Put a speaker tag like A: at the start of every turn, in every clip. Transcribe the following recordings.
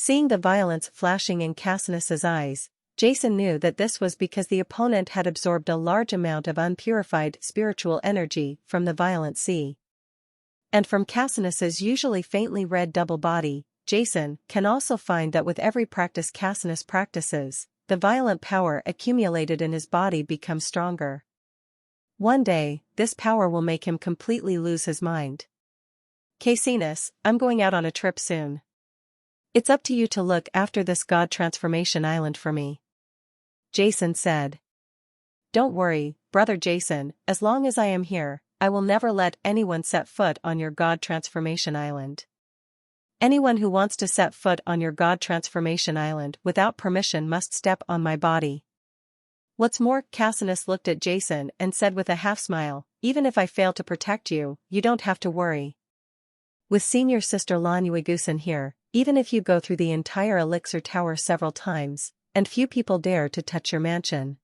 A: Seeing the violence flashing in Cassinus's eyes, Jason knew that this was because the opponent had absorbed a large amount of unpurified spiritual energy from the violent sea. And from Cassinus's usually faintly red double body, Jason can also find that with every practice Cassinus practices, the violent power accumulated in his body becomes stronger. One day, this power will make him completely lose his mind. Cassinus, I'm going out on a trip soon. It's up to you to look after this god transformation island for me. Jason said. Don't worry, brother Jason, as long as I am here, I will never let anyone set foot on your god transformation island. Anyone who wants to set foot on your god transformation island without permission must step on my body. What's more, Cassinus looked at Jason and said with a half-smile, even if I fail to protect you, you don't have to worry. With senior sister Lanuigusan here, even if you go through the entire elixir tower several times, and few people dare to touch your mansion.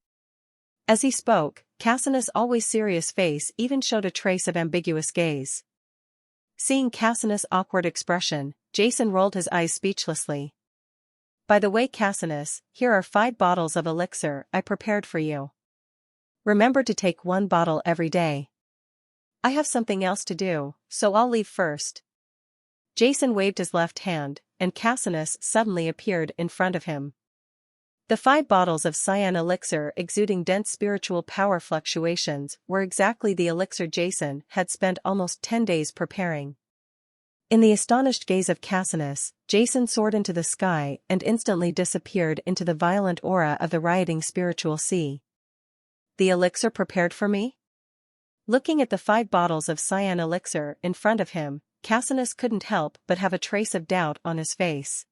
A: As he spoke, Cassinus' always serious face even showed a trace of ambiguous gaze. Seeing Cassinus' awkward expression, Jason rolled his eyes speechlessly. By the way, Cassinus, here are 5 bottles of elixir I prepared for you. Remember to take 1 bottle every day. I have something else to do, so I'll leave first. Jason waved his left hand, and Cassinus suddenly appeared in front of him. The 5 bottles of cyan elixir exuding dense spiritual power fluctuations were exactly the elixir Jason had spent almost 10 days preparing. In the astonished gaze of Cassinus, Jason soared into the sky and instantly disappeared into the violent aura of the rioting spiritual sea. The elixir prepared for me? Looking at the 5 bottles of cyan elixir in front of him, Cassinus couldn't help but have a trace of doubt on his face.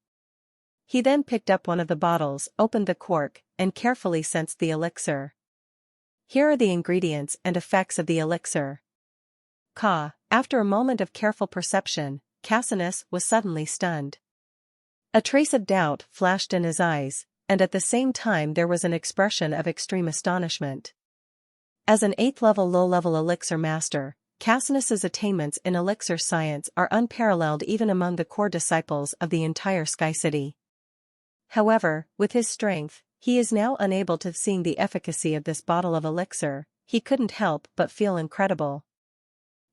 A: He then picked up one of the bottles, opened the cork, and carefully sensed the elixir. Here are the ingredients and effects of the elixir. After a moment of careful perception, Cassinus was suddenly stunned. A trace of doubt flashed in his eyes, and at the same time there was an expression of extreme astonishment. As an 8th-level low-level elixir master, Cassinus's attainments in elixir science are unparalleled even among the core disciples of the entire Sky City. However, with his strength, he is now unable to see the efficacy of this bottle of elixir. He couldn't help but feel incredible.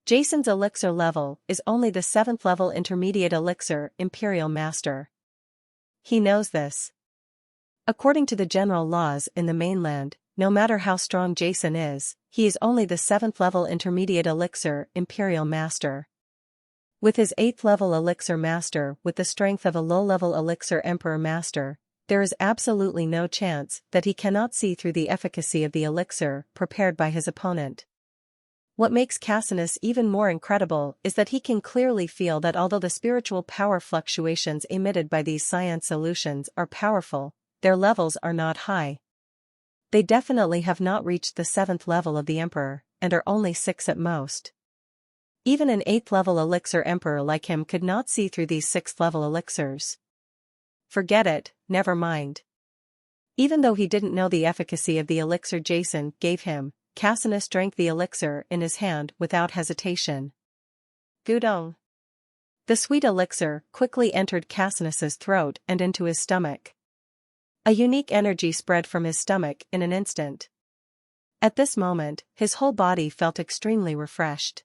A: Jason's elixir level is only the 7th-level intermediate elixir Imperial Master. He knows this. According to the general laws in the mainland, no matter how strong Jason is, he is only the 7th-level intermediate elixir Imperial Master. With his 8th-level elixir master with the strength of a low-level elixir Emperor Master, there is absolutely no chance that he cannot see through the efficacy of the elixir prepared by his opponent. What makes Cassinus even more incredible is that he can clearly feel that although the spiritual power fluctuations emitted by these cyan solutions are powerful, their levels are not high. They definitely have not reached the 7th level of the Emperor, and are only 6 at most. Even an 8th-level elixir Emperor like him could not see through these 6th-level elixirs. Forget it, never mind. Even though he didn't know the efficacy of the elixir Jason gave him, Cassinus drank the elixir in his hand without hesitation. Gudong. The sweet elixir quickly entered Cassinus's throat and into his stomach. A unique energy spread from his stomach in an instant. At this moment, his whole body felt extremely refreshed.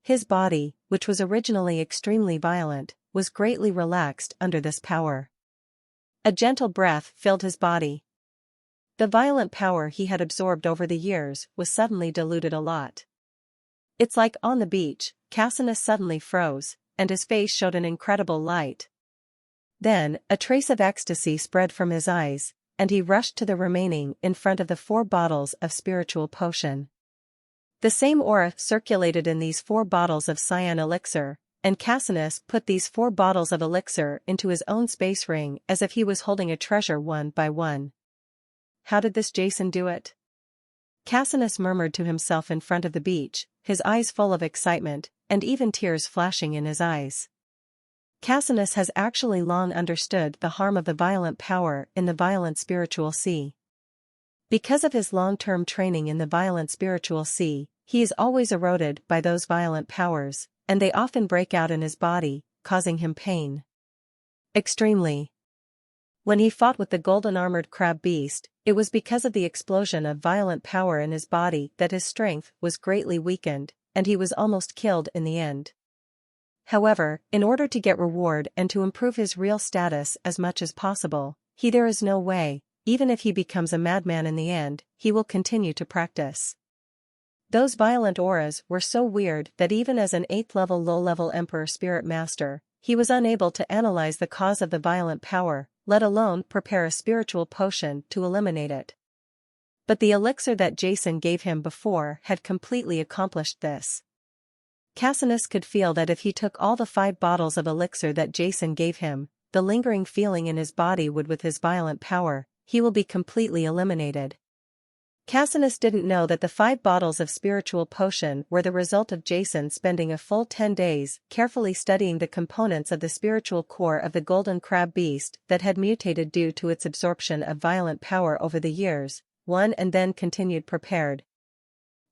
A: His body, which was originally extremely violent, was greatly relaxed under this power. A gentle breath filled his body. The violent power he had absorbed over the years was suddenly diluted a lot. It's like on the beach, Cassinus suddenly froze, and his face showed an incredible light. Then, a trace of ecstasy spread from his eyes, and he rushed to the remaining in front of the 4 bottles of spiritual potion. The same aura circulated in these 4 bottles of cyan elixir, and Cassinus put these 4 bottles of elixir into his own space ring as if he was holding a treasure one by one. How did this Jason do it? Cassinus murmured to himself in front of the beach, his eyes full of excitement, and even tears flashing in his eyes. Cassinus has actually long understood the harm of the violent power in the violent spiritual sea. Because of his long-term training in the violent spiritual sea, he is always eroded by those violent powers, and they often break out in his body, causing him pain. Extremely. When he fought with the golden-armored crab beast, it was because of the explosion of violent power in his body that his strength was greatly weakened, and he was almost killed in the end. However, in order to get reward and to improve his real status as much as possible, there is no way, even if he becomes a madman in the end, he will continue to practice. Those violent auras were so weird that even as an 8th-level low-level Emperor Spirit Master, he was unable to analyze the cause of the violent power, let alone prepare a spiritual potion to eliminate it. But the elixir that Jason gave him before had completely accomplished this. Cassinus could feel that if he took all the 5 bottles of elixir that Jason gave him, the lingering feeling in his body would with his violent power, he will be completely eliminated. Cassinus didn't know that the 5 bottles of spiritual potion were the result of Jason spending a full 10 days carefully studying the components of the spiritual core of the golden crab beast that had mutated due to its absorption of violent power over the years, and then continued prepared.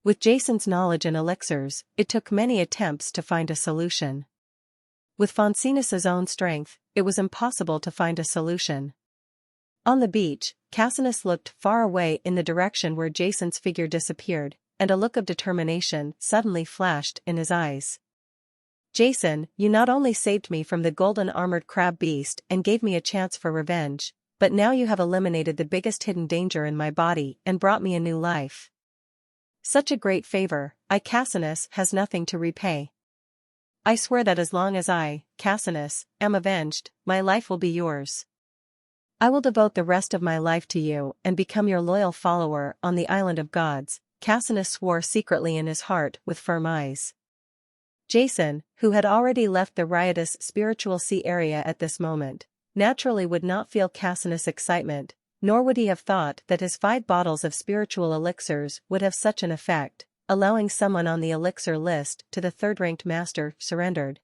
A: With Jason's knowledge in elixirs, it took many attempts to find a solution. With Foncinus's own strength, it was impossible to find a solution. On the beach, Cassinus looked far away in the direction where Jason's figure disappeared, and a look of determination suddenly flashed in his eyes. Jason, you not only saved me from the golden-armored crab beast and gave me a chance for revenge, but now you have eliminated the biggest hidden danger in my body and brought me a new life. Such a great favor, Cassinus, has nothing to repay. I swear that as long as I, Cassinus, am avenged, my life will be yours. I will devote the rest of my life to you and become your loyal follower on the island of gods, Cassinus swore secretly in his heart with firm eyes. Jason, who had already left the riotous spiritual sea area at this moment, naturally would not feel Cassinus' excitement, nor would he have thought that his 5 bottles of spiritual elixirs would have such an effect, allowing someone on the elixir list to the 3rd-ranked master surrendered.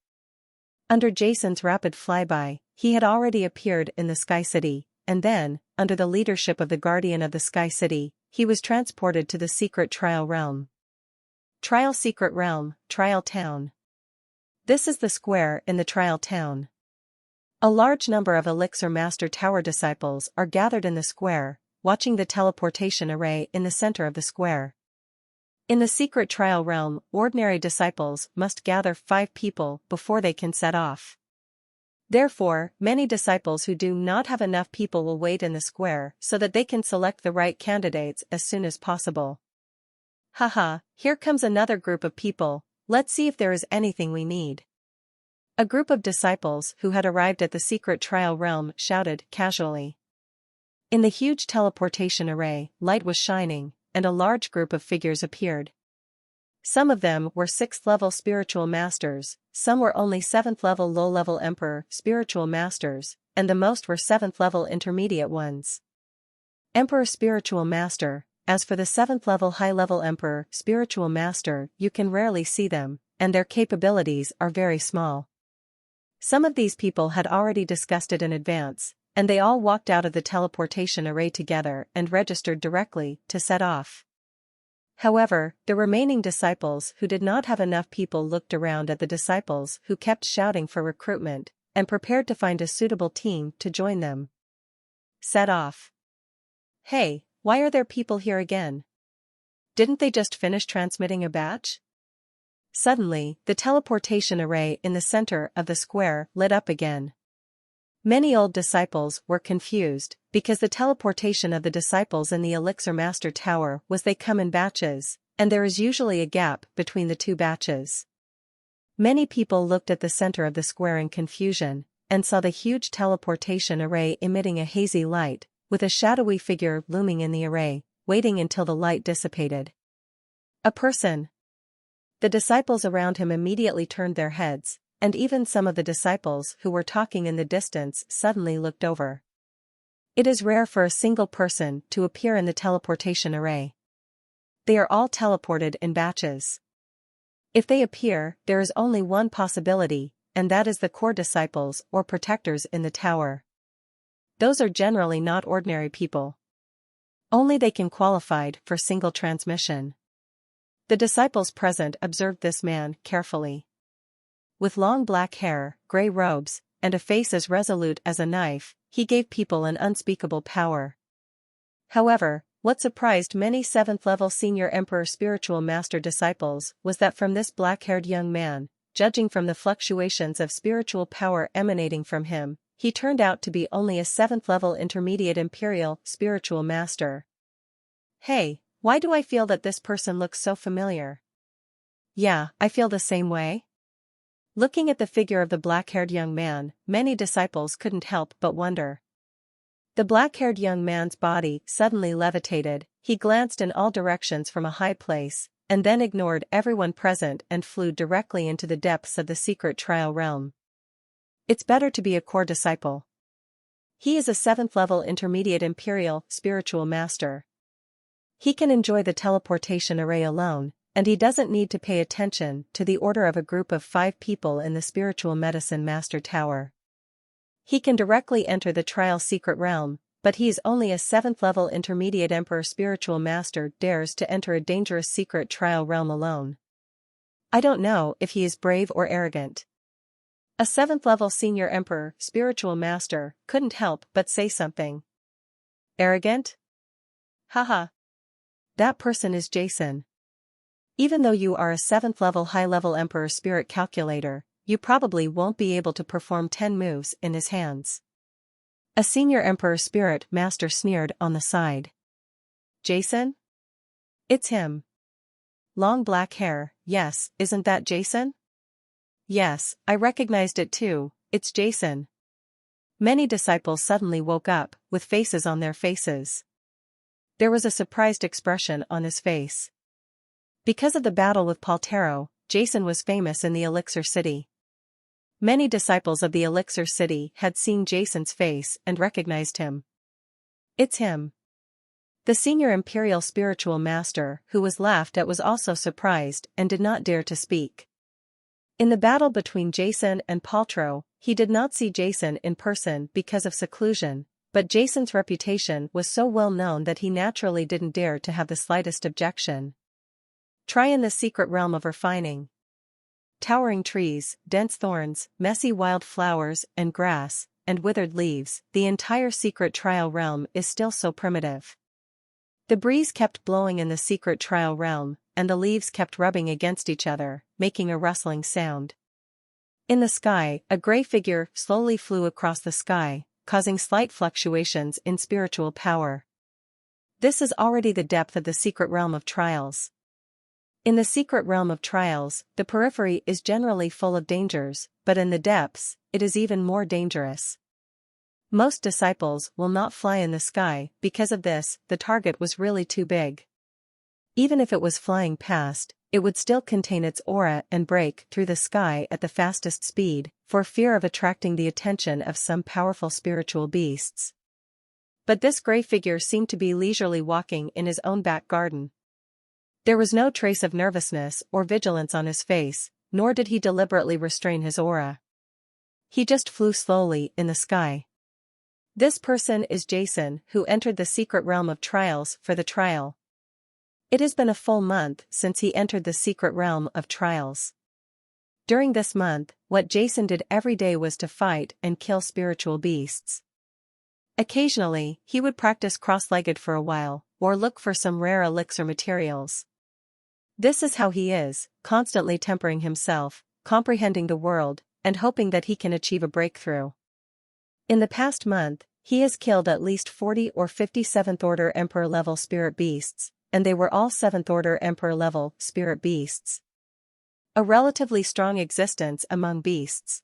A: Under Jason's rapid flyby, he had already appeared in the Sky City, and then, under the leadership of the Guardian of the Sky City, he was transported to the secret Trial Realm. Trial Secret Realm, Trial Town. This is the square in the Trial Town. A large number of Elixir Master Tower disciples are gathered in the square, watching the teleportation array in the center of the square. In the secret Trial Realm, ordinary disciples must gather 5 people before they can set off. Therefore, many disciples who do not have enough people will wait in the square so that they can select the right candidates as soon as possible. Haha, here comes another group of people, let's see if there is anything we need. A group of disciples who had arrived at the secret Trial Realm shouted casually. In the huge teleportation array, light was shining, and a large group of figures appeared. Some of them were 6th-level spiritual masters, some were only 7th-level low-level emperor spiritual masters, and the most were 7th-level intermediate ones. Emperor spiritual master, as for the 7th-level high-level emperor spiritual master, you can rarely see them, and their capabilities are very small. Some of these people had already discussed it in advance, and they all walked out of the teleportation array together and registered directly to set off. However, the remaining disciples who did not have enough people looked around at the disciples who kept shouting for recruitment, and prepared to find a suitable team to join them. Set off. Hey, why are there people here again? Didn't they just finish transmitting a batch? Suddenly, the teleportation array in the center of the square lit up again. Many old disciples were confused, because the teleportation of the disciples in the Elixir Master Tower was they come in batches, and there is usually a gap between the 2 batches. Many people looked at the center of the square in confusion, and saw the huge teleportation array emitting a hazy light, with a shadowy figure looming in the array, waiting until the light dissipated. A person. The disciples around him immediately turned their heads, and even some of the disciples who were talking in the distance suddenly looked over. It is rare for a single person to appear in the teleportation array. They are all teleported in batches. If they appear, there is only one possibility, and that is the core disciples or protectors in the tower. Those are generally not ordinary people. Only they can qualified for single transmission. The disciples present observed this man carefully. With long black hair, gray robes, and a face as resolute as a knife, he gave people an unspeakable power. However, what surprised many 7th-level Senior Emperor spiritual master disciples was that from this black-haired young man, judging from the fluctuations of spiritual power emanating from him, he turned out to be only a 7th-level intermediate imperial spiritual master. Hey, why do I feel that this person looks so familiar? Yeah, I feel the same way. Looking at the figure of the black-haired young man, many disciples couldn't help but wonder. The black-haired young man's body suddenly levitated, he glanced in all directions from a high place, and then ignored everyone present and flew directly into the depths of the secret trial realm. It's better to be a core disciple. He is a 7th-level intermediate imperial spiritual master. He can enjoy the teleportation array alone, and he doesn't need to pay attention to the order of a group of 5 people in the spiritual medicine master tower. He can directly enter the trial secret realm, but he is only a 7th-level intermediate emperor spiritual master dares to enter a dangerous secret trial realm alone. I don't know if he is brave or arrogant. A 7th-level senior emperor spiritual master couldn't help but say something. Arrogant? Haha. That person is Jason. Even though you are a 7th-level high-level emperor spirit calculator, you probably won't be able to perform 10 moves in his hands. A senior emperor spirit master sneered on the side. Jason? It's him. Long black hair, yes, isn't that Jason? Yes, I recognized it too, it's Jason. Many disciples suddenly woke up, with faces on their faces. There was a surprised expression on his face. Because of the battle with Paltero, Jason was famous in the Elixir City. Many disciples of the Elixir City had seen Jason's face and recognized him. It's him. The senior imperial spiritual master who was laughed at was also surprised and did not dare to speak. In the battle between Jason and Paltero, he did not see Jason in person because of seclusion, but Jason's reputation was so well known that he naturally didn't dare to have the slightest objection. Try in the secret realm of refining. Towering trees, dense thorns, messy wild flowers and grass, and withered leaves, the entire secret trial realm is still so primitive. The breeze kept blowing in the secret trial realm, and the leaves kept rubbing against each other, making a rustling sound. In the sky, a gray figure slowly flew across the sky, causing slight fluctuations in spiritual power. This is already the depth of the secret realm of trials. In the secret realm of trials, the periphery is generally full of dangers, but in the depths, it is even more dangerous. Most disciples will not fly in the sky, because of this, the target was really too big. Even if it was flying past, it would still contain its aura and break through the sky at the fastest speed, for fear of attracting the attention of some powerful spiritual beasts. But this gray figure seemed to be leisurely walking in his own back garden. There was no trace of nervousness or vigilance on his face, nor did he deliberately restrain his aura. He just flew slowly in the sky. This person is Jason, who entered the secret realm of trials for the trial. It has been a full month since he entered the secret realm of trials. During this month, what Jason did every day was to fight and kill spiritual beasts. Occasionally, he would practice cross-legged for a while, or look for some rare elixir materials. This is how he is, constantly tempering himself, comprehending the world, and hoping that he can achieve a breakthrough. In the past month, he has killed at least 40 or 50 7th-order Emperor-level spirit beasts, and they were all 7th-order Emperor-level spirit beasts. A relatively strong existence among beasts.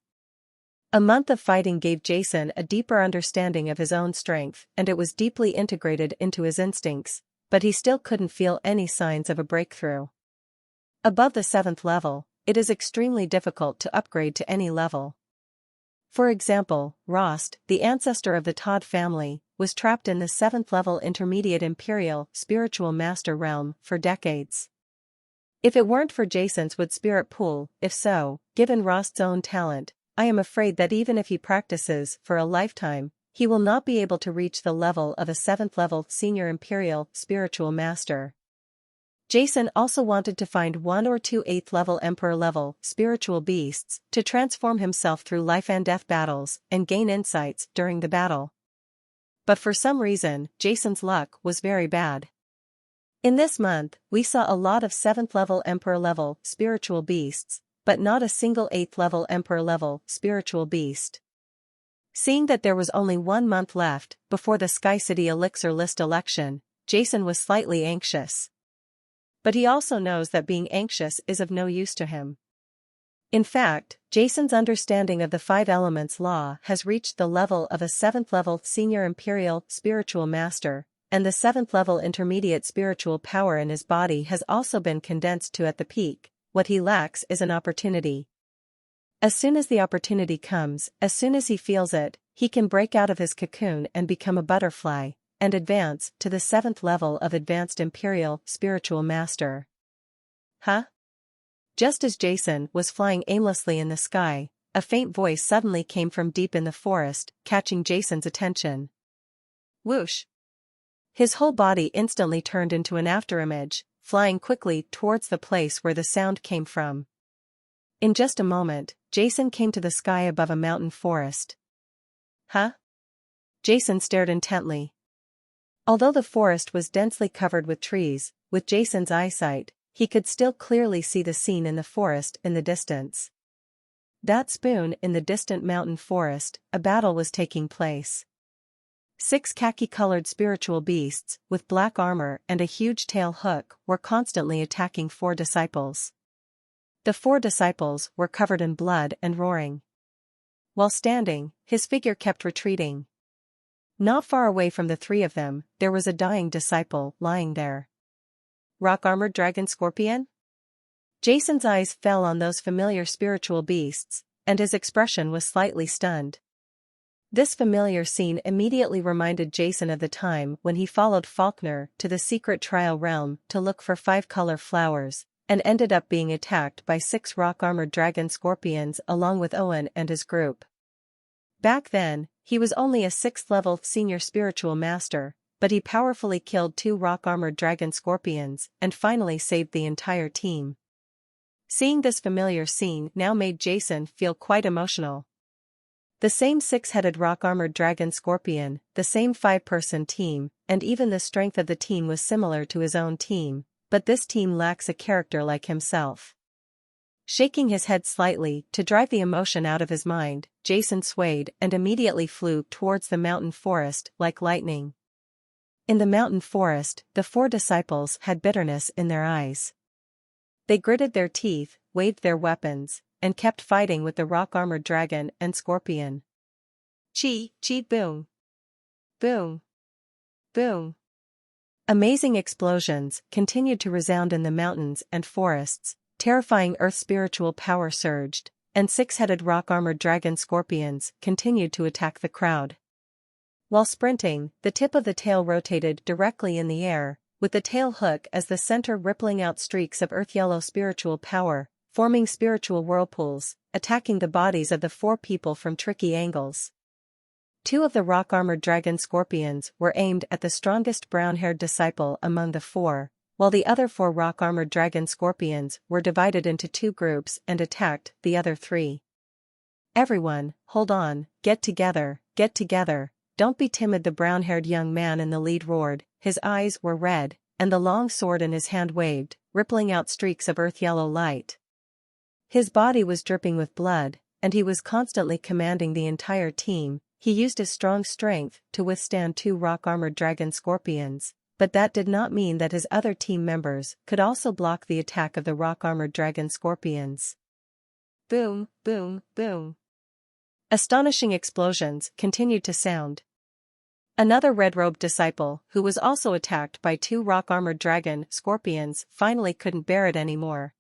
A: A month of fighting gave Jason a deeper understanding of his own strength, and it was deeply integrated into his instincts, but he still couldn't feel any signs of a breakthrough. Above the 7th level, it is extremely difficult to upgrade to any level. For example, Rost, the ancestor of the Todd family, was trapped in the 7th-level intermediate imperial spiritual master realm for decades. If it weren't for Jason's wood spirit pool, if so, given Rost's own talent, I am afraid that even if he practices for a lifetime, he will not be able to reach the level of a 7th-level senior imperial spiritual master. Jason also wanted to find 1 or 2 8th-level Emperor-level spiritual beasts to transform himself through life-and-death battles and gain insights during the battle. But for some reason, Jason's luck was very bad. In this month, we saw a lot of 7th-level Emperor-level spiritual beasts, but not a single 8th-level Emperor-level spiritual beast. Seeing that there was only 1 month left before the Sky City Elixir list election, Jason was slightly anxious. But he also knows that being anxious is of no use to him. In fact, Jason's understanding of the 5 elements law has reached the level of a 7th-level senior imperial spiritual master, and the 7th-level intermediate spiritual power in his body has also been condensed to at the peak. What he lacks is an opportunity. As soon as the opportunity comes, as soon as he feels it, he can break out of his cocoon and become a butterfly, and advance to the 7th level of advanced imperial spiritual master. Huh? Just as Jason was flying aimlessly in the sky, a faint voice suddenly came from deep in the forest, catching Jason's attention. Whoosh! His whole body instantly turned into an afterimage, flying quickly towards the place where the sound came from. In just a moment, Jason came to the sky above a mountain forest. Huh? Jason stared intently. Although the forest was densely covered with trees, with Jason's eyesight, he could still clearly see the scene in the forest in the distance. That spoon in the distant mountain forest, a battle was taking place. 6 khaki-colored spiritual beasts, with black armor and a huge tail hook, were constantly attacking 4 disciples. The 4 disciples were covered in blood and roaring. While standing, his figure kept retreating. Not far away from the 3 of them, there was a dying disciple lying there. Rock-armored dragon scorpion? Jason's eyes fell on those familiar spiritual beasts, and his expression was slightly stunned. This familiar scene immediately reminded Jason of the time when he followed Faulkner to the secret trial realm to look for 5-color flowers, and ended up being attacked by 6 rock-armored dragon scorpions along with Owen and his group. Back then, he was only a 6th-level senior spiritual master, but he powerfully killed 2 rock-armored dragon scorpions and finally saved the entire team. Seeing this familiar scene now made Jason feel quite emotional. The same 6-headed rock-armored dragon scorpion, the same 5-person team, and even the strength of the team was similar to his own team, but this team lacks a character like himself. Shaking his head slightly to drive the emotion out of his mind, Jason swayed and immediately flew towards the mountain forest like lightning. In the mountain forest, the 4 disciples had bitterness in their eyes. They gritted their teeth, waved their weapons, and kept fighting with the rock-armored dragon and scorpion. Chi, chi, boom. Boom. Boom. Amazing explosions continued to resound in the mountains and forests. Terrifying earth spiritual power surged, and 6-headed rock-armored dragon scorpions continued to attack the crowd. While sprinting, the tip of the tail rotated directly in the air, with the tail hook as the center rippling out streaks of earth-yellow spiritual power, forming spiritual whirlpools, attacking the bodies of the 4 people from tricky angles. 2 of the rock-armored dragon scorpions were aimed at the strongest brown-haired disciple among the 4, while the other 4 rock-armored dragon scorpions were divided into 2 groups and attacked the other 3. Everyone, hold on, get together, don't be timid, the brown-haired young man in the lead roared. His eyes were red, and the long sword in his hand waved, rippling out streaks of earth-yellow light. His body was dripping with blood, and he was constantly commanding the entire team. He used his strong strength to withstand 2 rock-armored dragon scorpions, but that did not mean that his other team members could also block the attack of the rock-armored dragon scorpions. Boom, boom, boom. Astonishing explosions continued to sound. Another red-robed disciple, who was also attacked by 2 rock-armored dragon scorpions, finally couldn't bear it anymore.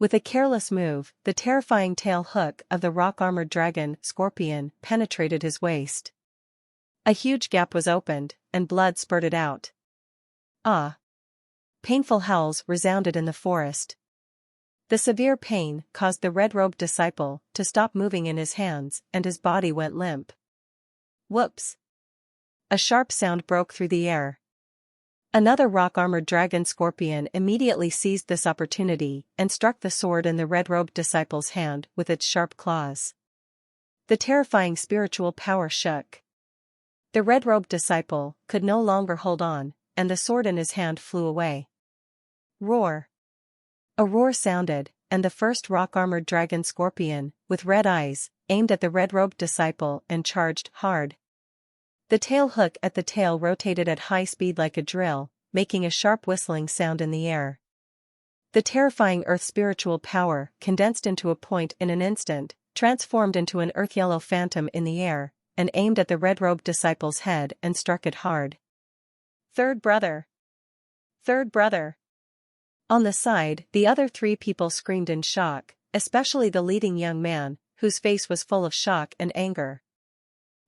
A: With a careless move, the terrifying tail hook of the rock-armored dragon scorpion penetrated his waist. A huge gap was opened, and blood spurted out. Ah! Painful howls resounded in the forest. The severe pain caused the red-robed disciple to stop moving in his hands, and his body went limp. Whoops! A sharp sound broke through the air. Another rock-armored dragon scorpion immediately seized this opportunity and struck the sword in the red-robed disciple's hand with its sharp claws. The terrifying spiritual power shook. The red-robed disciple could no longer hold on, and the sword in his hand flew away. Roar! A roar sounded, and the first rock-armored dragon scorpion, with red eyes, aimed at the red-robed disciple and charged hard. The tail hook at the tail rotated at high speed like a drill, making a sharp whistling sound in the air. The terrifying earth spiritual power condensed into a point in an instant, transformed into an earth-yellow phantom in the air, and aimed at the red-robed disciple's head and struck it hard. Third brother! Third brother! On the side, the other three people screamed in shock, especially the leading young man, whose face was full of shock and anger.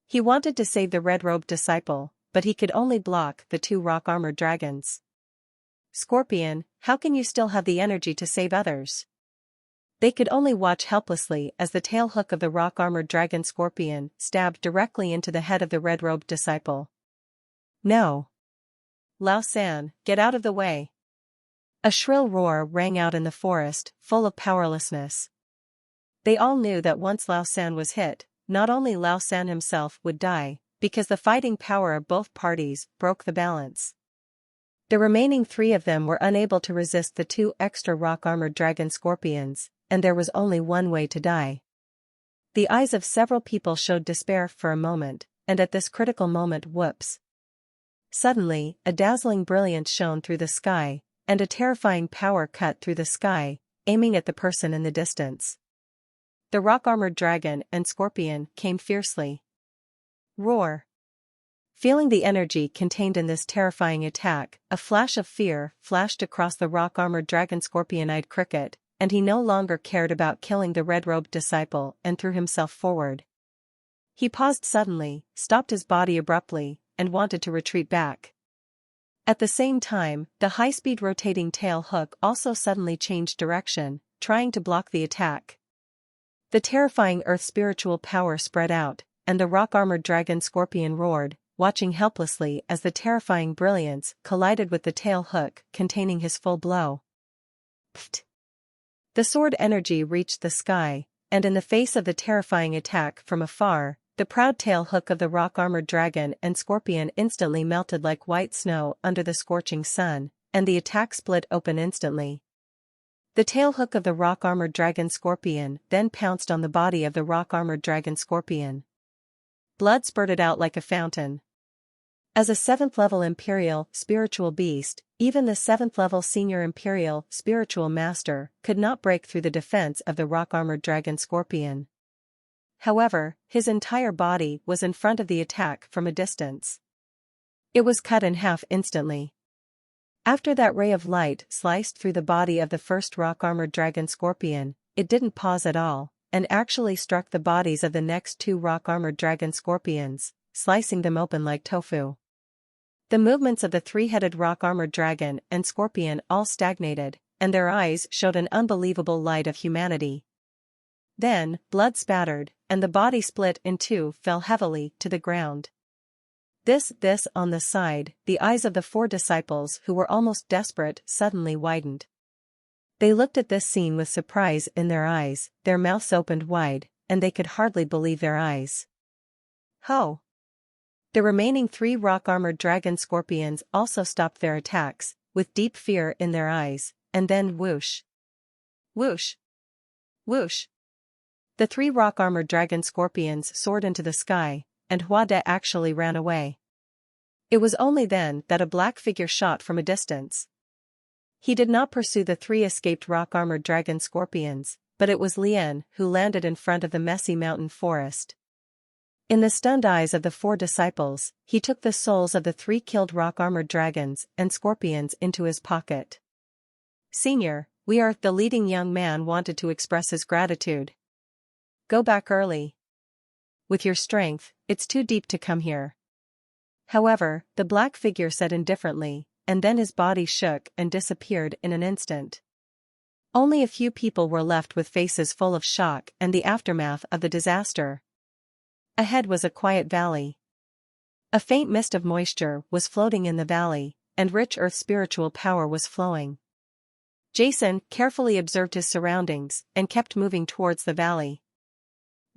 A: He wanted to save the red-robed disciple, but he could only block the two rock-armored dragons. Scorpion, how can you still have the energy to save others? They could only watch helplessly as the tail hook of the rock-armored dragon scorpion stabbed directly into the head of the red-robed disciple. No! Lao San, get out of the way! A shrill roar rang out in the forest, full of powerlessness. They all knew that once Lao San was hit, not only Lao San himself would die, because the fighting power of both parties broke the balance. The remaining three of them were unable to resist the two extra rock-armored dragon scorpions, and there was only one way to die. The eyes of several people showed despair for a moment, and at this critical moment whoops! Suddenly, a dazzling brilliance shone through the sky, and a terrifying power cut through the sky, aiming at the person in the distance. The rock-armored dragon and scorpion came fiercely. Roar! Feeling the energy contained in this terrifying attack, a flash of fear flashed across the rock-armored dragon scorpion-eyed cricket, and he no longer cared about killing the red-robed disciple and threw himself forward. He paused suddenly, stopped his body abruptly, and wanted to retreat back. At the same time, the high-speed rotating tail hook also suddenly changed direction, trying to block the attack. The terrifying earth spiritual power spread out, and the rock-armored dragon scorpion roared, watching helplessly as the terrifying brilliance collided with the tail hook containing his full blow. Pfft! The sword energy reached the sky, and in the face of the terrifying attack from afar, the proud tail hook of the rock-armored dragon and scorpion instantly melted like white snow under the scorching sun, and the attack split open instantly. The tail hook of the rock-armored dragon scorpion then pounced on the body of the rock-armored dragon scorpion. Blood spurted out like a fountain. As a 7th-level Imperial spiritual beast, even the 7th-level Senior Imperial spiritual master could not break through the defense of the rock-armored dragon scorpion. However, his entire body was in front of the attack from a distance. It was cut in half instantly. After that ray of light sliced through the body of the first rock-armored dragon scorpion, it didn't pause at all, and actually struck the bodies of the next two rock-armored dragon scorpions, slicing them open like tofu. The movements of the three-headed rock-armored dragon and scorpion all stagnated, and their eyes showed an unbelievable light of humanity. Then, blood spattered, and the body split in two fell heavily to the ground. This on the side, the eyes of the four disciples who were almost desperate suddenly widened. They looked at this scene with surprise in their eyes, their mouths opened wide, and they could hardly believe their eyes. Ho! The remaining three rock-armored dragon scorpions also stopped their attacks, with deep fear in their eyes, and then whoosh! Whoosh! Whoosh! The three rock-armored dragon scorpions soared into the sky, and Huade actually ran away. It was only then that a black figure shot from a distance. He did not pursue the three escaped rock-armored dragon scorpions, but it was Lien who landed in front of the messy mountain forest. In the stunned eyes of the four disciples, he took the souls of the three killed rock-armored dragons and scorpions into his pocket. Senior, the leading young man wanted to express his gratitude. Go back early. With your strength, it's too deep to come here. However, the black figure said indifferently, and then his body shook and disappeared in an instant. Only a few people were left with faces full of shock and the aftermath of the disaster. Ahead was a quiet valley. A faint mist of moisture was floating in the valley, and rich earth spiritual power was flowing. Jason carefully observed his surroundings and kept moving towards the valley.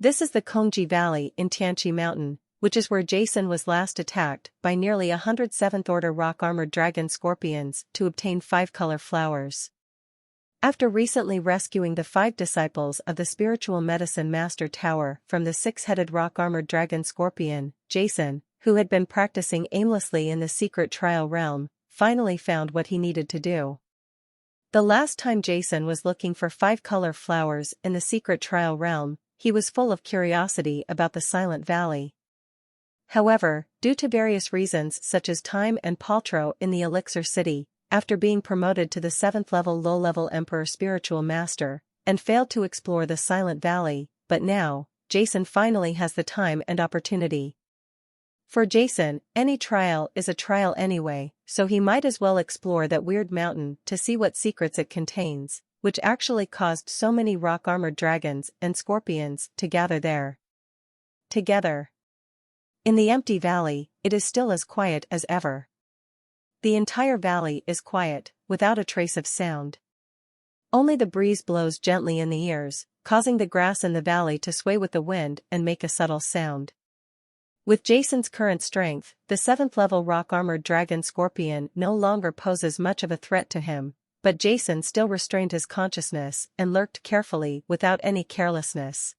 A: This is the Kongji Valley in Tianqi Mountain, which is where Jason was last attacked by nearly 100 7th-order rock-armored dragon scorpions to obtain 5-color flowers. After recently rescuing the 5 disciples of the spiritual medicine master tower from the 6-headed rock-armored dragon scorpion, Jason, who had been practicing aimlessly in the secret trial realm, finally found what he needed to do. The last time Jason was looking for 5-color flowers in the secret trial realm, he was full of curiosity about the Silent Valley. However, due to various reasons such as time and paltrow in the elixir city, after being promoted to the 7th-level low-level Emperor Spiritual Master, and failed to explore the Silent Valley, but now, Jason finally has the time and opportunity. For Jason, any trial is a trial anyway, so he might as well explore that weird mountain to see what secrets it contains, which actually caused so many rock-armored dragons and scorpions to gather there. Together. In the empty valley, it is still as quiet as ever. The entire valley is quiet, without a trace of sound. Only the breeze blows gently in the ears, causing the grass in the valley to sway with the wind and make a subtle sound. With Jason's current strength, the 7th-level rock-armored dragon scorpion no longer poses much of a threat to him, but Jason still restrained his consciousness and lurked carefully without any carelessness.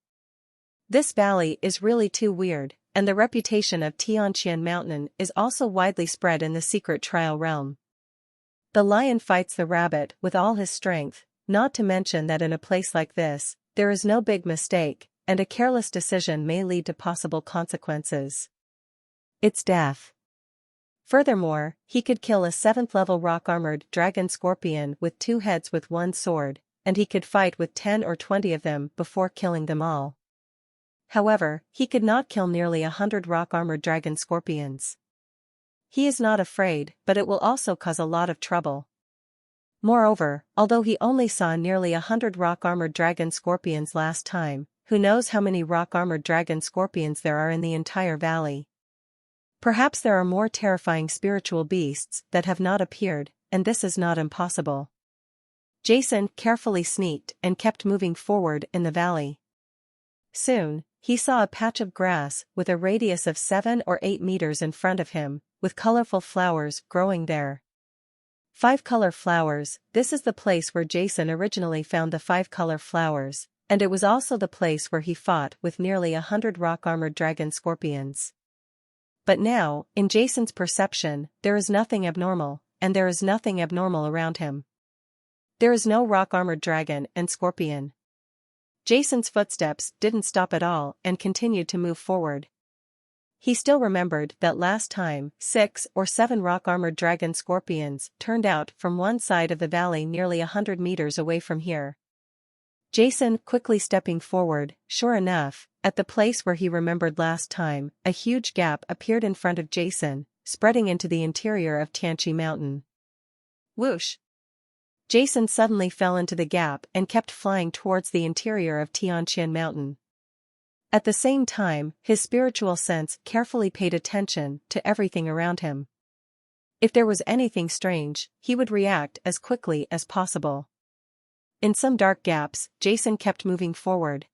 A: This valley is really too weird, and the reputation of Tianqian Mountain is also widely spread in the secret trial realm. The lion fights the rabbit with all his strength, not to mention that in a place like this, there is no big mistake, and a careless decision may lead to possible consequences. It's death. Furthermore, he could kill a 7th-level rock-armored dragon scorpion with 2 heads with 1 sword, and he could fight with 10 or 20 of them before killing them all. However, he could not kill nearly 100 rock-armored dragon scorpions. He is not afraid, but it will also cause a lot of trouble. Moreover, although he only saw nearly 100 rock-armored dragon scorpions last time, who knows how many rock-armored dragon scorpions there are in the entire valley. Perhaps there are more terrifying spiritual beasts that have not appeared, and this is not impossible. Jason carefully sneaked and kept moving forward in the valley. Soon, he saw a patch of grass with a radius of 7 or 8 meters in front of him, with colorful flowers growing there. 5-color flowers. This is the place where Jason originally found the 5-color flowers, and it was also the place where he fought with nearly 100 rock-armored dragon scorpions. But now, in Jason's perception, there is nothing abnormal, and there is nothing abnormal around him. There is no rock-armored dragon and scorpion. Jason's footsteps didn't stop at all and continued to move forward. He still remembered that last time, 6 or 7 rock-armored dragon scorpions turned out from one side of the valley nearly 100 meters away from here. Jason quickly stepping forward, sure enough, at the place where he remembered last time, a huge gap appeared in front of Jason, spreading into the interior of Tianqi Mountain. Whoosh! Jason suddenly fell into the gap and kept flying towards the interior of Tianqian Mountain. At the same time, his spiritual sense carefully paid attention to everything around him. If there was anything strange, he would react as quickly as possible. In some dark gaps, Jason kept moving forward.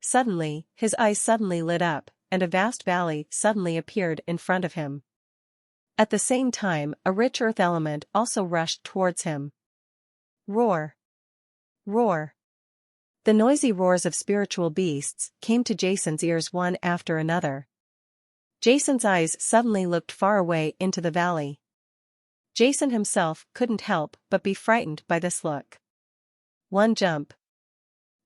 A: Suddenly, his eyes suddenly lit up, and a vast valley suddenly appeared in front of him. At the same time, a rich earth element also rushed towards him. Roar! Roar! The noisy roars of spiritual beasts came to Jason's ears one after another. Jason's eyes suddenly looked far away into the valley. Jason himself couldn't help but be frightened by this look. One jump.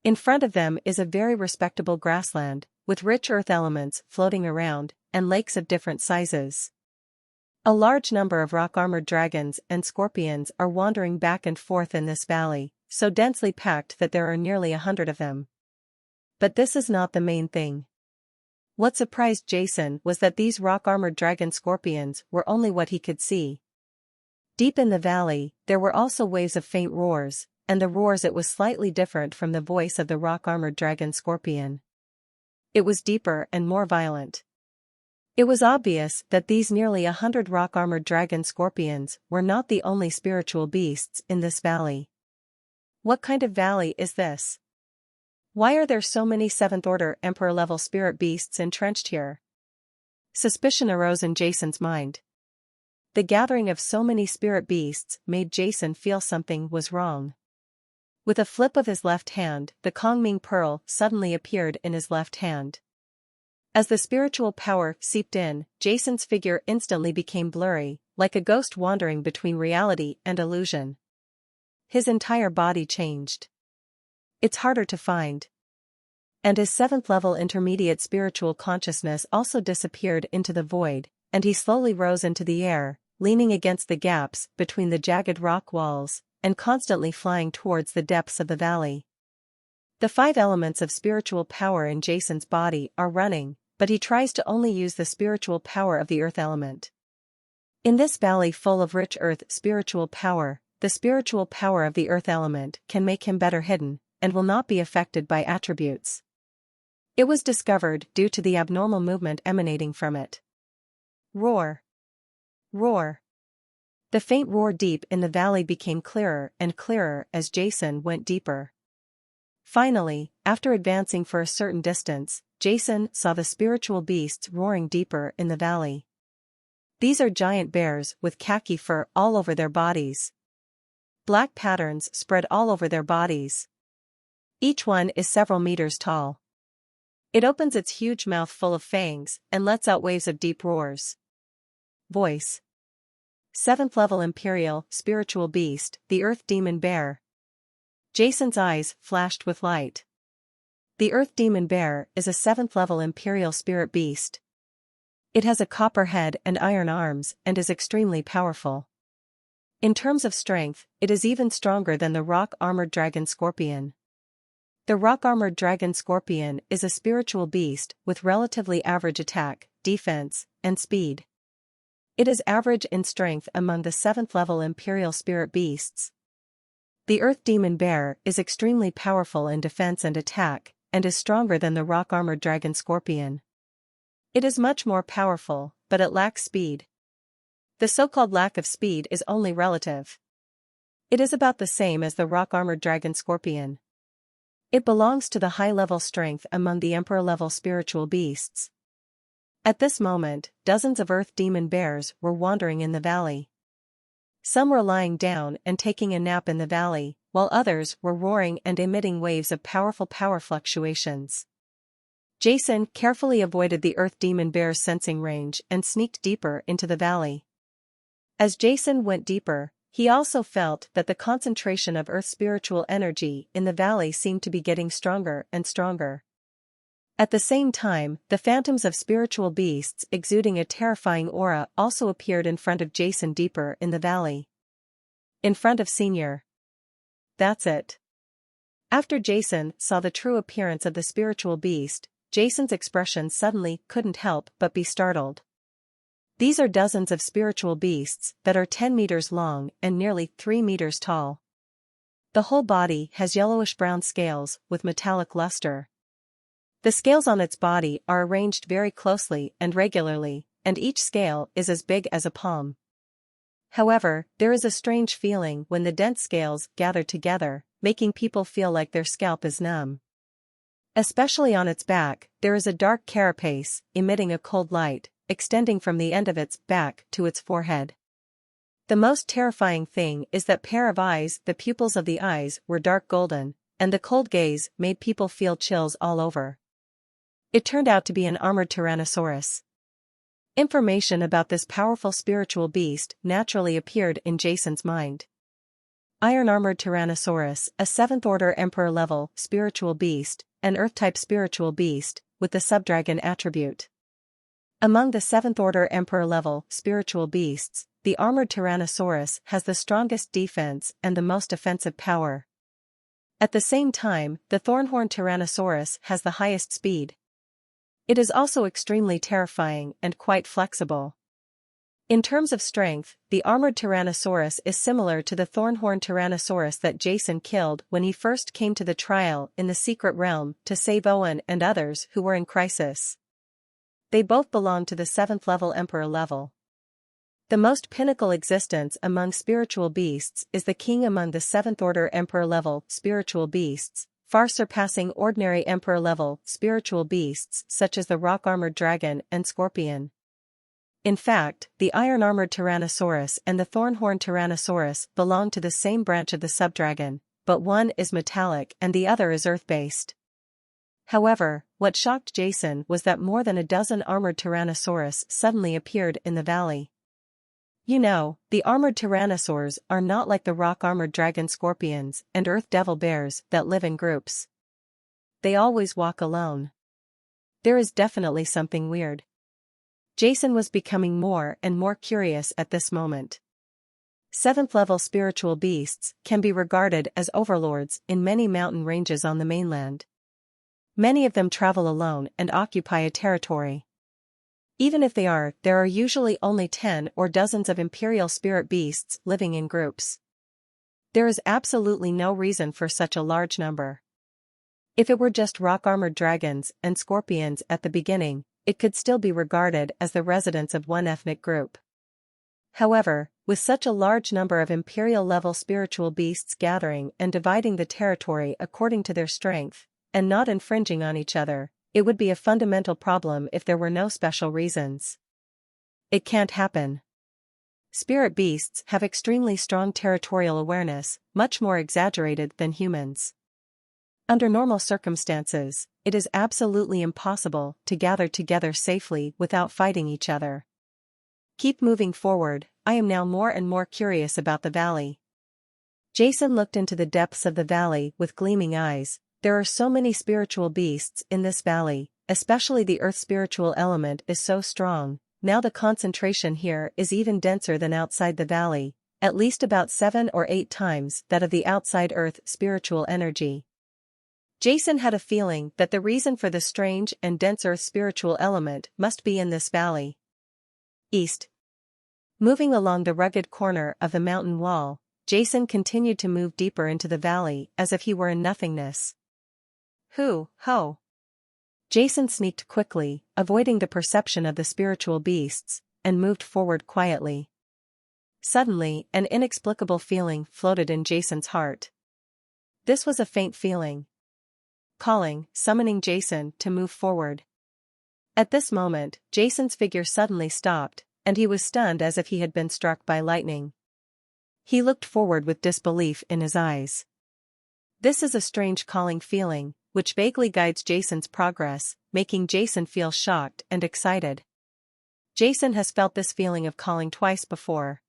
A: In front of them is a very respectable grassland, with rich earth elements floating around, and lakes of different sizes. A large number of rock-armored dragons and scorpions are wandering back and forth in this valley, so densely packed that there are nearly 100 of them. But this is not the main thing. What surprised Jason was that these rock-armored dragon scorpions were only what he could see. Deep in the valley, there were also waves of faint roars, and the roars it was slightly different from the voice of the rock-armored dragon scorpion. It was deeper and more violent. It was obvious that these nearly 100 rock-armored dragon scorpions were not the only spiritual beasts in this valley. What kind of valley is this? Why are there so many 7th-order Emperor-level spirit beasts entrenched here? Suspicion arose in Jason's mind. The gathering of so many spirit beasts made Jason feel something was wrong. With a flip of his left hand, the Kongming Pearl suddenly appeared in his left hand. As the spiritual power seeped in, Jason's figure instantly became blurry, like a ghost wandering between reality and illusion. His entire body changed. It's harder to find. And his 7th-level intermediate spiritual consciousness also disappeared into the void, and he slowly rose into the air, leaning against the gaps between the jagged rock walls, and constantly flying towards the depths of the valley. The 5 elements of spiritual power in Jason's body are running, but he tries to only use the spiritual power of the earth element. In this valley full of rich earth spiritual power, the spiritual power of the earth element can make him better hidden, and will not be affected by attributes. It was discovered due to the abnormal movement emanating from it. Roar! Roar! The faint roar deep in the valley became clearer and clearer as Jason went deeper. Finally, after advancing for a certain distance, Jason saw the spiritual beasts roaring deeper in the valley. These are giant bears with khaki fur all over their bodies. Black patterns spread all over their bodies. Each one is several meters tall. It opens its huge mouth full of fangs and lets out waves of deep roars. Voice. 7th-level Imperial Spiritual Beast, the Earth Demon Bear. Jason's eyes flashed with light. The Earth Demon Bear is a 7th-level Imperial Spirit Beast. It has a copper head and iron arms and is extremely powerful. In terms of strength, it is even stronger than the rock-armored dragon scorpion. The rock-armored dragon scorpion is a spiritual beast with relatively average attack, defense, and speed. It is average in strength among the 7th-level Imperial Spirit Beasts. The Earth Demon Bear is extremely powerful in defense and attack, and is stronger than the rock-armored dragon scorpion. It is much more powerful, but it lacks speed. The so-called lack of speed is only relative. It is about the same as the rock-armored dragon scorpion. It belongs to the high-level strength among the Emperor-level spiritual beasts. At this moment, dozens of Earth Demon Bears were wandering in the valley. Some were lying down and taking a nap in the valley, while others were roaring and emitting waves of powerful power fluctuations. Jason carefully avoided the Earth Demon Bear's sensing range and sneaked deeper into the valley. As Jason went deeper, he also felt that the concentration of Earth's spiritual energy in the valley seemed to be getting stronger and stronger. At the same time, the phantoms of spiritual beasts exuding a terrifying aura also appeared in front of Jason deeper in the valley. In front of Senior. That's it. After Jason saw the true appearance of the spiritual beast, Jason's expression suddenly couldn't help but be startled. These are dozens of spiritual beasts that are 10 meters long and nearly 3 meters tall. The whole body has yellowish-brown scales with metallic luster. The scales on its body are arranged very closely and regularly, and each scale is as big as a palm. However, there is a strange feeling when the dense scales gather together, making people feel like their scalp is numb. Especially on its back, there is a dark carapace, emitting a cold light, extending from the end of its back to its forehead. The most terrifying thing is that pair of eyes, the pupils of the eyes were dark golden, and the cold gaze made people feel chills all over. It turned out to be an armored Tyrannosaurus. Information about this powerful spiritual beast naturally appeared in Jason's mind. Iron-armored Tyrannosaurus, a 7th-order Emperor-level spiritual beast, an Earth-type spiritual beast, with the subdragon attribute. Among the 7th-order Emperor-level spiritual beasts, the armored Tyrannosaurus has the strongest defense and the most offensive power. At the same time, the Thornhorn Tyrannosaurus has the highest speed. It is also extremely terrifying and quite flexible. In terms of strength, the armored Tyrannosaurus is similar to the Thornhorn Tyrannosaurus that Jason killed when he first came to the trial in the Secret Realm to save Owen and others who were in crisis. They both belong to the 7th level Emperor level. The most pinnacle existence among spiritual beasts is the king among the 7th order Emperor level spiritual beasts, far surpassing ordinary Emperor level spiritual beasts such as the rock-armored dragon and scorpion. In fact, the iron-armored Tyrannosaurus and the thorn-horned Tyrannosaurus belong to the same branch of the subdragon, but one is metallic and the other is earth-based. However, what shocked Jason was that more than a dozen armored Tyrannosaurus suddenly appeared in the valley. You know, the armored tyrannosaurs are not like the rock-armored dragon scorpions and earth devil bears that live in groups. They always walk alone. There is definitely something weird. Jason was becoming more and more curious at this moment. 7th level spiritual beasts can be regarded as overlords in many mountain ranges on the mainland. Many of them travel alone and occupy a territory. Even if there are usually only 10 or dozens of imperial spirit beasts living in groups. There is absolutely no reason for such a large number. If it were just rock-armored dragons and scorpions at the beginning, it could still be regarded as the residents of one ethnic group. However, with such a large number of imperial-level spiritual beasts gathering and dividing the territory according to their strength, and not infringing on each other, it would be a fundamental problem if there were no special reasons. It can't happen. Spirit beasts have extremely strong territorial awareness, much more exaggerated than humans. Under normal circumstances, it is absolutely impossible to gather together safely without fighting each other. Keep moving forward, I am now more and more curious about the valley. Jason looked into the depths of the valley with gleaming eyes. There are so many spiritual beasts in this valley, especially the earth spiritual element is so strong. Now the concentration here is even denser than outside the valley, at least about 7 or 8 times that of the outside earth spiritual energy. Jason had a feeling that the reason for the strange and dense earth spiritual element must be in this valley. East. Moving along the rugged corner of the mountain wall, Jason continued to move deeper into the valley as if he were in nothingness. Ho! Jason sneaked quickly, avoiding the perception of the spiritual beasts, and moved forward quietly. Suddenly, an inexplicable feeling floated in Jason's heart. This was a faint feeling. Summoning Jason to move forward. At this moment, Jason's figure suddenly stopped, and he was stunned as if he had been struck by lightning. He looked forward with disbelief in his eyes. This is a strange calling feeling, which vaguely guides Jason's progress, making Jason feel shocked and excited. Jason has felt this feeling of calling twice before.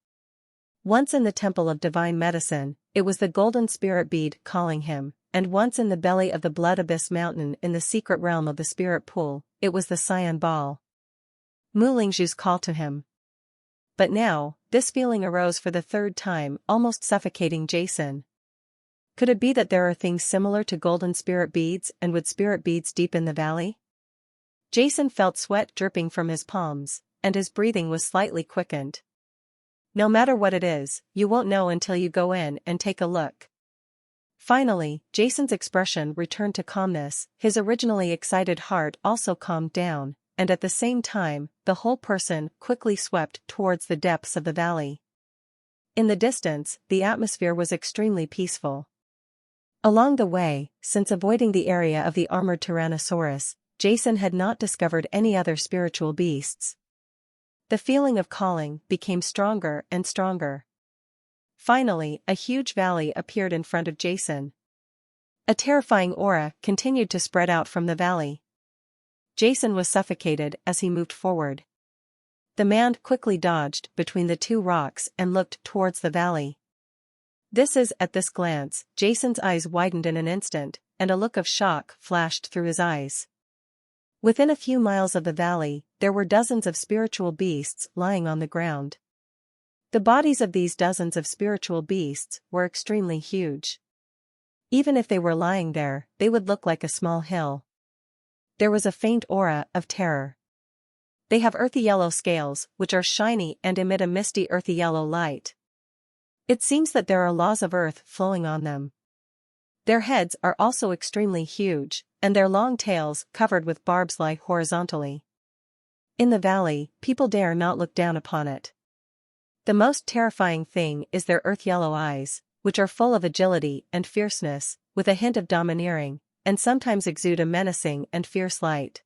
A: Once in the Temple of Divine Medicine, it was the golden spirit bead calling him, and once in the belly of the Blood Abyss Mountain in the secret realm of the Spirit Pool, it was the Cyan Ball. Mu Lingzhu's call to him. But now, this feeling arose for the 3rd time, almost suffocating Jason. Could it be that there are things similar to golden spirit beads and wood spirit beads deep in the valley? Jason felt sweat dripping from his palms, and his breathing was slightly quickened. No matter what it is, you won't know until you go in and take a look. Finally, Jason's expression returned to calmness, his originally excited heart also calmed down, and at the same time, the whole person quickly swept towards the depths of the valley. In the distance, the atmosphere was extremely peaceful. Along the way, since avoiding the area of the armored Tyrannosaurus, Jason had not discovered any other spiritual beasts. The feeling of calling became stronger and stronger. Finally, a huge valley appeared in front of Jason. A terrifying aura continued to spread out from the valley. Jason was suffocated as he moved forward. The man quickly dodged between the 2 rocks and looked towards the valley. At this glance, Jason's eyes widened in an instant, and a look of shock flashed through his eyes. Within a few miles of the valley, there were dozens of spiritual beasts lying on the ground. The bodies of these dozens of spiritual beasts were extremely huge. Even if they were lying there, they would look like a small hill. There was a faint aura of terror. They have earthy yellow scales, which are shiny and emit a misty earthy yellow light. It seems that there are laws of earth flowing on them. Their heads are also extremely huge, and their long tails covered with barbs lie horizontally. In the valley, people dare not look down upon it. The most terrifying thing is their earth-yellow eyes, which are full of agility and fierceness, with a hint of domineering, and sometimes exude a menacing and fierce light.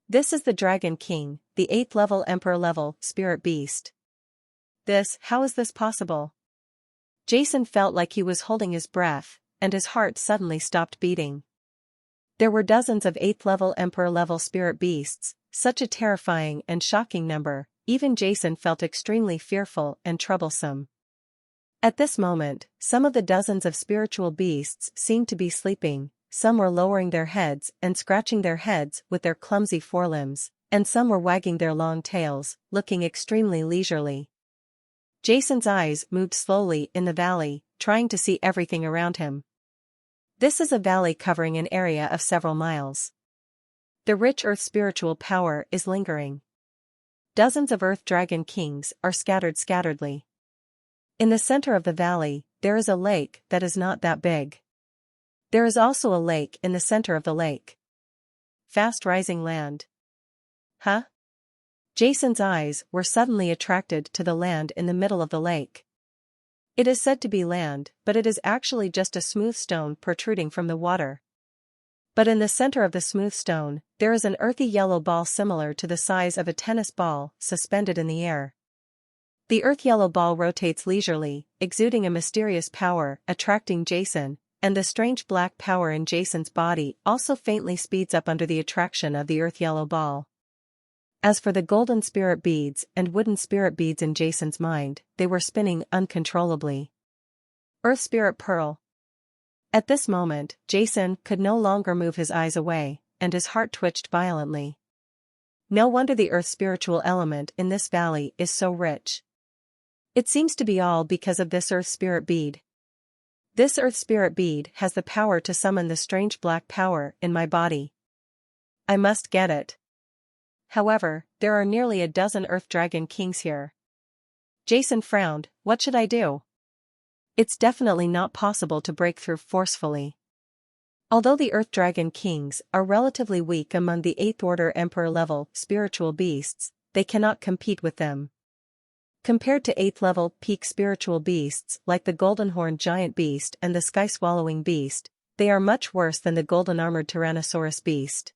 A: This is the Dragon King, the 8th level Emperor level spirit beast. How is this possible? Jason felt like he was holding his breath, and his heart suddenly stopped beating. There were dozens of 8th level Emperor level spirit beasts, such a terrifying and shocking number, even Jason felt extremely fearful and troublesome. At this moment, some of the dozens of spiritual beasts seemed to be sleeping, some were lowering their heads and scratching their heads with their clumsy forelimbs, and some were wagging their long tails, looking extremely leisurely. Jason's eyes moved slowly in the valley, trying to see everything around him. This is a valley covering an area of several miles. The rich earth spiritual power is lingering. Dozens of earth dragon kings are scatteredly. In the center of the valley, there is a lake that is not that big. There is also a lake in the center of the lake. Fast rising land. Huh? Jason's eyes were suddenly attracted to the land in the middle of the lake. It is said to be land, but it is actually just a smooth stone protruding from the water. But in the center of the smooth stone, there is an earthy yellow ball similar to the size of a tennis ball, suspended in the air. The earth-yellow ball rotates leisurely, exuding a mysterious power, attracting Jason, and the strange black power in Jason's body also faintly speeds up under the attraction of the earth-yellow ball. As for the golden spirit beads and wooden spirit beads in Jason's mind, they were spinning uncontrollably. Earth Spirit Pearl. At this moment, Jason could no longer move his eyes away, and his heart twitched violently. No wonder the earth spiritual element in this valley is so rich. It seems to be all because of this earth spirit bead. This earth spirit bead has the power to summon the strange black power in my body. I must get it. However, there are nearly a dozen earth dragon kings here. Jason frowned. What should I do? It's definitely not possible to break through forcefully. Although the earth dragon kings are relatively weak among the 8th order emperor level spiritual beasts, they cannot compete with them. Compared to 8th level peak spiritual beasts like the golden horned giant beast and the sky swallowing beast, they are much worse than the golden armored tyrannosaurus beast.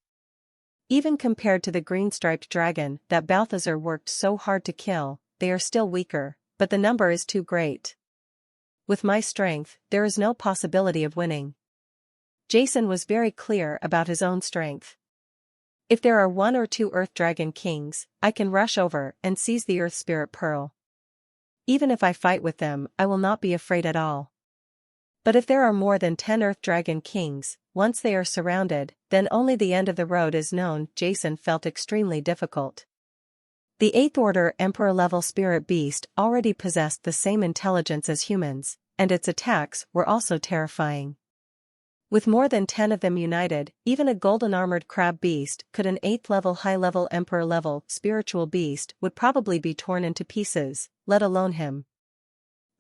A: Even compared to the green-striped dragon that Balthazar worked so hard to kill, they are still weaker, but the number is too great. With my strength, there is no possibility of winning. Jason was very clear about his own strength. If there are 1 or 2 earth dragon kings, I can rush over and seize the earth spirit pearl. Even if I fight with them, I will not be afraid at all. But if there are more than 10 earth dragon kings, once they are surrounded, then only the end of the road is known. Jason felt extremely difficult. The 8th order emperor level spirit beast already possessed the same intelligence as humans, and its attacks were also terrifying. With more than 10 of them united, even a golden armored crab beast could an 8th level high level emperor level spiritual beast would probably be torn into pieces, let alone him.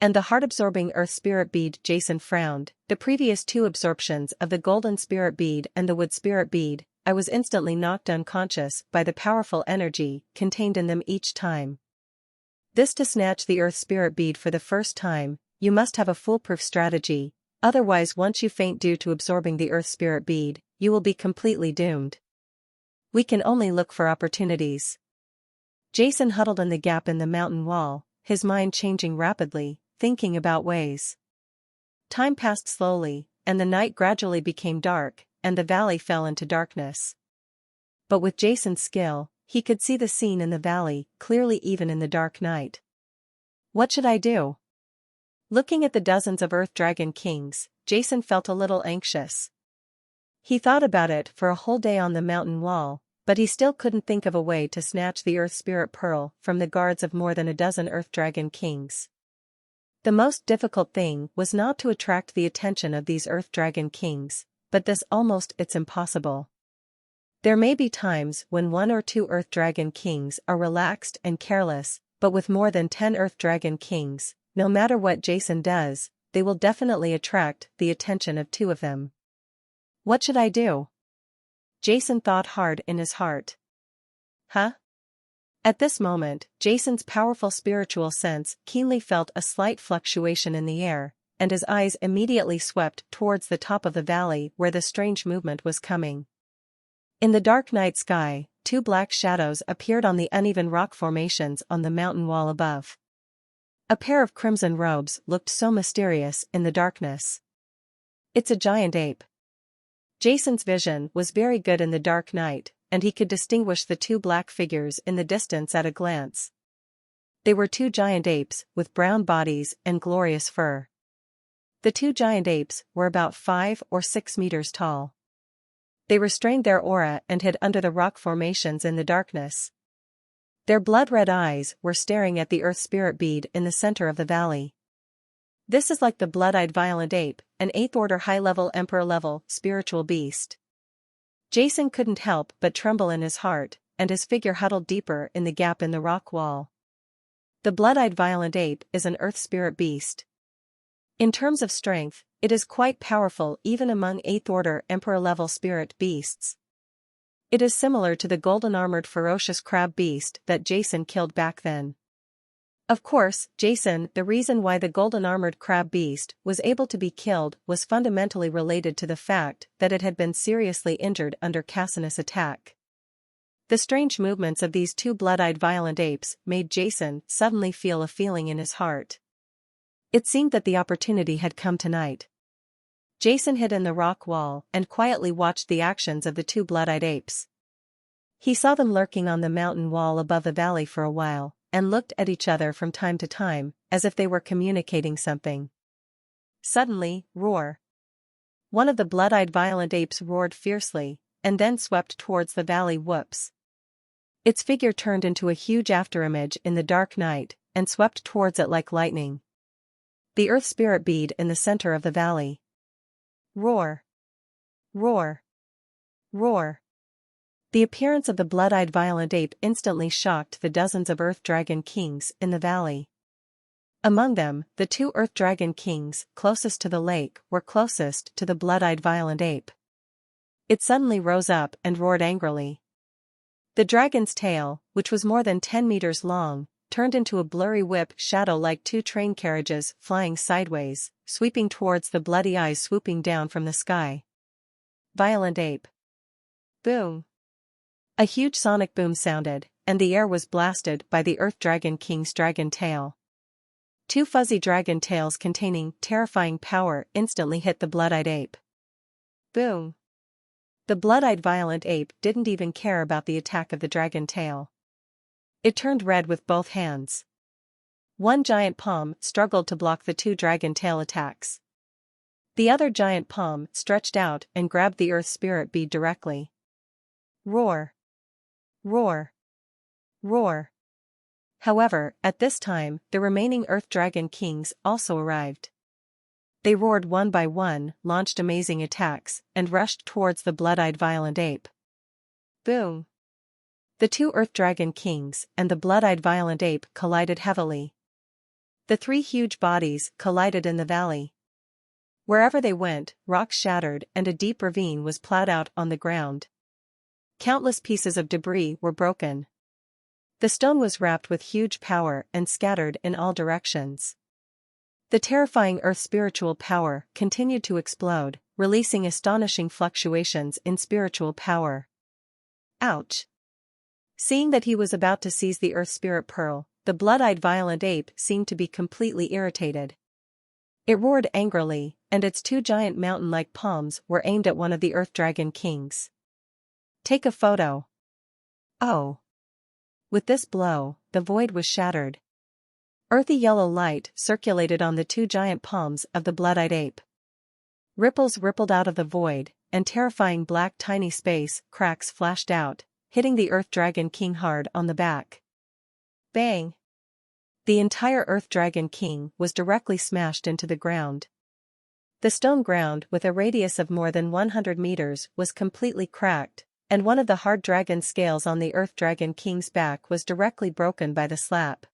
A: And the heart-absorbing earth spirit bead. Jason frowned. The previous 2 absorptions of the golden spirit bead and the wood spirit bead, I was instantly knocked unconscious by the powerful energy contained in them each time. To snatch the earth spirit bead for the first time, you must have a foolproof strategy, otherwise once you faint due to absorbing the earth spirit bead, you will be completely doomed. We can only look for opportunities. Jason huddled in the gap in the mountain wall, his mind changing rapidly, thinking about ways. Time passed slowly, and the night gradually became dark, and the valley fell into darkness. But with Jason's skill, he could see the scene in the valley clearly even in the dark night. What should I do? Looking at the dozens of earth dragon kings, Jason felt a little anxious. He thought about it for a whole day on the mountain wall, but he still couldn't think of a way to snatch the earth spirit pearl from the guards of more than a dozen earth dragon kings. The most difficult thing was not to attract the attention of these earth dragon kings, but it's impossible. There may be times when 1 or 2 earth dragon kings are relaxed and careless, but with more than 10 earth dragon kings, no matter what Jason does, they will definitely attract the attention of 2 of them. What should I do? Jason thought hard in his heart. Huh? At this moment, Jason's powerful spiritual sense keenly felt a slight fluctuation in the air, and his eyes immediately swept towards the top of the valley where the strange movement was coming. In the dark night sky, two black shadows appeared on the uneven rock formations on the mountain wall above. A pair of crimson robes looked so mysterious in the darkness. "It's a giant ape." Jason's vision was very good in the dark night, and he could distinguish the two black figures in the distance at a glance. They were two giant apes with brown bodies and glorious fur. The two giant apes were about 5 or 6 meters tall. They restrained their aura and hid under the rock formations in the darkness. Their blood-red eyes were staring at the earth spirit bead in the center of the valley. This is like the blood-eyed violent ape, an 8th-order high-level emperor-level spiritual beast. Jason couldn't help but tremble in his heart, and his figure huddled deeper in the gap in the rock wall. The blood-eyed violent ape is an earth spirit beast. In terms of strength, it is quite powerful even among 8th-order emperor-level spirit beasts. It is similar to the golden-armored ferocious crab beast that Jason killed back then. Of course, the reason why the golden-armored crab beast was able to be killed was fundamentally related to the fact that it had been seriously injured under Cassinius' attack. The strange movements of these two blood-eyed violent apes made Jason suddenly feel a feeling in his heart. It seemed that the opportunity had come tonight. Jason hid in the rock wall and quietly watched the actions of the two blood-eyed apes. He saw them lurking on the mountain wall above the valley for a while, and looked at each other from time to time, as if they were communicating something. Suddenly, roar! One of the blood-eyed violent apes roared fiercely, and then swept towards the valley. Whoops! Its figure turned into a huge afterimage in the dark night, and swept towards it like lightning. The earth spirit bead in the center of the valley. Roar! Roar! Roar! The appearance of the blood-eyed violent ape instantly shocked the dozens of Earth Dragon Kings in the valley. Among them, the two Earth Dragon Kings closest to the lake were closest to the blood-eyed violent ape. It suddenly rose up and roared angrily. The dragon's tail, which was more than 10 meters long, turned into a blurry whip shadow like two train carriages flying sideways, sweeping towards the bloody eyes swooping down from the sky. Violent ape. Boom! A huge sonic boom sounded, and the air was blasted by the Earth Dragon King's dragon tail. Two fuzzy dragon tails containing terrifying power instantly hit the blood-eyed ape. Boom! The blood-eyed violent ape didn't even care about the attack of the dragon tail. It turned red with both hands. One giant palm struggled to block the two dragon tail attacks. The other giant palm stretched out and grabbed the earth spirit bead directly. Roar! Roar! Roar! However, at this time, the remaining Earth Dragon Kings also arrived. They roared one by one, launched amazing attacks, and rushed towards the blood-eyed violent ape. Boom! The two Earth Dragon Kings and the blood-eyed violent ape collided heavily. The three huge bodies collided in the valley. Wherever they went, rocks shattered and a deep ravine was plowed out on the ground. Countless pieces of debris were broken. The stone was wrapped with huge power and scattered in all directions. The terrifying earth spiritual power continued to explode, releasing astonishing fluctuations in spiritual power. Ouch! Seeing that he was about to seize the earth spirit pearl, the blood-eyed violent ape seemed to be completely irritated. It roared angrily, and its two giant mountain-like palms were aimed at one of the Earth Dragon Kings. Take a photo. Oh! With this blow, the void was shattered. Earthy yellow light circulated on the two giant palms of the blood-eyed ape. Ripples rippled out of the void, and terrifying black tiny space cracks flashed out, hitting the Earth Dragon King hard on the back. Bang! The entire Earth Dragon King was directly smashed into the ground. The stone ground with a radius of more than 100 meters was completely cracked, and one of the hard dragon scales on the Earth Dragon King's back was directly broken by the slap.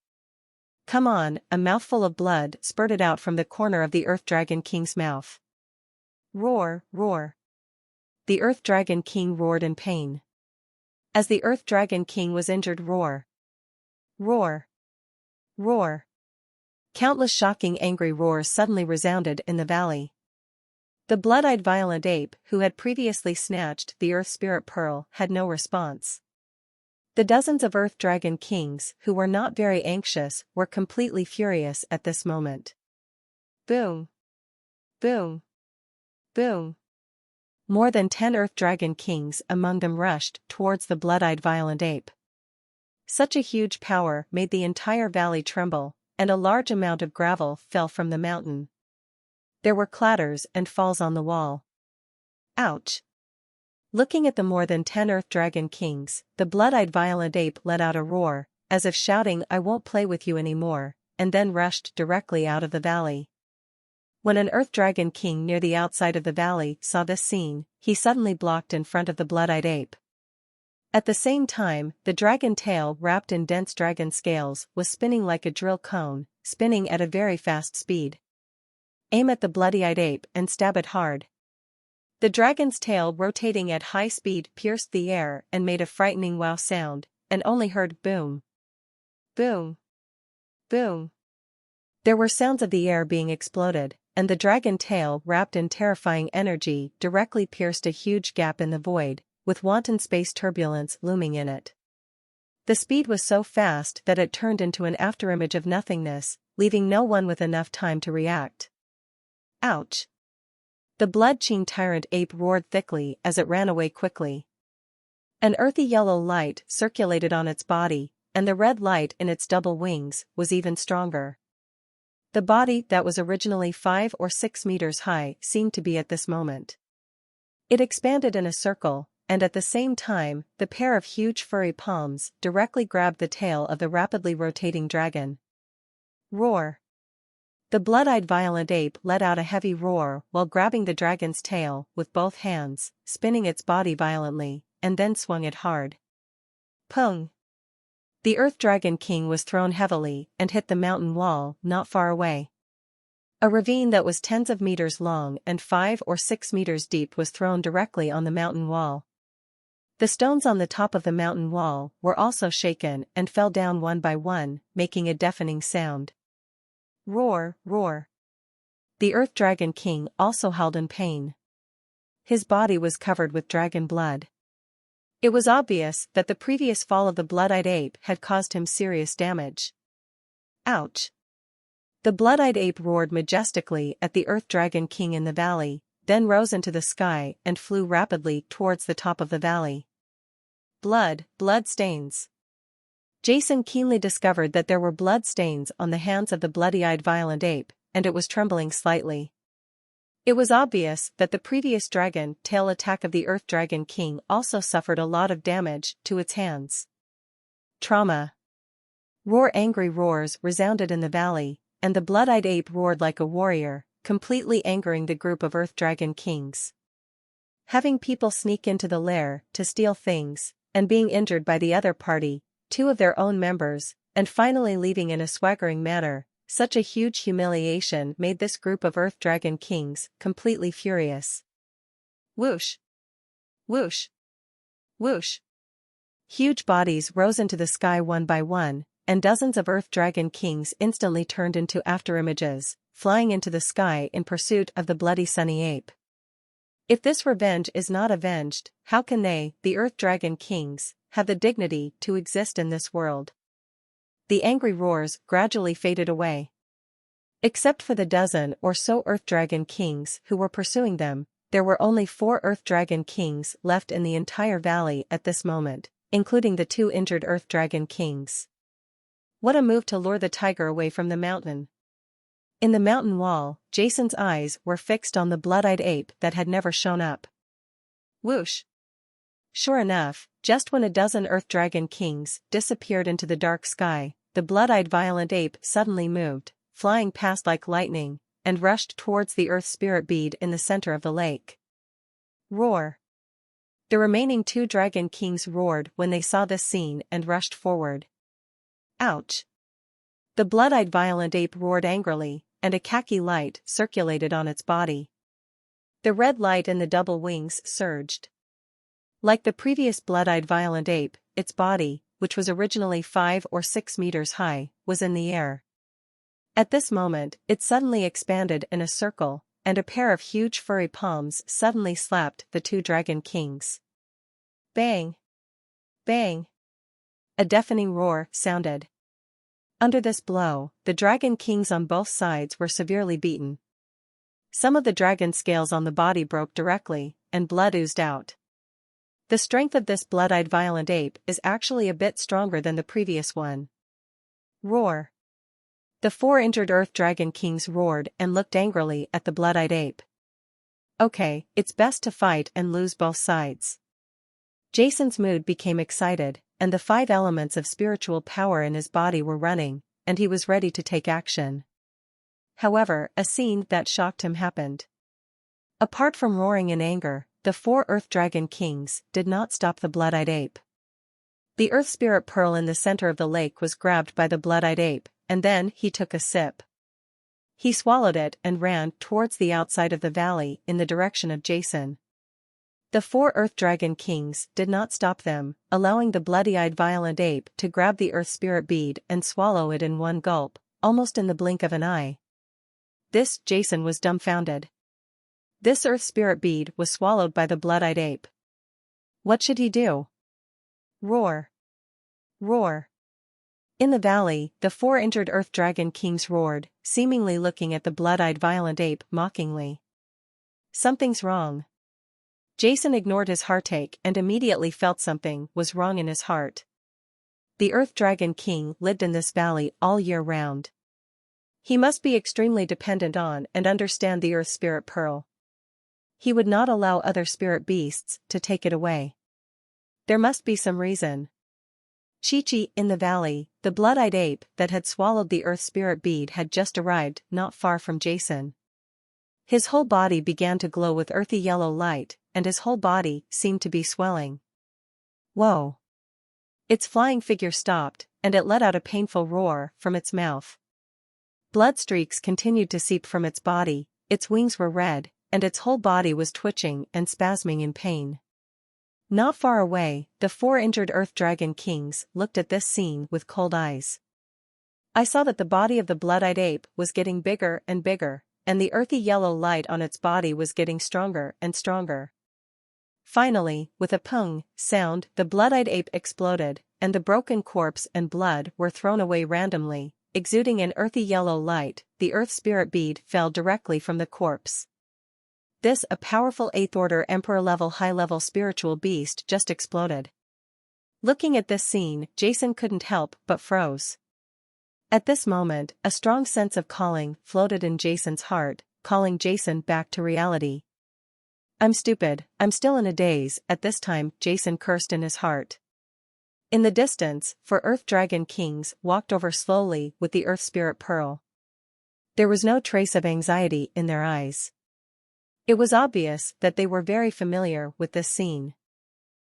A: Come on, a mouthful of blood spurted out from the corner of the Earth Dragon King's mouth. Roar, roar! The Earth Dragon King roared in pain. As the Earth Dragon King was injured, roar! Roar! Roar! Countless shocking angry roars suddenly resounded in the valley. The blood-eyed violent ape who had previously snatched the earth spirit pearl had no response. The dozens of earth dragon kings who were not very anxious were completely furious at this moment. Boom! Boom! Boom! More than 10 earth dragon kings among them rushed towards the blood-eyed violent ape. Such a huge power made the entire valley tremble, and a large amount of gravel fell from the mountain. There were clatters and falls on the wall. Ouch! Looking at the more than 10 earth dragon kings, the blood-eyed violent ape let out a roar, as if shouting, "I won't play with you anymore," and then rushed directly out of the valley. When an earth dragon king near the outside of the valley saw this scene, he suddenly blocked in front of the blood-eyed ape. At the same time, the dragon tail wrapped in dense dragon scales was spinning like a drill cone, spinning at a very fast speed. Aim at the bloody-eyed ape and stab it hard. The dragon's tail rotating at high speed pierced the air and made a frightening wow sound, and only heard boom. Boom. Boom. There were sounds of the air being exploded, and the dragon tail wrapped in terrifying energy directly pierced a huge gap in the void, with wanton space turbulence looming in it. The speed was so fast that it turned into an afterimage of nothingness, leaving no one with enough time to react. Ouch! The blood-sheen tyrant ape roared thickly as it ran away quickly. An earthy yellow light circulated on its body, and the red light in its double wings was even stronger. The body that was originally 5 or 6 meters high seemed to be at this moment. It expanded in a circle, and at the same time, the pair of huge furry palms directly grabbed the tail of the rapidly rotating dragon. Roar! The blood-eyed violent ape let out a heavy roar while grabbing the dragon's tail with both hands, spinning its body violently, and then swung it hard. Pung! The Earth Dragon King was thrown heavily and hit the mountain wall not far away. A ravine that was tens of meters long and 5 or 6 meters deep was thrown directly on the mountain wall. The stones on the top of the mountain wall were also shaken and fell down one by one, making a deafening sound. Roar, roar. The Earth Dragon King also howled in pain. His body was covered with dragon blood. It was obvious that the previous fall of the blood-eyed ape had caused him serious damage. Ouch! The blood-eyed ape roared majestically at the Earth Dragon King in the valley, then rose into the sky and flew rapidly towards the top of the valley. Blood stains. Jason keenly discovered that there were blood stains on the hands of the bloody-eyed violent ape, and it was trembling slightly. It was obvious that the previous dragon tail attack of the Earth Dragon King also suffered a lot of damage to its hands. Trauma. Angry roars resounded in the valley, and the blood-eyed ape roared like a warrior, completely angering the group of Earth Dragon Kings. Having people sneak into the lair to steal things, and being injured by the other party, 2 of their own members, and finally leaving in a swaggering manner, such a huge humiliation made this group of Earth Dragon Kings completely furious. Whoosh! Whoosh! Whoosh! Huge bodies rose into the sky one by one, and dozens of Earth Dragon Kings instantly turned into afterimages, flying into the sky in pursuit of the bloody sunny ape. If this revenge is not avenged, how can they, the Earth Dragon Kings, have the dignity to exist in this world? The angry roars gradually faded away. Except for the dozen or so Earth Dragon Kings who were pursuing them, there were only 4 Earth Dragon Kings left in the entire valley at this moment, including the 2 injured Earth Dragon Kings. What a move to lure the tiger away from the mountain. In the mountain wall, Jason's eyes were fixed on the blood-eyed ape that had never shown up. Whoosh! Sure enough, just when a dozen Earth Dragon Kings disappeared into the dark sky, the blood-eyed violent ape suddenly moved, flying past like lightning, and rushed towards the Earth Spirit bead in the center of the lake. Roar! The remaining 2 Dragon Kings roared when they saw this scene and rushed forward. Ouch! The blood-eyed violent ape roared angrily, and a khaki light circulated on its body. The red light in the double wings surged. Like the previous blood-eyed violent ape, its body, which was originally 5 or 6 meters high, was in the air. At this moment, it suddenly expanded in a circle, and a pair of huge furry palms suddenly slapped the two dragon kings. Bang! Bang! A deafening roar sounded. Under this blow, the dragon kings on both sides were severely beaten. Some of the dragon scales on the body broke directly, and blood oozed out. The strength of this blood-eyed violent ape is actually a bit stronger than the previous one. Roar! The 4 injured earth dragon kings roared and looked angrily at the blood-eyed ape. Okay, it's best to fight and lose both sides. Jason's mood became excited, and the 5 elements of spiritual power in his body were running, and he was ready to take action. However, a scene that shocked him happened. Apart from roaring in anger, the 4 earth dragon kings did not stop the blood-eyed ape. The earth spirit pearl in the center of the lake was grabbed by the blood-eyed ape, and then he took a sip. He swallowed it and ran towards the outside of the valley in the direction of Jason. The 4 earth dragon kings did not stop them, allowing the bloody-eyed violent ape to grab the earth spirit bead and swallow it in one gulp, almost in the blink of an eye. This, Jason was dumbfounded. This earth spirit bead was swallowed by the blood-eyed ape. What should he do? Roar! Roar! In the valley, the 4 injured earth dragon kings roared, seemingly looking at the blood-eyed violent ape mockingly. Something's wrong. Jason ignored his heartache and immediately felt something was wrong in his heart. The earth dragon king lived in this valley all year round. He must be extremely dependent on and understand the earth spirit pearl. He would not allow other spirit beasts to take it away. There must be some reason. Chi-Chi, in the valley, the blood-eyed ape that had swallowed the earth spirit bead had just arrived not far from Jason. His whole body began to glow with earthy yellow light, and his whole body seemed to be swelling. Whoa! Its flying figure stopped, and it let out a painful roar from its mouth. Blood streaks continued to seep from its body, its wings were red, and its whole body was twitching and spasming in pain. Not far away, the 4 injured earth dragon kings looked at this scene with cold eyes. I saw that the body of the blood-eyed ape was getting bigger and bigger, and the earthy yellow light on its body was getting stronger and stronger. Finally, with a pung sound, the blood-eyed ape exploded, and the broken corpse and blood were thrown away randomly, exuding an earthy yellow light. The earth spirit bead fell directly from the corpse. This, a powerful 8th order emperor-level high-level spiritual beast, just exploded. Looking at this scene, Jason couldn't help but froze. At this moment, a strong sense of calling floated in Jason's heart, calling Jason back to reality. I'm stupid, I'm still in a daze. At this time, Jason cursed in his heart. In the distance, 4 earth dragon kings walked over slowly with the earth spirit pearl. There was no trace of anxiety in their eyes. It was obvious that they were very familiar with this scene.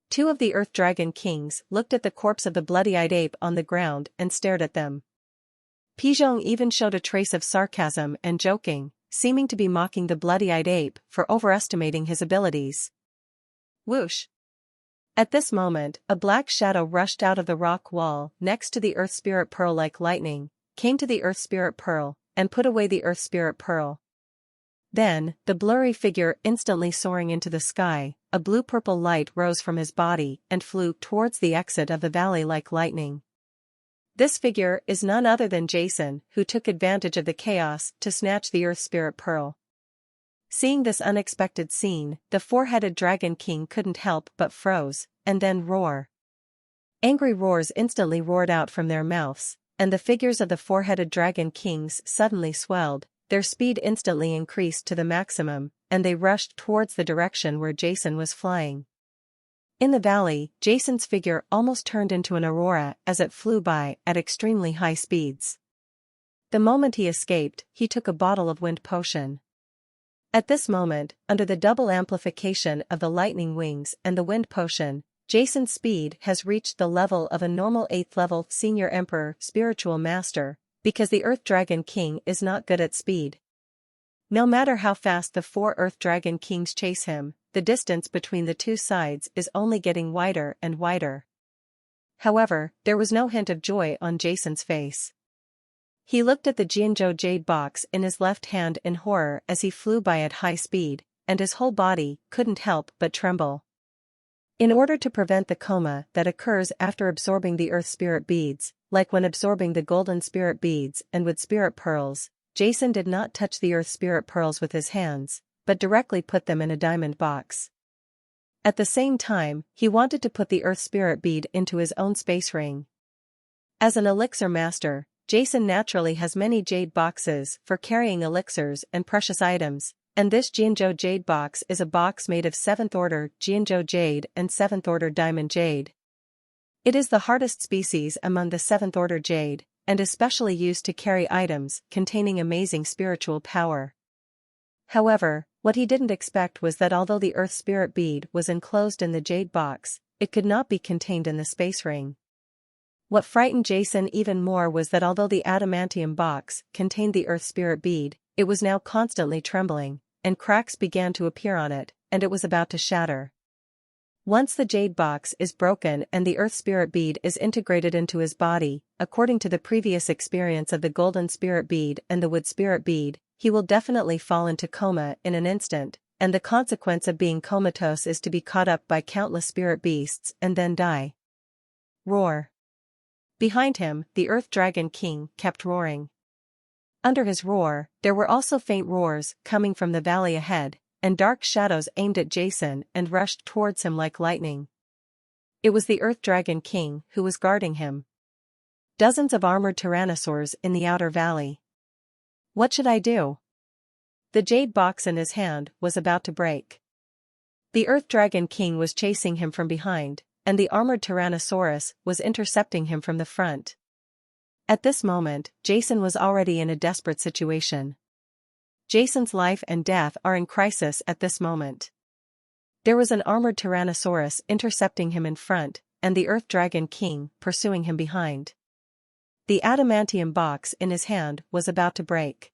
A: 2 of the earth dragon kings looked at the corpse of the bloody-eyed ape on the ground and stared at them. Pizhong even showed a trace of sarcasm and joking, seeming to be mocking the bloody-eyed ape for overestimating his abilities. Whoosh! At this moment, a black shadow rushed out of the rock wall next to the earth spirit pearl like lightning, came to the earth spirit pearl, and put away the earth spirit pearl. Then, the blurry figure instantly soaring into the sky, a blue-purple light rose from his body and flew towards the exit of the valley like lightning. This figure is none other than Jason, who took advantage of the chaos to snatch the earth spirit pearl. Seeing this unexpected scene, the 4-headed dragon king couldn't help but froze, and then roar. Angry roars instantly roared out from their mouths, and the figures of the 4-headed dragon kings suddenly swelled. Their speed instantly increased to the maximum, and they rushed towards the direction where Jason was flying. In the valley, Jason's figure almost turned into an aurora as it flew by at extremely high speeds. The moment he escaped, he took a bottle of wind potion. At this moment, under the double amplification of the lightning wings and the wind potion, Jason's speed has reached the level of a normal 8th level senior emperor spiritual master, because the Earth Dragon King is not good at speed. No matter how fast the 4 Earth Dragon Kings chase him, the distance between the two sides is only getting wider and wider. However, there was no hint of joy on Jason's face. He looked at the Jianzhou jade box in his left hand in horror as he flew by at high speed, and his whole body couldn't help but tremble. In order to prevent the coma that occurs after absorbing the earth spirit beads, like when absorbing the golden spirit beads and wood spirit pearls, Jason did not touch the earth spirit pearls with his hands, but directly put them in a diamond box. At the same time, he wanted to put the earth spirit bead into his own space ring. As an elixir master, Jason naturally has many jade boxes for carrying elixirs and precious items, and this Jianzhou jade box is a box made of 7th order Jianzhou jade and 7th order diamond jade. It is the hardest species among the 7th order jade, and especially used to carry items containing amazing spiritual power. However, what he didn't expect was that although the earth spirit bead was enclosed in the jade box, it could not be contained in the space ring. What frightened Jason even more was that although the adamantium box contained the earth spirit bead, it was now constantly trembling, and cracks began to appear on it, and it was about to shatter. Once the jade box is broken and the earth spirit bead is integrated into his body, according to the previous experience of the golden spirit bead and the wood spirit bead, he will definitely fall into coma in an instant, and the consequence of being comatose is to be caught up by countless spirit beasts and then die. Roar. Behind him, the Earth Dragon King kept roaring. Under his roar, there were also faint roars coming from the valley ahead, and dark shadows aimed at Jason and rushed towards him like lightning. It was the Earth Dragon King who was guarding him. Dozens of armored tyrannosaurs in the outer valley. What should I do? The jade box in his hand was about to break. The Earth Dragon King was chasing him from behind, and the armored Tyrannosaurus was intercepting him from the front. At this moment, Jason was already in a desperate situation. Jason's life and death are in crisis at this moment. There was an armored Tyrannosaurus intercepting him in front, and the Earth Dragon King pursuing him behind. The adamantium box in his hand was about to break.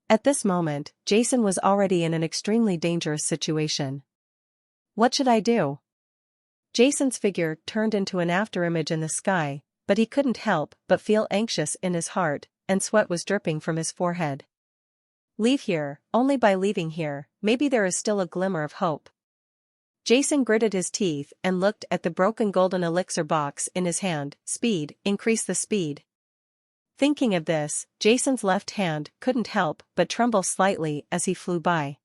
A: At this moment, Jason was already in an extremely dangerous situation. What should I do? Jason's figure turned into an afterimage in the sky, but he couldn't help but feel anxious in his heart, and sweat was dripping from his forehead. Leave here, only by leaving here, maybe there is still a glimmer of hope. Jason gritted his teeth and looked at the broken golden elixir box in his hand. Speed, increase the speed. Thinking of this, Jason's left hand couldn't help but tremble slightly as he flew by.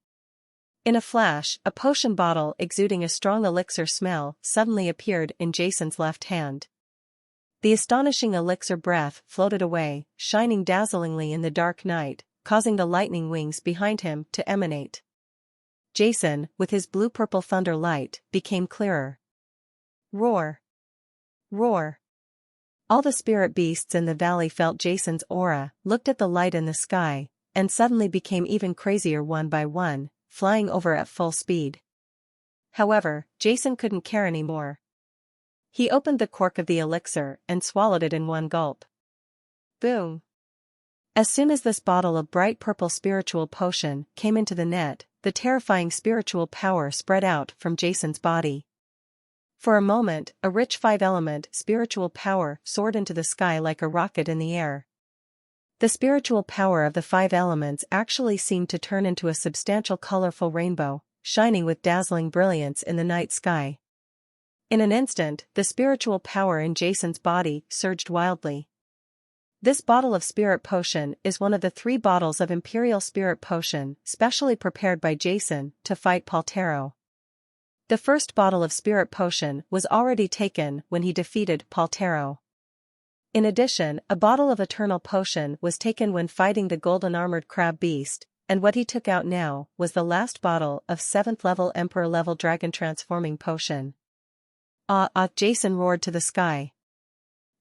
A: In a flash, a potion bottle exuding a strong elixir smell suddenly appeared in Jason's left hand. The astonishing elixir breath floated away, shining dazzlingly in the dark night, causing the lightning wings behind him to emanate. Jason, with his blue-purple thunder light, became clearer. Roar! Roar! All the spirit beasts in the valley felt Jason's aura, looked at the light in the sky, and suddenly became even crazier one by one, flying over at full speed. However, Jason couldn't care anymore. He opened the cork of the elixir and swallowed it in one gulp. Boom! As soon as this bottle of bright purple spiritual potion came into the net, the terrifying spiritual power spread out from Jason's body. For a moment, a rich 5-element spiritual power soared into the sky like a rocket in the air. The spiritual power of the 5 elements actually seemed to turn into a substantial colorful rainbow, shining with dazzling brilliance in the night sky. In an instant, the spiritual power in Jason's body surged wildly. This bottle of spirit potion is one of the 3 bottles of Imperial Spirit Potion specially prepared by Jason to fight Paltero. The first bottle of spirit potion was already taken when he defeated Paltero. In addition, a bottle of eternal potion was taken when fighting the golden armored crab beast, and what he took out now was the last bottle of 7th level Emperor level dragon transforming potion. Jason roared to the sky.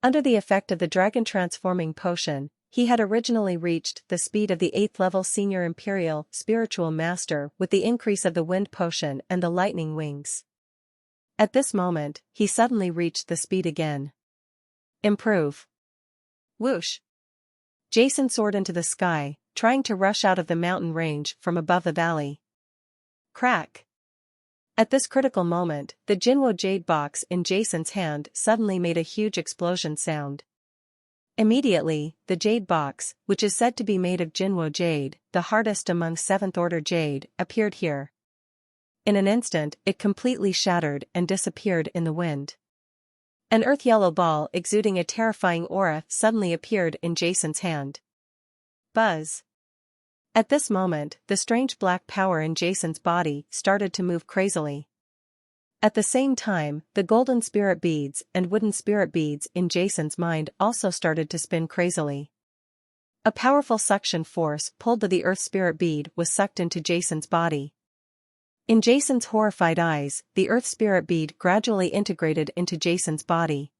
A: Under the effect of the dragon transforming potion, he had originally reached the speed of the 8th level senior Imperial spiritual master with the increase of the wind potion and the lightning wings. At this moment, he suddenly reached the speed again. Improve. Whoosh! Jason soared into the sky, trying to rush out of the mountain range from above the valley. Crack! At this critical moment, the Jinwo jade box in Jason's hand suddenly made a huge explosion sound. Immediately, the jade box, which is said to be made of Jinwo jade, the hardest among 7th order jade, appeared here. In an instant, it completely shattered and disappeared in the wind. An earth-yellow ball exuding a terrifying aura suddenly appeared in Jason's hand. Buzz. At this moment, the strange black power in Jason's body started to move crazily. At the same time, the golden spirit beads and wooden spirit beads in Jason's mind also started to spin crazily. A powerful suction force pulled the earth spirit bead was sucked into Jason's body. In Jason's horrified eyes, the earth spirit bead gradually integrated into Jason's body.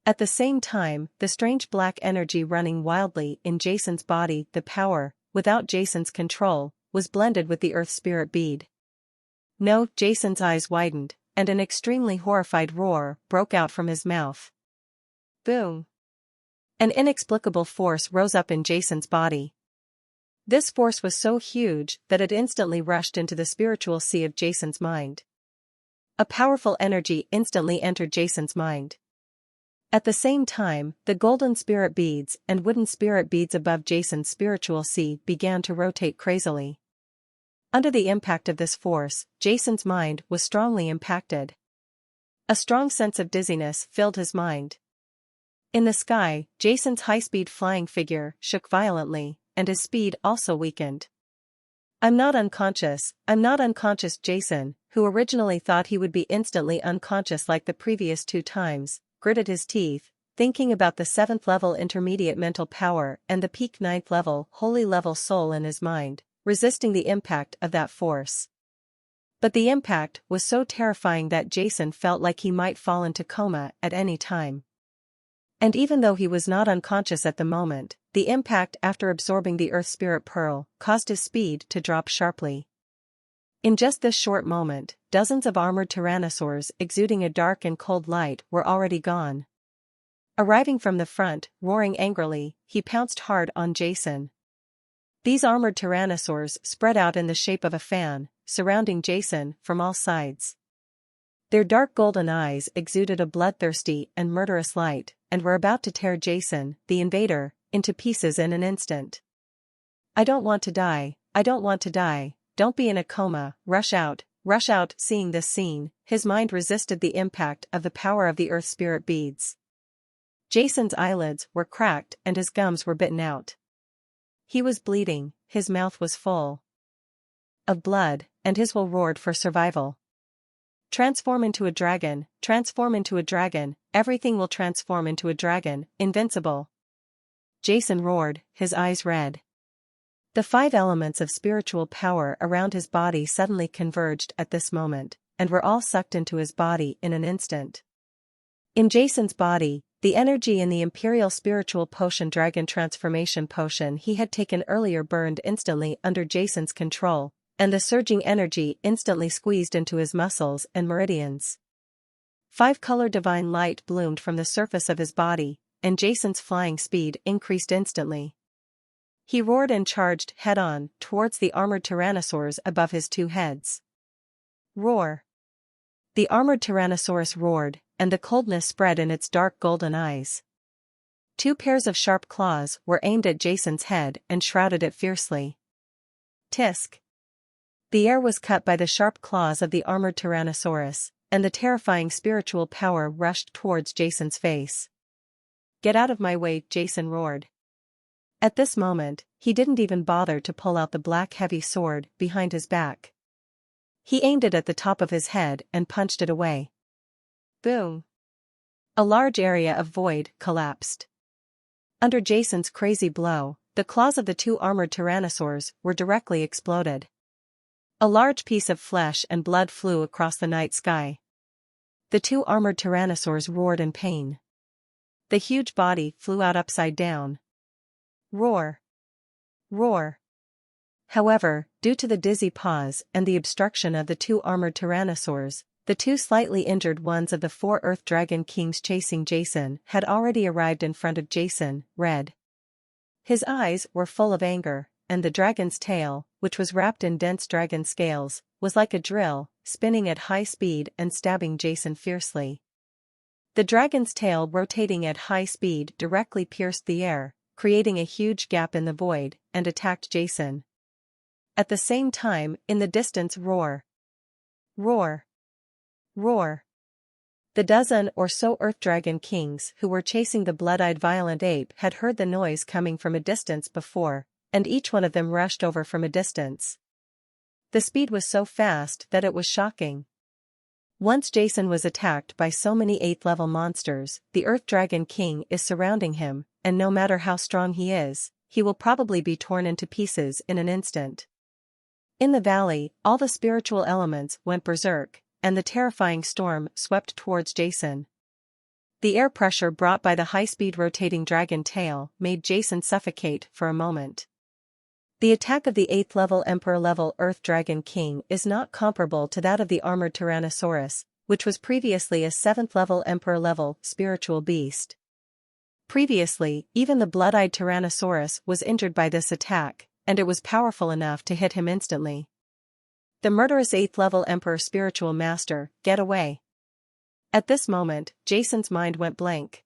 A: At the same time, the strange black energy running wildly in Jason's body, the power, without Jason's control, was blended with the earth spirit bead. No, Jason's eyes widened, and an extremely horrified roar broke out from his mouth. Boom! An inexplicable force rose up in Jason's body. This force was so huge that it instantly rushed into the spiritual sea of Jason's mind. A powerful energy instantly entered Jason's mind. At the same time, the golden spirit beads and wooden spirit beads above Jason's spiritual sea began to rotate crazily. Under the impact of this force, Jason's mind was strongly impacted. A strong sense of dizziness filled his mind. In the sky, Jason's high-speed flying figure shook violently, and his speed also weakened. I'm not unconscious, Jason, who originally thought he would be instantly unconscious like the previous 2 times, gritted his teeth, thinking about the 7th level intermediate mental power and the peak 9th level holy level soul in his mind, resisting the impact of that force. But the impact was so terrifying that Jason felt like he might fall into coma at any time. And even though he was not unconscious at the moment, the impact after absorbing the Earth Spirit Pearl caused his speed to drop sharply. In just this short moment, dozens of armored tyrannosaurs exuding a dark and cold light were already gone. Arriving from the front, roaring angrily, he pounced hard on Jason. These armored tyrannosaurs spread out in the shape of a fan, surrounding Jason from all sides. Their dark golden eyes exuded a bloodthirsty and murderous light, and were about to tear Jason, the invader, into pieces in an instant. I don't want to die, don't be in a coma, rush out. Seeing this scene, his mind resisted the impact of the power of the earth spirit beads. Jason's eyelids were cracked and his gums were bitten out. He was bleeding, his mouth was full of blood, and his will roared for survival. Transform into a dragon, everything will transform into a dragon, invincible. Jason roared, his eyes red. The 5 elements of spiritual power around his body suddenly converged at this moment, and were all sucked into his body in an instant. In Jason's body, the energy in the Imperial Spiritual Potion Dragon Transformation Potion he had taken earlier burned instantly under Jason's control, and the surging energy instantly squeezed into his muscles and meridians. 5-color divine light bloomed from the surface of his body, and Jason's flying speed increased instantly. He roared and charged head-on towards the armored tyrannosaurs above his 2 heads. Roar! The armored tyrannosaurus roared, and the coldness spread in its dark golden eyes. 2 pairs of sharp claws were aimed at Jason's head and shrouded it fiercely. Tisk! The air was cut by the sharp claws of the armored tyrannosaurus, and the terrifying spiritual power rushed towards Jason's face. Get out of my way, Jason roared. At this moment, he didn't even bother to pull out the black heavy sword behind his back. He aimed it at the top of his head and punched it away. Boom! A large area of void collapsed. Under Jason's crazy blow, the claws of the 2 armored tyrannosaurs were directly exploded. A large piece of flesh and blood flew across the night sky. The 2 armored tyrannosaurs roared in pain. The huge body flew out upside down. Roar! Roar! However, due to the dizzy pause and the obstruction of the 2 armored tyrannosaurs, the 2 slightly injured ones of the 4 Earth Dragon Kings chasing Jason had already arrived in front of Jason, red. His eyes were full of anger, and the dragon's tail, which was wrapped in dense dragon scales, was like a drill, spinning at high speed and stabbing Jason fiercely. The dragon's tail rotating at high speed directly pierced the air, creating a huge gap in the void, and attacked Jason. At the same time, in the distance roar. Roar. Roar. The dozen or so Earth Dragon Kings who were chasing the blood-eyed violent ape had heard the noise coming from a distance before, and each one of them rushed over from a distance. The speed was so fast that it was shocking. Once Jason was attacked by so many 8th-level monsters, the Earth Dragon King is surrounding him, and no matter how strong he is, he will probably be torn into pieces in an instant. In the valley, all the spiritual elements went berserk, and the terrifying storm swept towards Jason. The air pressure brought by the high-speed rotating dragon tail made Jason suffocate for a moment. The attack of the 8th-level Emperor-level Earth Dragon King is not comparable to that of the armored Tyrannosaurus, which was previously a 7th-level Emperor-level spiritual beast. Previously, even the blood-eyed Tyrannosaurus was injured by this attack, and it was powerful enough to hit him instantly. The murderous 8th-level Emperor Spiritual Master, get away. At this moment, Jason's mind went blank.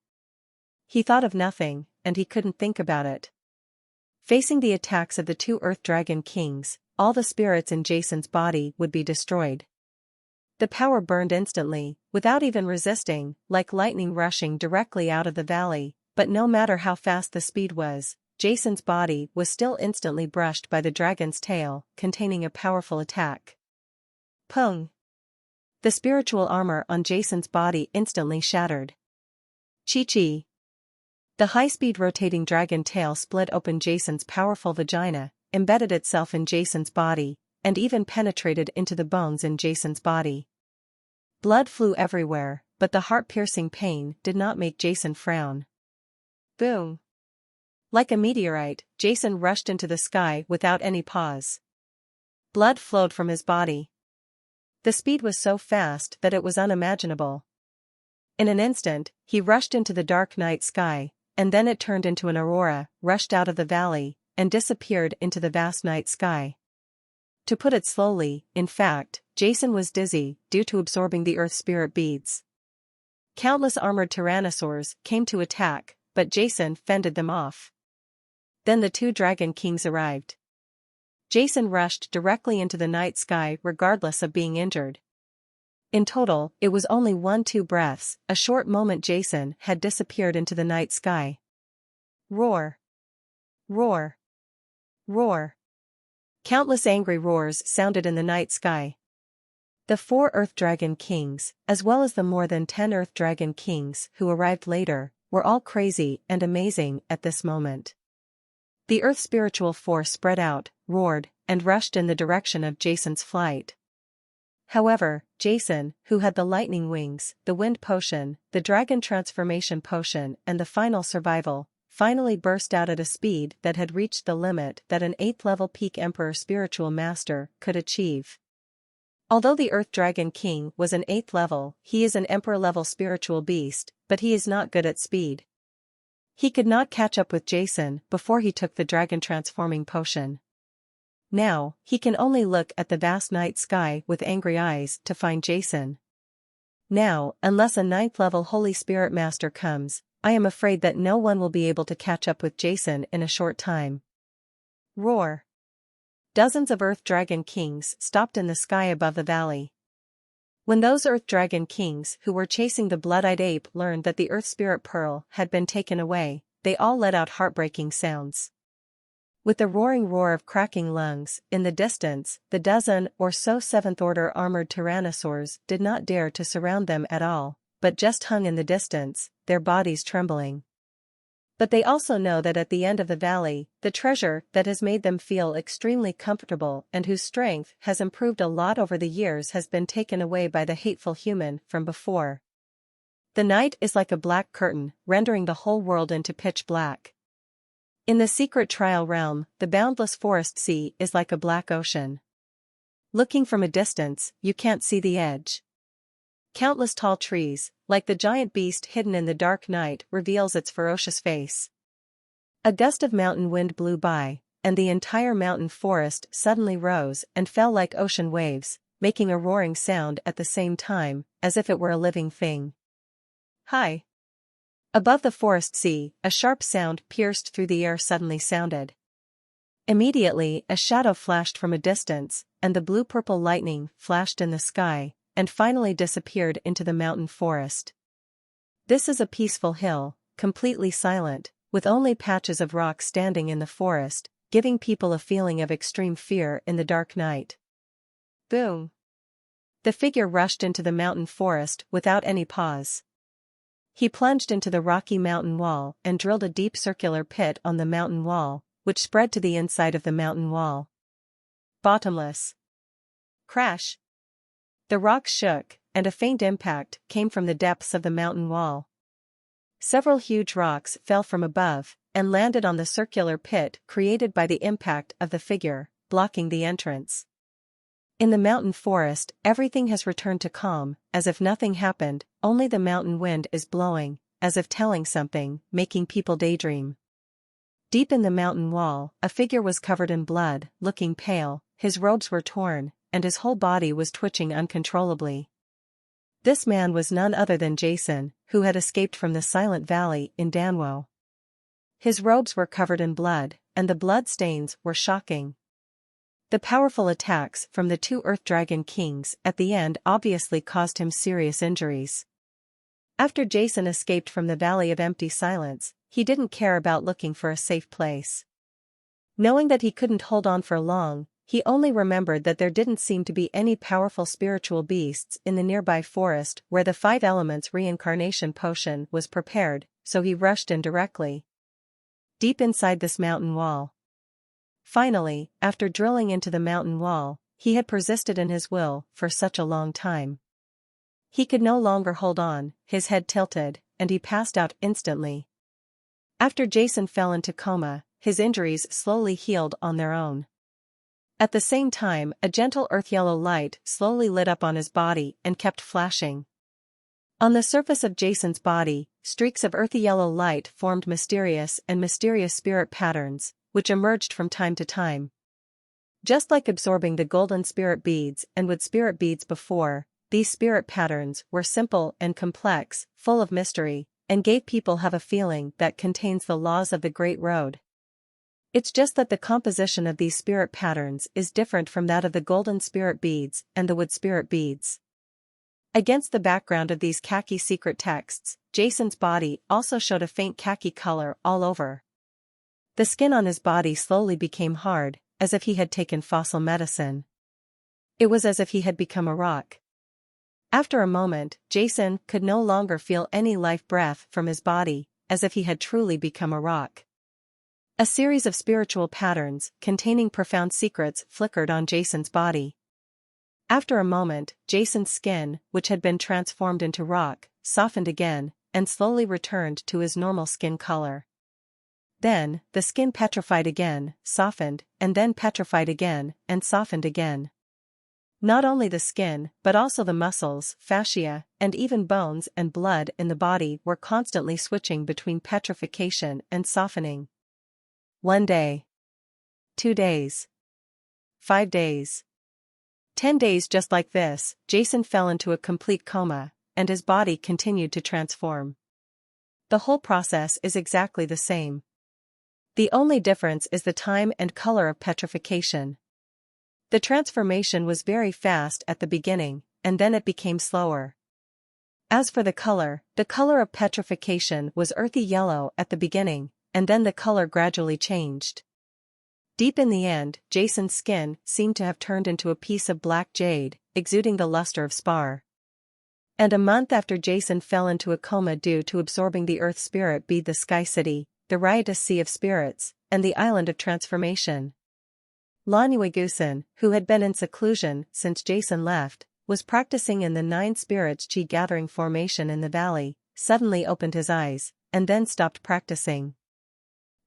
A: He thought of nothing, and he couldn't think about it. Facing the attacks of the 2 Earth Dragon Kings, all the spirits in Jason's body would be destroyed. The power burned instantly, without even resisting, like lightning rushing directly out of the valley, but no matter how fast the speed was, Jason's body was still instantly brushed by the dragon's tail, containing a powerful attack. Pung! The spiritual armor on Jason's body instantly shattered. Chi-chi! The high-speed rotating dragon tail split open Jason's powerful vagina, embedded itself in Jason's body, and even penetrated into the bones in Jason's body. Blood flew everywhere, but the heart-piercing pain did not make Jason frown. Boom! Like a meteorite, Jason rushed into the sky without any pause. Blood flowed from his body. The speed was so fast that it was unimaginable. In an instant, he rushed into the dark night sky, and then it turned into an aurora, rushed out of the valley, and disappeared into the vast night sky. To put it slowly, in fact, Jason was dizzy due to absorbing the earth spirit beads. Countless armored tyrannosaurs came to attack, but Jason fended them off. Then the 2 Dragon Kings arrived. Jason rushed directly into the night sky regardless of being injured. In total, it was only 1-2 breaths, a short moment Jason had disappeared into the night sky. Roar! Roar! Roar! Countless angry roars sounded in the night sky. The 4 Earth Dragon Kings, as well as the more than 10 Earth Dragon Kings who arrived later, were all crazy and amazing at this moment. The Earth's spiritual force spread out, roared, and rushed in the direction of Jason's flight. However, Jason, who had the lightning wings, the wind potion, the dragon transformation potion and the final survival, finally burst out at a speed that had reached the limit that an 8th-level peak Emperor Spiritual Master could achieve. Although the Earth Dragon King was an 8th level, he is an Emperor-level spiritual beast, but he is not good at speed. He could not catch up with Jason before he took the dragon transforming potion. Now, he can only look at the vast night sky with angry eyes to find Jason. Now, unless a 9th-level Holy Spirit Master comes, I am afraid that no one will be able to catch up with Jason in a short time. Roar! Dozens of Earth Dragon Kings stopped in the sky above the valley. When those Earth Dragon Kings who were chasing the blood-eyed ape learned that the Earth Spirit Pearl had been taken away, they all let out heartbreaking sounds. With the roaring roar of cracking lungs, in the distance, the dozen or so 7th-order armored tyrannosaurs did not dare to surround them at all, but just hung in the distance, their bodies trembling. But they also know that at the end of the valley, the treasure that has made them feel extremely comfortable and whose strength has improved a lot over the years has been taken away by the hateful human from before. The night is like a black curtain, rendering the whole world into pitch black. In the secret trial realm, the boundless forest sea is like a black ocean. Looking from a distance, you can't see the edge. Countless tall trees, like the giant beast hidden in the dark night, reveals its ferocious face. A gust of mountain wind blew by, and the entire mountain forest suddenly rose and fell like ocean waves, making a roaring sound at the same time, as if it were a living thing. Hi! Above the forest sea, a sharp sound pierced through the air suddenly sounded. Immediately, a shadow flashed from a distance, and the blue-purple lightning flashed in the sky, and finally disappeared into the mountain forest. This is a peaceful hill, completely silent, with only patches of rock standing in the forest, giving people a feeling of extreme fear in the dark night. Boom! The figure rushed into the mountain forest without any pause. He plunged into the rocky mountain wall and drilled a deep circular pit on the mountain wall, which spread to the inside of the mountain wall. Bottomless. Crash! The rocks shook, and a faint impact came from the depths of the mountain wall. Several huge rocks fell from above, and landed on the circular pit created by the impact of the figure, blocking the entrance. In the mountain forest, everything has returned to calm, as if nothing happened, only the mountain wind is blowing, as if telling something, making people daydream. Deep in the mountain wall, a figure was covered in blood, looking pale, his robes were torn, and his whole body was twitching uncontrollably. This man was none other than Jason, who had escaped from the Silent Valley in Danwo. His robes were covered in blood, and the blood stains were shocking. The powerful attacks from the two Earth Dragon Kings at the end obviously caused him serious injuries. After Jason escaped from the Valley of Empty Silence, he didn't care about looking for a safe place. Knowing that he couldn't hold on for long, he only remembered that there didn't seem to be any powerful spiritual beasts in the nearby forest where the 5 elements reincarnation potion was prepared, so he rushed in directly. Deep inside this mountain wall. Finally, after drilling into the mountain wall, he had persisted in his will for such a long time. He could no longer hold on, his head tilted, and he passed out instantly. After Jason fell into coma, his injuries slowly healed on their own. At the same time, a gentle earth-yellow light slowly lit up on his body and kept flashing. On the surface of Jason's body, streaks of earthy yellow light formed mysterious spirit patterns, which emerged from time to time. Just like absorbing the golden spirit beads and wood spirit beads before, these spirit patterns were simple and complex, full of mystery, and gave people have a feeling that contains the laws of the Great Road. It's just that the composition of these spirit patterns is different from that of the golden spirit beads and the wood spirit beads. Against the background of these khaki secret texts, Jason's body also showed a faint khaki color all over. The skin on his body slowly became hard, as if he had taken fossil medicine. It was as if he had become a rock. After a moment, Jason could no longer feel any life breath from his body, as if he had truly become a rock. A series of spiritual patterns, containing profound secrets, flickered on Jason's body. After a moment, Jason's skin, which had been transformed into rock, softened again, and slowly returned to his normal skin color. Then, the skin petrified again, softened, and then petrified again, and softened again. Not only the skin, but also the muscles, fascia, and even bones and blood in the body were constantly switching between petrification and softening. 1 day. 2 days. 5 days. 10 days. Just like this, Jason fell into a complete coma, and his body continued to transform. The whole process is exactly the same. The only difference is the time and color of petrification. The transformation was very fast at the beginning, and then it became slower. As for the color of petrification was earthy yellow at the beginning, and then the color gradually changed. Deep in the end, Jason's skin seemed to have turned into a piece of black jade, exuding the luster of spar. And a month after Jason fell into a coma due to absorbing the earth spirit bead, the Sky City, the riotous sea of spirits, and the island of transformation. Gusen, who had been in seclusion since Jason left, was practicing in the 9 spirits chi gathering formation in the valley, suddenly opened his eyes, and then stopped practicing.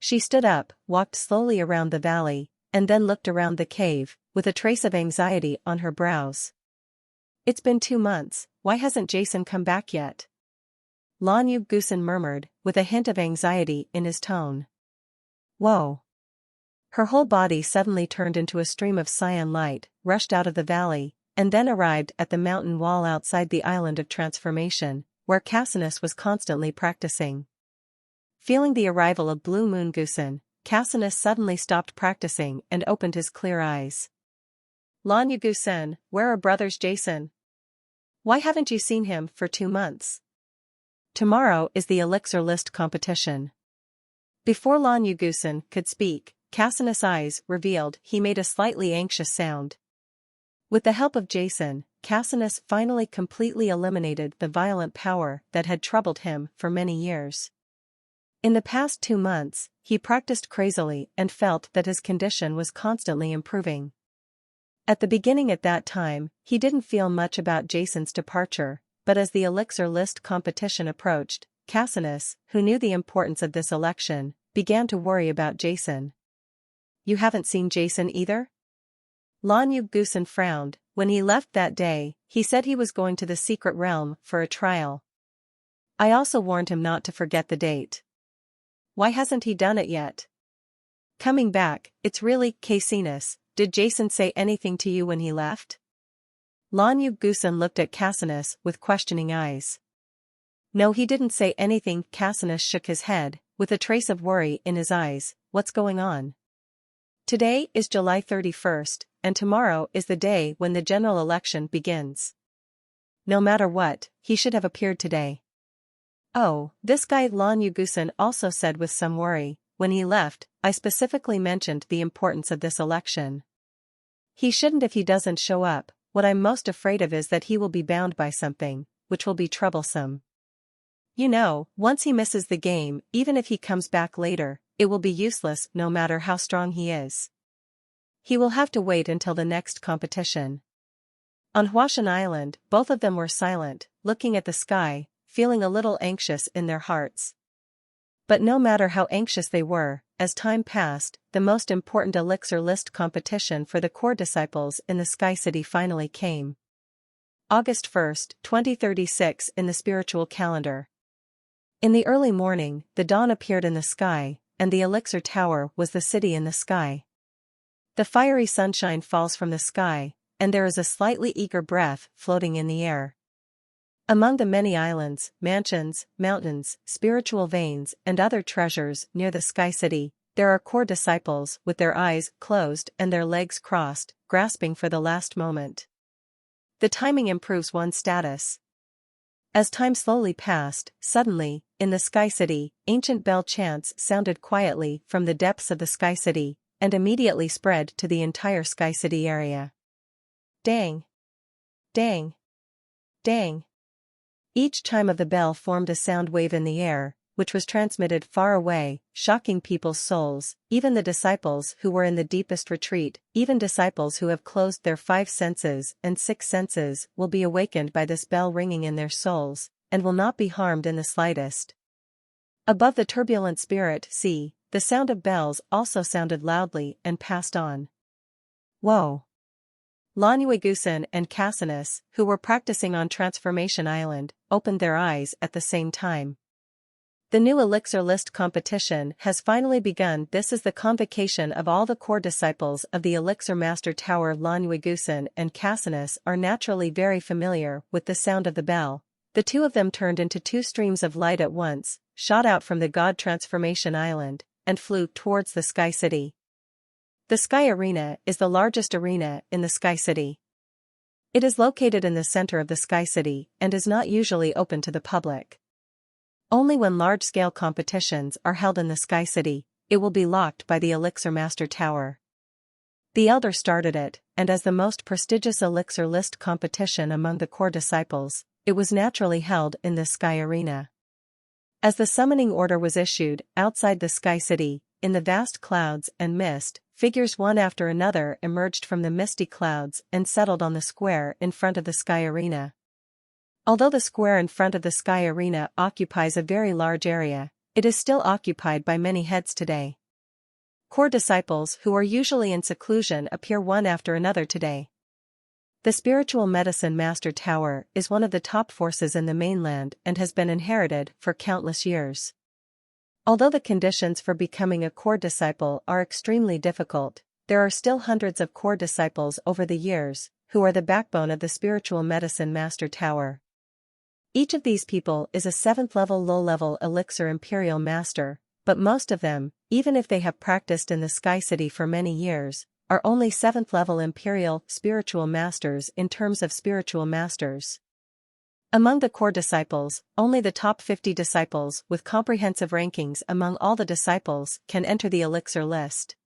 A: She stood up, walked slowly around the valley, and then looked around the cave, with a trace of anxiety on her brows. It's been 2 months, why hasn't Jason come back yet? Gusen murmured, with a hint of anxiety in his tone. Whoa! Her whole body suddenly turned into a stream of cyan light, rushed out of the valley, and then arrived at the mountain wall outside the island of transformation, where Cassinus was constantly practicing. Feeling the arrival of Blue Moon Gusen, Cassinus suddenly stopped practicing and opened his clear eyes. Lanyu Gusen, where are brothers Jason? Why haven't you seen him for 2 months? Tomorrow is the elixir list competition. Before Lanyu Gusen could speak, Cassinus' eyes revealed he made a slightly anxious sound. With the help of Jason, Cassinus finally completely eliminated the violent power that had troubled him for many years. In the past 2 months, he practiced crazily and felt that his condition was constantly improving. At the beginning at that time, he didn't feel much about Jason's departure, but as the elixir list competition approached, Cassinus, who knew the importance of this election, began to worry about Jason. You haven't seen Jason either? Lanyu Gusen frowned. When he left that day, he said he was going to the secret realm for a trial. I also warned him not to forget the date. Why hasn't he done it yet? Coming back, it's really Cassinus. Did Jason say anything to you when he left? Lanyu Gusen looked at Cassinus with questioning eyes. No, he didn't say anything. Cassinus shook his head, with a trace of worry in his eyes. What's going on? Today is July 31st, and tomorrow is the day when the general election begins. No matter what, he should have appeared today. Oh, this guy Lanyu Gusen also said with some worry. When he left, I specifically mentioned the importance of this election. He shouldn't if he doesn't show up. What I'm most afraid of is that he will be bound by something, which will be troublesome. You know, once he misses the game, even if he comes back later, it will be useless no matter how strong he is. He will have to wait until the next competition. On Huashan Island, both of them were silent, looking at the sky, feeling a little anxious in their hearts. But no matter how anxious they were, as time passed, the most important elixir list competition for the core disciples in the Sky City finally came. August 1st, 2036 in the spiritual calendar. In the early morning, the dawn appeared in the sky, and the elixir tower was the city in the sky. The fiery sunshine falls from the sky, and there is a slightly eager breath floating in the air. Among the many islands, mansions, mountains, spiritual veins, and other treasures near the Sky City, there are core disciples with their eyes closed and their legs crossed, grasping for the last moment. The timing improves one's status. As time slowly passed, suddenly, in the Sky City, ancient bell chants sounded quietly from the depths of the Sky City, and immediately spread to the entire Sky City area. Dang! Dang! Dang! Each chime of the bell formed a sound wave in the air, which was transmitted far away, shocking people's souls, even the disciples who were in the deepest retreat, even disciples who have closed their 5 senses and 6 senses will be awakened by this bell ringing in their souls, and will not be harmed in the slightest. Above the turbulent spirit sea, the sound of bells also sounded loudly and passed on. Whoa! Lanyu Gusen and Cassinus, who were practicing on Transformation Island, opened their eyes at the same time. The new elixir list competition has finally begun. This is the convocation of all the core disciples of the elixir master tower. Lanyu Gusen and Cassinus are naturally very familiar with the sound of the bell. The two of them turned into 2 streams of light at once, shot out from the god Transformation Island, and flew towards the Sky City. The Sky Arena is the largest arena in the Sky City. It is located in the center of the Sky City and is not usually open to the public. Only when large-scale competitions are held in the Sky City, it will be locked by the Elixir Master Tower. The Elder started it, and as the most prestigious elixir list competition among the core disciples, it was naturally held in the Sky Arena. As the summoning order was issued, outside the Sky City, in the vast clouds and mist, figures one after another emerged from the misty clouds and settled on the square in front of the Sky Arena. Although the square in front of the Sky Arena occupies a very large area, it is still occupied by many heads today. Core disciples who are usually in seclusion appear one after another today. The Spiritual Medicine Master Tower is one of the top forces in the mainland and has been inherited for countless years. Although the conditions for becoming a core disciple are extremely difficult, there are still hundreds of core disciples over the years who are the backbone of the spiritual medicine master tower. Each of these people is a 7th level low-level elixir imperial master, but most of them, even if they have practiced in the Sky City for many years, are only 7th level imperial spiritual masters in terms of spiritual masters. Among the core disciples, only the top 50 disciples with comprehensive rankings among all the disciples can enter the elixir list.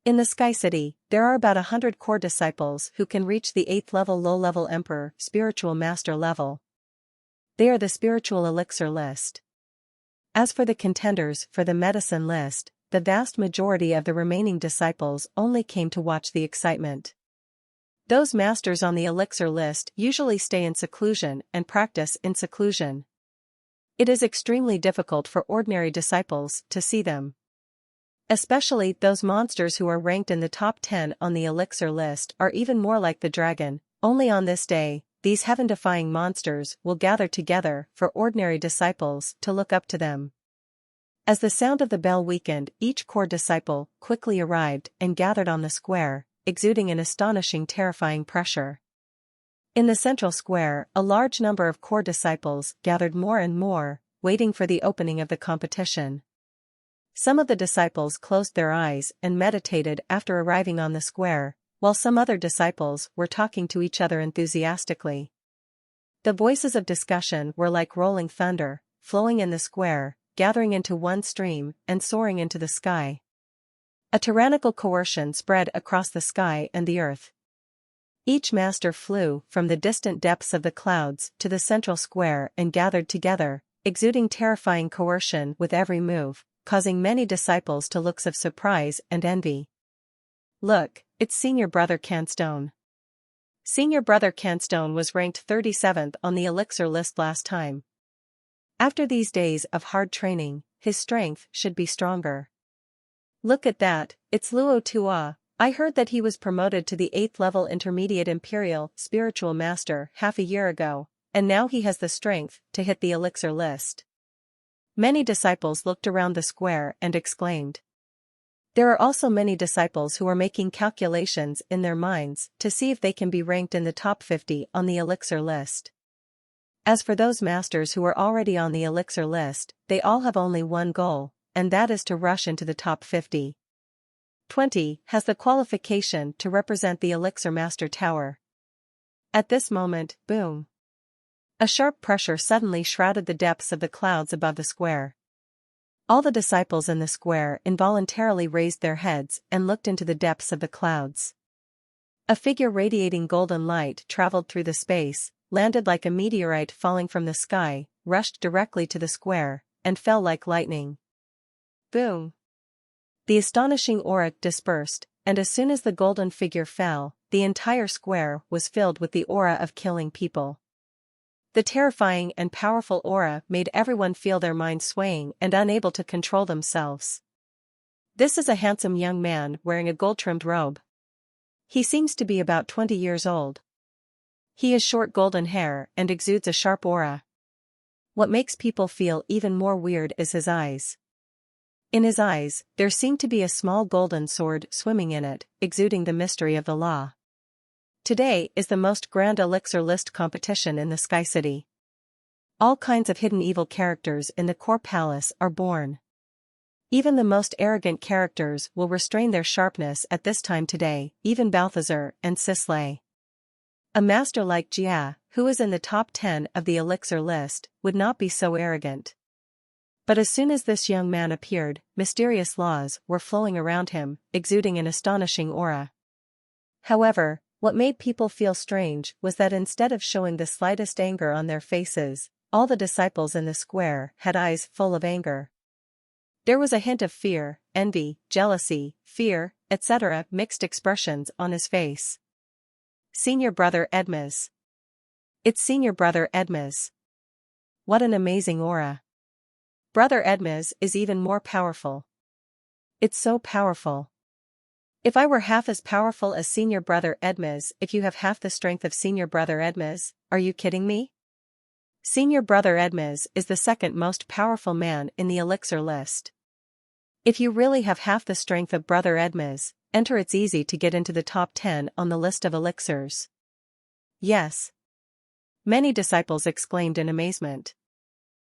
A: In the Sky City, there are about 100 core disciples who can reach the 8th level low-level emperor spiritual master level. They are the spiritual elixir list. As for the contenders for the medicine list, the vast majority of the remaining disciples only came to watch the excitement. Those masters on the elixir list usually stay in seclusion and practice in seclusion. It is extremely difficult for ordinary disciples to see them. Especially those monsters who are ranked in the top 10 on the elixir list are even more like the dragon. Only on this day, these heaven-defying monsters will gather together for ordinary disciples to look up to them. As the sound of the bell weakened, each core disciple quickly arrived and gathered on the square, exuding an astonishing, terrifying pressure. In the central square, a large number of core disciples gathered more and more, waiting for the opening of the competition. Some of the disciples closed their eyes and meditated after arriving on the square, while some other disciples were talking to each other enthusiastically. The voices of discussion were like rolling thunder, flowing in the square, gathering into one stream and soaring into the sky. A tyrannical coercion spread across the sky and the earth. Each master flew from the distant depths of the clouds to the central square and gathered together, exuding terrifying coercion with every move, causing many disciples to looks of surprise and envy. Look, it's Senior Brother Canstone. Senior Brother Canstone was ranked 37th on the elixir list last time. After these days of hard training, his strength should be stronger. Look at that, it's Luo Tua. I heard that he was promoted to the 8th level intermediate imperial spiritual master half a year ago, and now he has the strength to hit the elixir list. Many disciples looked around the square and exclaimed. There are also many disciples who are making calculations in their minds to see if they can be ranked in the top 50 on the elixir list. As for those masters who are already on the elixir list, they all have only one goal, and that is to rush into the top 50. 20 has the qualification to represent the elixir master tower. At this moment, boom. A sharp pressure suddenly shrouded the depths of the clouds above the square. All the disciples in the square involuntarily raised their heads and looked into the depths of the clouds. A figure radiating golden light traveled through the space, landed like a meteorite falling from the sky, rushed directly to the square, and fell like lightning. Boom! The astonishing aura dispersed, and as soon as the golden figure fell, the entire square was filled with the aura of killing people. The terrifying and powerful aura made everyone feel their minds swaying and unable to control themselves. This is a handsome young man wearing a gold-trimmed robe. He seems to be about 20 years old. He has short golden hair and exudes a sharp aura. What makes people feel even more weird is his eyes. In his eyes, there seemed to be a small golden sword swimming in it, exuding the mystery of the law. Today is the most grand elixir list competition in the Sky City. All kinds of hidden evil characters in the core palace are born. Even the most arrogant characters will restrain their sharpness at this time today, even Balthazar and Sisley. A master like Jia, who is in the top 10 of the elixir list, would not be so arrogant. But as soon as this young man appeared, mysterious laws were flowing around him, exuding an astonishing aura. However, what made people feel strange was that instead of showing the slightest anger on their faces, all the disciples in the square had eyes full of anger. There was a hint of fear, envy, jealousy, fear, etc. mixed expressions on his face. Senior Brother Edmes. It's Senior Brother Edmes. What an amazing aura. Brother Edmes is even more powerful. It's so powerful. If I were half as powerful as Senior Brother Edmes, if you have half the strength of Senior Brother Edmes, are you kidding me? Senior Brother Edmes is the second most powerful man in the elixir list. If you really have half the strength of Brother Edmes, enter. It's easy to get into the top 10 on the list of elixirs. Yes. Many disciples exclaimed in amazement.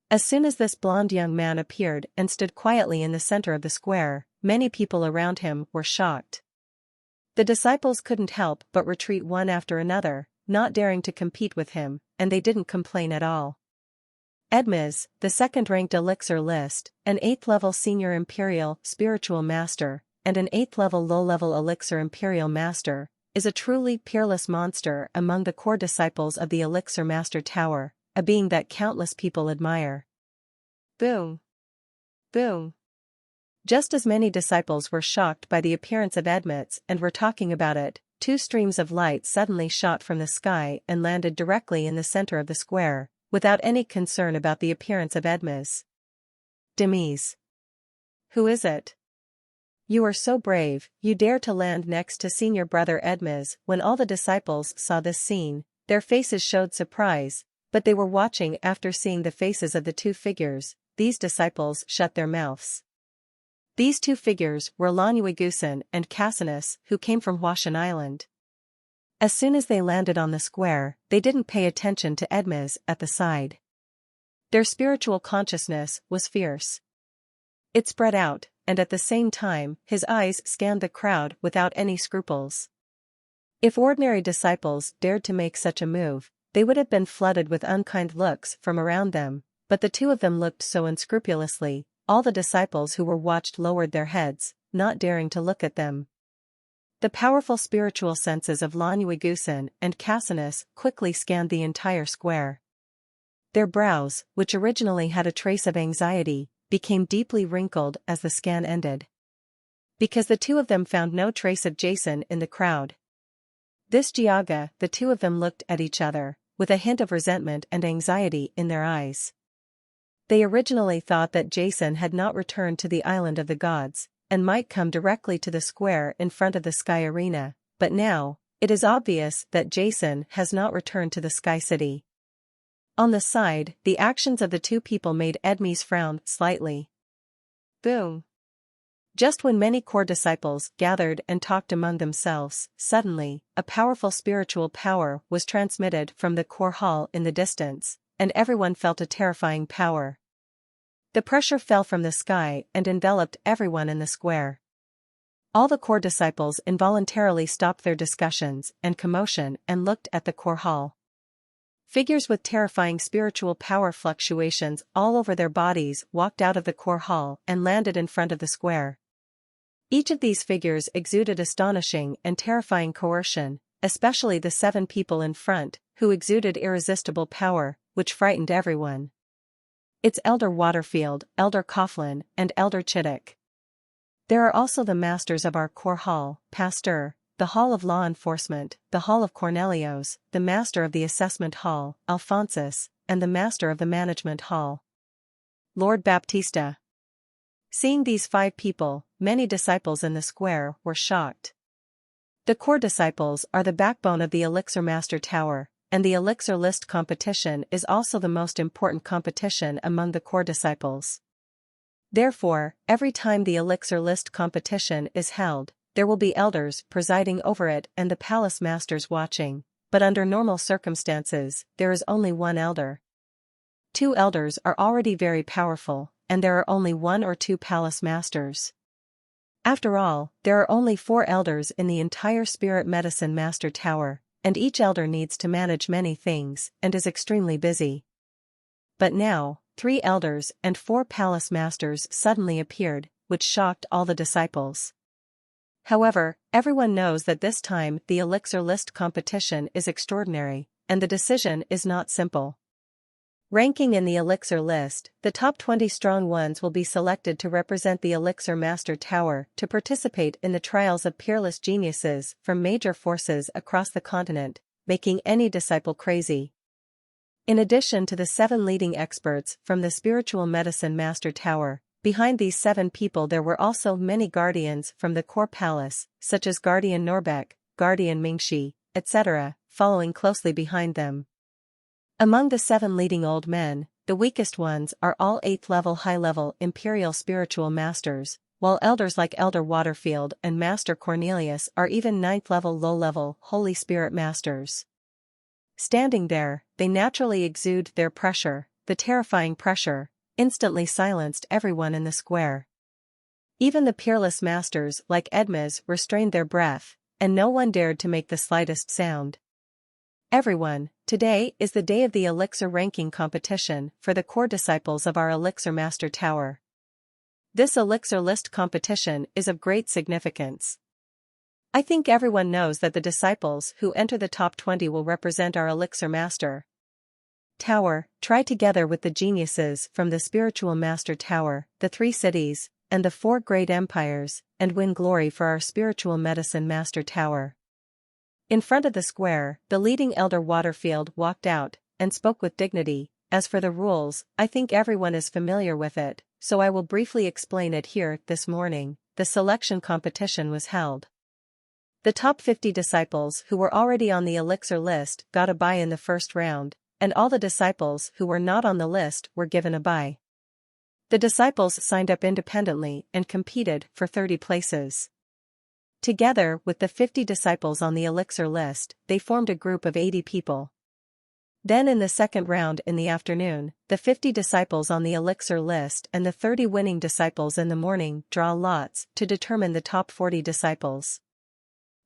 A: As soon as this blond young man appeared and stood quietly in the center of the square, many people around him were shocked. The disciples couldn't help but retreat one after another, not daring to compete with him, and they didn't complain at all. Edmes, the second-ranked elixir list, an 8th-level senior imperial spiritual master, and an 8th-level low-level elixir imperial master, is a truly peerless monster among the core disciples of the elixir master tower, a being that countless people admire. Boom! Boom! Just as many disciples were shocked by the appearance of Edmes and were talking about it, 2 streams of light suddenly shot from the sky and landed directly in the center of the square, without any concern about the appearance of Edmes. Demise. Who is it? You are so brave, you dare to land next to senior brother Edmes. When all the disciples saw this scene, their faces showed surprise, but they were watching after seeing the faces of the 2 figures. These disciples shut their mouths. These 2 figures were Lanuigusan and Cassinus, who came from Huashan Island. As soon as they landed on the square, they didn't pay attention to Edmes at the side. Their spiritual consciousness was fierce. It spread out, and at the same time, his eyes scanned the crowd without any scruples. If ordinary disciples dared to make such a move, they would have been flooded with unkind looks from around them, but the 2 of them looked so unscrupulously. All the disciples who were watched lowered their heads, not daring to look at them. The powerful spiritual senses of Lanuigusan and Cassinus quickly scanned the entire square. Their brows, which originally had a trace of anxiety, became deeply wrinkled as the scan ended. Because the 2 of them found no trace of Jason in the crowd. This Giaga, the 2 of them looked at each other, with a hint of resentment and anxiety in their eyes. They originally thought that Jason had not returned to the island of the gods, and might come directly to the square in front of the Sky Arena, but now, it is obvious that Jason has not returned to the Sky City. On the side, the actions of the 2 people made Edmes frown slightly. Boom! Just when many core disciples gathered and talked among themselves, suddenly, a powerful spiritual power was transmitted from the core hall in the distance, and everyone felt a terrifying power. The pressure fell from the sky and enveloped everyone in the square. All the core disciples involuntarily stopped their discussions and commotion and looked at the core hall. Figures with terrifying spiritual power fluctuations all over their bodies walked out of the core hall and landed in front of the square. Each of these figures exuded astonishing and terrifying coercion, especially the 7 people in front, who exuded irresistible power, which frightened everyone. It's Elder Waterfield, Elder Coughlin, and Elder Chittick. There are also the masters of our core hall, Pasteur, the Hall of Law Enforcement, the Hall of Cornelios, the Master of the Assessment Hall, Alphonsus, and the Master of the Management Hall, Lord Baptista. Seeing these 5 people, many disciples in the square were shocked. The core disciples are the backbone of the Elixir Master Tower, and the Elixir List competition is also the most important competition among the core disciples. Therefore, every time the Elixir List competition is held, there will be elders presiding over it and the palace masters watching, but under normal circumstances, there is only 1 elder. 2 elders are already very powerful, and there are only 1 or 2 palace masters. After all, there are only 4 elders in the entire Spirit Medicine Master Tower, and each elder needs to manage many things and is extremely busy. But now, 3 elders and 4 palace masters suddenly appeared, which shocked all the disciples. However, everyone knows that this time the Elixir List competition is extraordinary, and the decision is not simple. Ranking in the Elixir List, the top 20 strong ones will be selected to represent the Elixir Master Tower to participate in the trials of peerless geniuses from major forces across the continent, making any disciple crazy. In addition to the 7 leading experts from the Spiritual Medicine Master Tower, behind these 7 people there were also many guardians from the core palace, such as Guardian Norbeck, Guardian Mingxi, etc., following closely behind them. Among the 7 leading old men, the weakest ones are all 8th-level high-level imperial spiritual masters, while elders like Elder Waterfield and Master Cornelius are even 9th-level low-level Holy Spirit masters. Standing there, they naturally exude their pressure. The terrifying pressure instantly silenced everyone in the square. Even the peerless masters like Edmes restrained their breath, and no one dared to make the slightest sound. Everyone, today is the day of the elixir ranking competition for the core disciples of our elixir master tower. This elixir list competition is of great significance. I think everyone knows that the disciples who enter the top 20 will represent our elixir master tower, try together with the geniuses from the spiritual master tower, the 3 cities, and the 4 great empires, and win glory for our spiritual medicine master tower. In front of the square, the leading elder Waterfield walked out, and spoke with dignity. As for the rules, I think everyone is familiar with it, so I will briefly explain it here. This morning, the selection competition was held. The top 50 disciples who were already on the elixir list got a bye in the first round, and all the disciples who were not on the list were given a bye. The disciples signed up independently and competed for 30 places. Together with the 50 disciples on the elixir list, they formed a group of 80 people. Then in the second round in the afternoon, the 50 disciples on the elixir list and the 30 winning disciples in the morning draw lots to determine the top 40 disciples.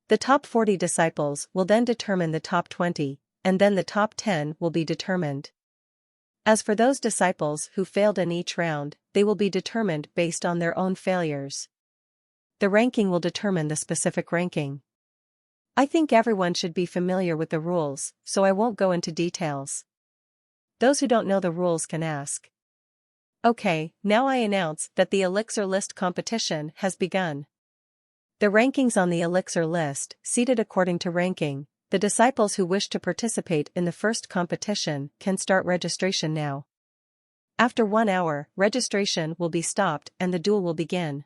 A: The top 40 disciples will then determine the top 20, and then the top 10 will be determined. As for those disciples who failed in each round, they will be determined based on their own failures. The ranking will determine the specific ranking. I think everyone should be familiar with the rules, so I won't go into details. Those who don't know the rules can ask. Okay, now I announce that the elixir list competition has begun. The rankings on the elixir list, seated according to ranking. The disciples who wish to participate in the first competition can start registration now. After 1 hour, registration will be stopped and the duel will begin.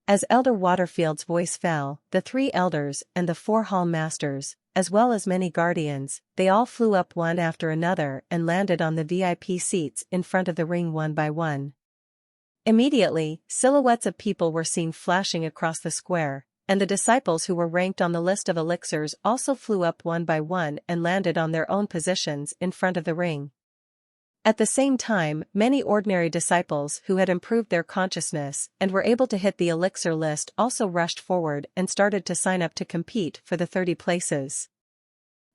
A: As Elder Waterfield's voice fell, the 3 elders and the 4 hall masters, as well as many guardians, they all flew up one after another and landed on the VIP seats in front of the ring one by one. Immediately, silhouettes of people were seen flashing across the square, and the disciples who were ranked on the list of elixirs also flew up one by one and landed on their own positions in front of the ring. At the same time, many ordinary disciples who had improved their consciousness and were able to hit the elixir list also rushed forward and started to sign up to compete for the 30 places.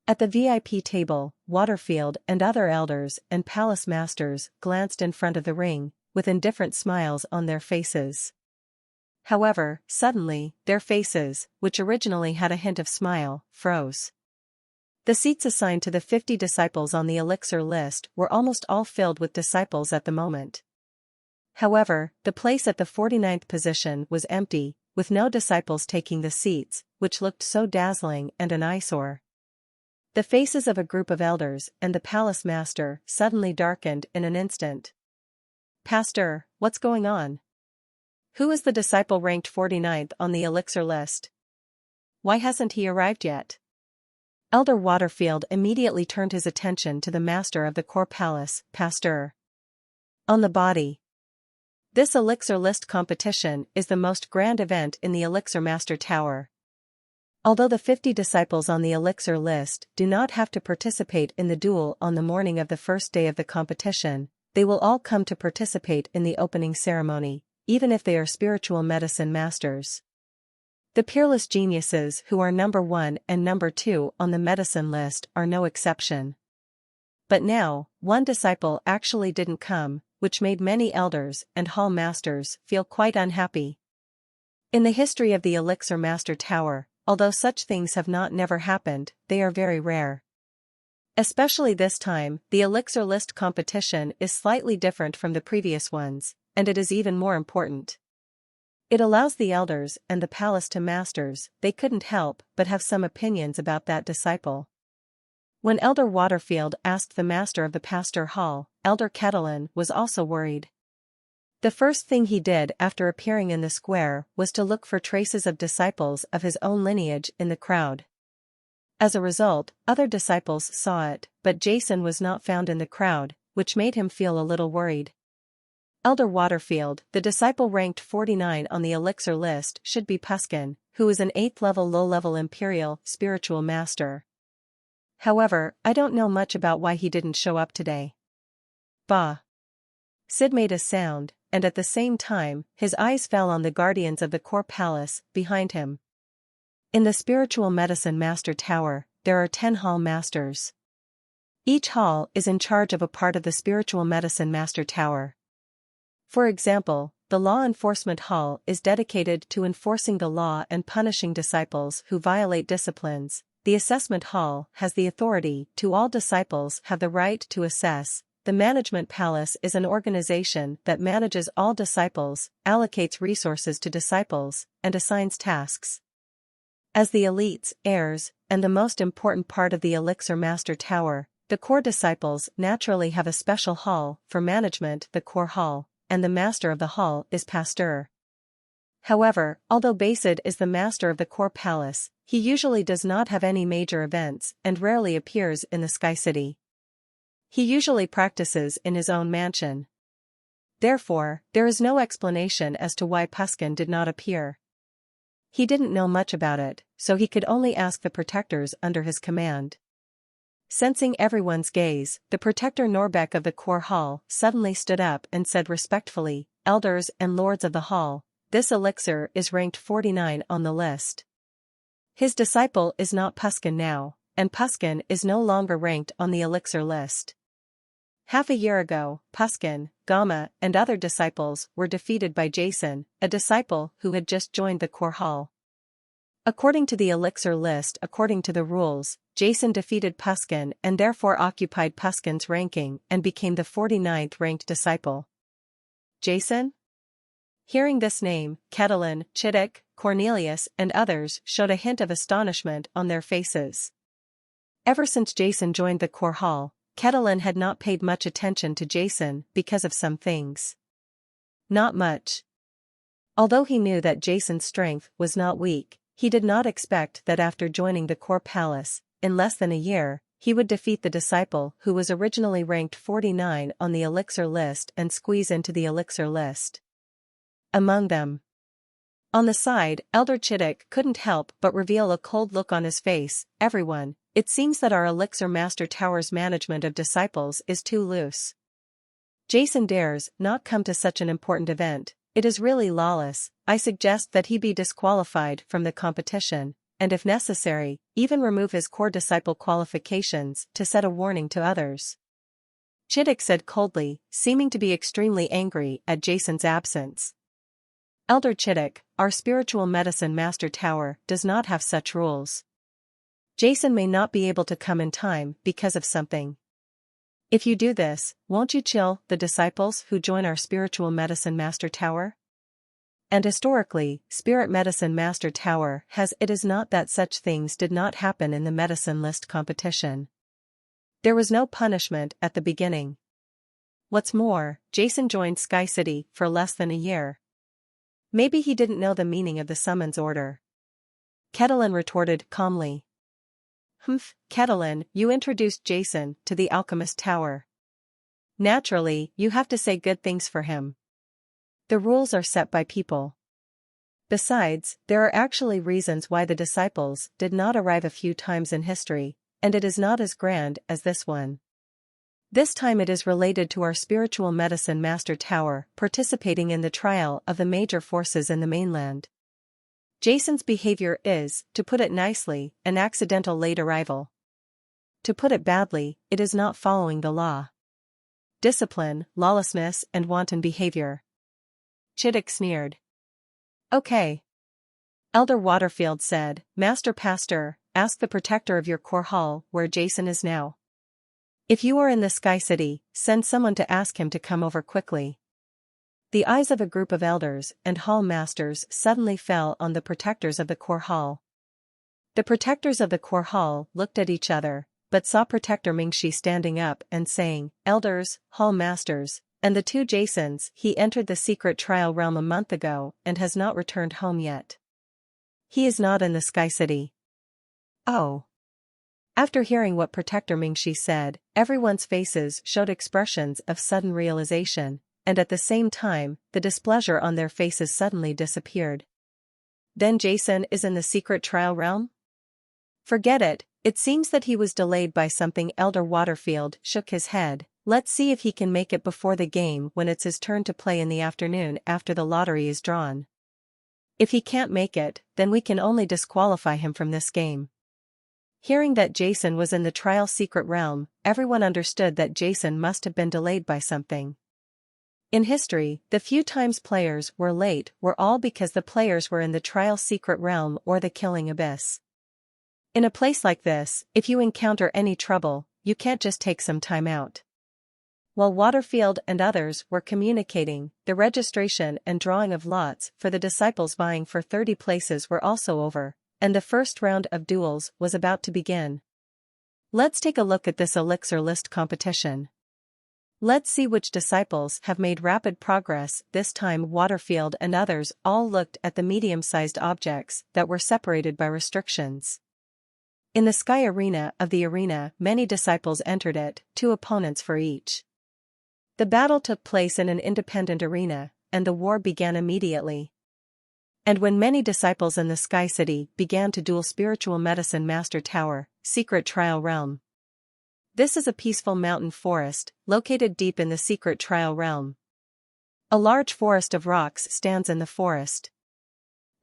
A: At the VIP table, Waterfield and other elders and palace masters glanced in front of the ring, with indifferent smiles on their faces. However, suddenly, their faces, which originally had a hint of smile, froze. The seats assigned to the 50 disciples on the elixir list were almost all filled with disciples at the moment. However, the place at the 49th position was empty, with no disciples taking the seats, which looked so dazzling and an eyesore. The faces of a group of elders and the palace master suddenly darkened in an instant. "Pastor, what's going on? Who is the disciple ranked 49th on the elixir list? Why hasn't he arrived yet?" Elder Waterfield immediately turned his attention to the master of the core palace, Pastor. On the body. This elixir list competition is the most grand event in the elixir master tower. Although the 50 disciples on the elixir list do not have to participate in the duel on the morning of the first day of the competition, they will all come to participate in the opening ceremony, even if they are spiritual medicine masters. The peerless geniuses who are number 1 and number 2 on the medicine list are no exception. But now, one disciple actually didn't come, which made many elders and hall masters feel quite unhappy. In the history of the elixir master tower, although such things have not never happened, they are very rare. Especially this time, the elixir list competition is slightly different from the previous ones, and it is even more important. It allows the elders and the palace to masters, they couldn't help but have some opinions about that disciple. When Elder Waterfield asked the master of the pastor hall, Elder Kettlein was also worried. The first thing he did after appearing in the square was to look for traces of disciples of his own lineage in the crowd. As a result, other disciples saw it, but Jason was not found in the crowd, which made him feel a little worried. Elder Waterfield, the disciple ranked 49 on the elixir list, should be Puskin, who is an 8th level low-level imperial spiritual master. However, I don't know much about why he didn't show up today. Bah. Sid made a sound, and at the same time, his eyes fell on the guardians of the core palace behind him. In the Spiritual Medicine Master Tower, there are 10 Hall Masters. Each hall is in charge of a part of the Spiritual Medicine Master Tower. For example, the Law Enforcement Hall is dedicated to enforcing the law and punishing disciples who violate disciplines. The Assessment Hall has the authority to all disciples have the right to assess. The Management Palace is an organization that manages all disciples, allocates resources to disciples, and assigns tasks. As the elites, heirs, and the most important part of the Elixir Master Tower, the core disciples naturally have a special hall for management, the core hall, and the master of the hall is pastor. However, although Basid is the master of the core palace, he usually does not have any major events and rarely appears in the Sky City. He usually practices in his own mansion. Therefore, there is no explanation as to why Puskin did not appear. He didn't know much about it, so he could only ask the protectors under his command. Sensing everyone's gaze, the protector Norbeck of the core hall suddenly stood up and said respectfully, "Elders and lords of the hall, this elixir is ranked 49 on the list. His disciple is not Puskin now, and Puskin is no longer ranked on the elixir list. Half a year ago, Puskin, Gamma, and other disciples were defeated by Jason, a disciple who had just joined the core hall. According to the elixir list, according to the rules, Jason defeated Puskin and therefore occupied Puskin's ranking and became the 49th ranked disciple." Jason? Hearing this name, Ketelin, Chittick, Cornelius, and others showed a hint of astonishment on their faces. Ever since Jason joined the core hall, Ketelin had not paid much attention to Jason because of some things. Not much. Although he knew that Jason's strength was not weak, he did not expect that after joining the core palace, in less than a year, he would defeat the disciple who was originally ranked 49 on the elixir list and squeeze into the elixir list. Among them. On the side, Elder Chittick couldn't help but reveal a cold look on his face. "Everyone, it seems that our Elixir Master Tower's management of disciples is too loose. Jason dares not come to such an important event. It is really lawless. I suggest that he be disqualified from the competition, and if necessary, even remove his core disciple qualifications to set a warning to others." Chittick said coldly, seeming to be extremely angry at Jason's absence. "Elder Chittick, our Spiritual Medicine Master Tower does not have such rules. Jason may not be able to come in time because of something. If you do this, won't you chill the disciples who join our Spiritual Medicine Master Tower? And historically, Spirit Medicine Master Tower it is not that such things did not happen in the medicine list competition. There was no punishment at the beginning. What's more, Jason joined Sky City for less than a year. Maybe he didn't know the meaning of the summons order." Ketelin retorted calmly. "Humph, Ketelin, you introduced Jason to the Alchemist Tower. Naturally, you have to say good things for him. The rules are set by people. Besides, there are actually reasons why the disciples did not arrive a few times in history, and it is not as grand as this one. This time it is related to our Spiritual Medicine Master Tower participating in the trial of the major forces in the mainland. Jason's behavior is, to put it nicely, an accidental late arrival. To put it badly, it is not following the law. Discipline, lawlessness, and wanton behavior." Chittick sneered. "Okay." Elder Waterfield said, "Master Pastor, ask the protector of your core hall where Jason is now. If you are in the Sky City, send someone to ask him to come over quickly." The eyes of a group of elders and hall masters suddenly fell on the protectors of the core hall. The protectors of the core hall looked at each other, but saw Protector Mingshi standing up and saying, "Elders, hall masters, and the 2 Jasons, he entered the secret trial realm a month ago and has not returned home yet. He is not in the Sky City." "Oh." After hearing what Protector Mingshi said, everyone's faces showed expressions of sudden realization, and at the same time, the displeasure on their faces suddenly disappeared. "Then Jason is in the secret trial realm? Forget it, It seems that he was delayed by something. Elder Waterfield shook his head. Let's see if he can make it before the game when it's his turn to play in the afternoon after the lottery is drawn. If he can't make it, then we can only disqualify him from this game. Hearing that Jason was in the trial secret realm, everyone understood that Jason must have been delayed by something. In history, the few times players were late were all because the players were in the trial secret realm or the killing abyss. In a place like this, if you encounter any trouble, you can't just take some time out. While Waterfield and others were communicating, the registration and drawing of lots for the disciples vying for 30 places were also over, and the first round of duels was about to begin. Let's take a look at this elixir list competition. Let's see which disciples have made rapid progress. This time Waterfield and others all looked at the medium-sized objects that were separated by restrictions. In the sky arena of the arena, many disciples entered it, 2 opponents for each. The battle took place in an independent arena, and the war began immediately. And when many disciples in the Sky City began to duel Spiritual Medicine Master Tower, Secret Trial Realm. This is a peaceful mountain forest, located deep in the Secret Trial Realm. A large forest of rocks stands in the forest.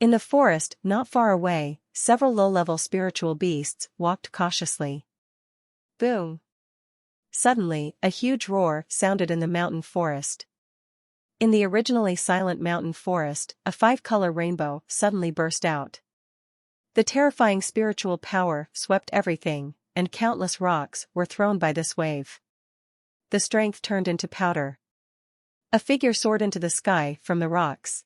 A: In the forest, not far away, several low-level spiritual beasts walked cautiously. Boom! Suddenly, a huge roar sounded in the mountain forest. In the originally silent mountain forest, a 5-color rainbow suddenly burst out. The terrifying spiritual power swept everything, and countless rocks were thrown by this wave. The strength turned into powder. A figure soared into the sky from the rocks.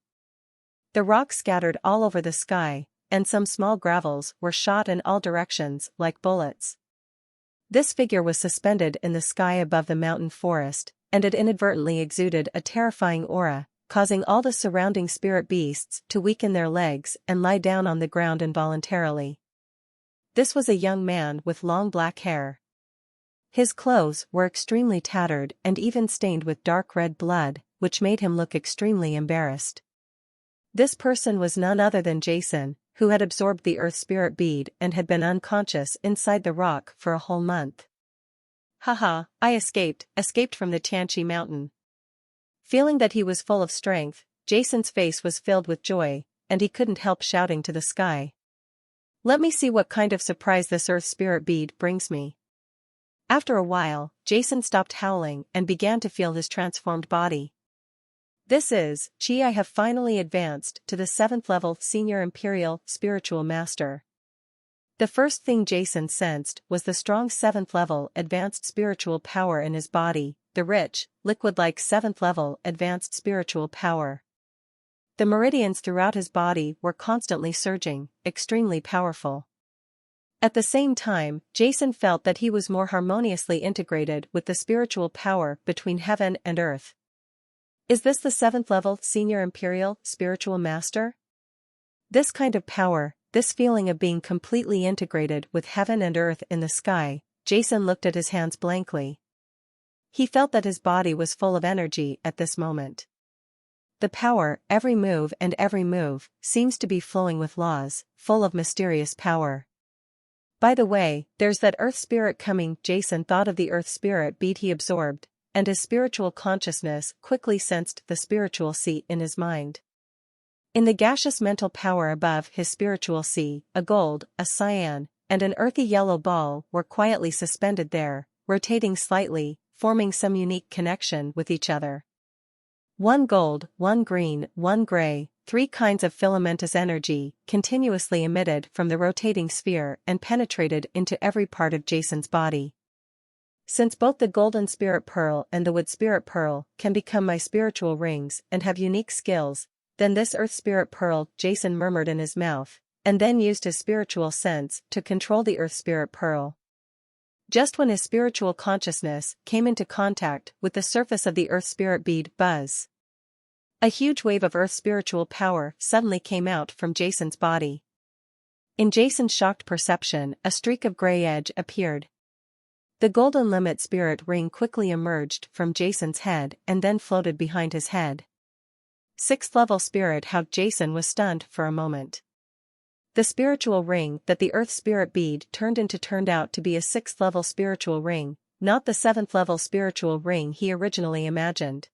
A: The rocks scattered all over the sky, and some small gravels were shot in all directions like bullets. This figure was suspended in the sky above the mountain forest, and it inadvertently exuded a terrifying aura, causing all the surrounding spirit beasts to weaken their legs and lie down on the ground involuntarily. This was a young man with long black hair. His clothes were extremely tattered and even stained with dark red blood, which made him look extremely embarrassed. This person was none other than Jason, who had absorbed the earth spirit bead and had been unconscious inside the rock for a whole month. Haha, I escaped from the Tianchi mountain. Feeling that he was full of strength, Jason's face was filled with joy, and he couldn't help shouting to the sky. Let me see what kind of surprise this earth spirit bead brings me. After a while, Jason stopped howling and began to feel his transformed body. This is, Chi, I have finally advanced to the 7th level Senior Imperial Spiritual Master. The first thing Jason sensed was the strong 7th level advanced spiritual power in his body, the rich, liquid-like 7th level advanced spiritual power. The meridians throughout his body were constantly surging, extremely powerful. At the same time, Jason felt that he was more harmoniously integrated with the spiritual power between heaven and earth. Is this the 7th level Senior Imperial Spiritual Master? This kind of power, this feeling of being completely integrated with heaven and earth in the sky, Jason looked at his hands blankly. He felt that his body was full of energy at this moment. The power, every move, seems to be flowing with laws, full of mysterious power. By the way, there's that earth spirit coming. Jason thought of the earth spirit bead he absorbed, and his spiritual consciousness quickly sensed the spiritual sea in his mind. In the gaseous mental power above his spiritual sea, a gold, a cyan, and an earthy yellow ball were quietly suspended there, rotating slightly, forming some unique connection with each other. One gold, one green, one gray, 3 kinds of filamentous energy continuously emitted from the rotating sphere and penetrated into every part of Jason's body. Since both the golden spirit pearl and the wood spirit pearl can become my spiritual rings and have unique skills, then this earth spirit pearl, Jason murmured in his mouth, and then used his spiritual sense to control the earth spirit pearl. Just when his spiritual consciousness came into contact with the surface of the earth spirit bead, buzz. A huge wave of earth spiritual power suddenly came out from Jason's body. In Jason's shocked perception, a streak of gray edge appeared. The golden limit spirit ring quickly emerged from Jason's head and then floated behind his head. 6th level spirit. How Jason was stunned for a moment. The spiritual ring that the Earth Spirit bead turned out to be a 6th-level spiritual ring, not the 7th-level spiritual ring he originally imagined.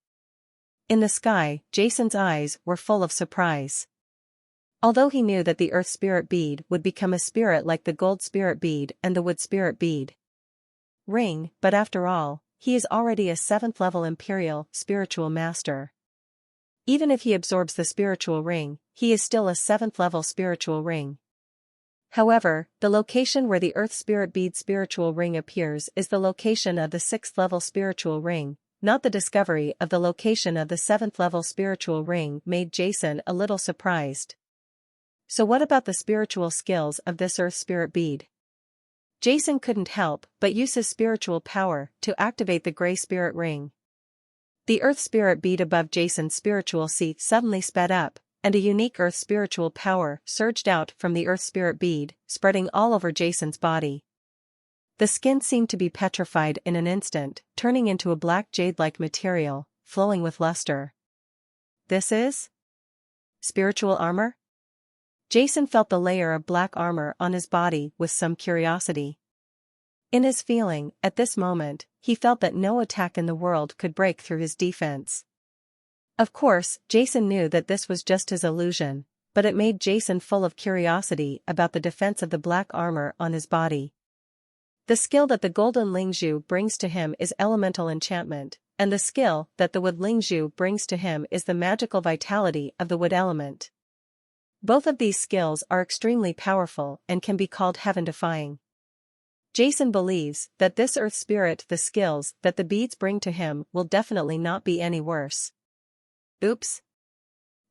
A: In the sky, Jason's eyes were full of surprise. Although he knew that the Earth Spirit bead would become a spirit like the Gold Spirit bead and the Wood Spirit bead ring, but after all, he is already a 7th-level Imperial Spiritual Master. Even if he absorbs the spiritual ring, he is still a 7th-level spiritual ring. However, the location where the Earth Spirit bead spiritual ring appears is the location of the 6th-level spiritual ring, not the discovery of the location of the 7th-level spiritual ring made Jason a little surprised. So what about the spiritual skills of this Earth Spirit bead? Jason couldn't help but use his spiritual power to activate the Gray Spirit ring. The Earth Spirit bead above Jason's spiritual seat suddenly sped up, and a unique Earth spiritual power surged out from the Earth Spirit bead, spreading all over Jason's body. The skin seemed to be petrified in an instant, turning into a black jade-like material, flowing with luster. This is spiritual armor? Jason felt the layer of black armor on his body with some curiosity. In his feeling, at this moment, he felt that no attack in the world could break through his defense. Of course, Jason knew that this was just his illusion, but it made Jason full of curiosity about the defense of the black armor on his body. The skill that the Golden Lingzhu brings to him is elemental enchantment, and the skill that the Wood Lingzhu brings to him is the magical vitality of the wood element. Both of these skills are extremely powerful and can be called heaven-defying. Jason believes that this Earth Spirit, the skills that the beads bring to him, will definitely not be any worse. Oops.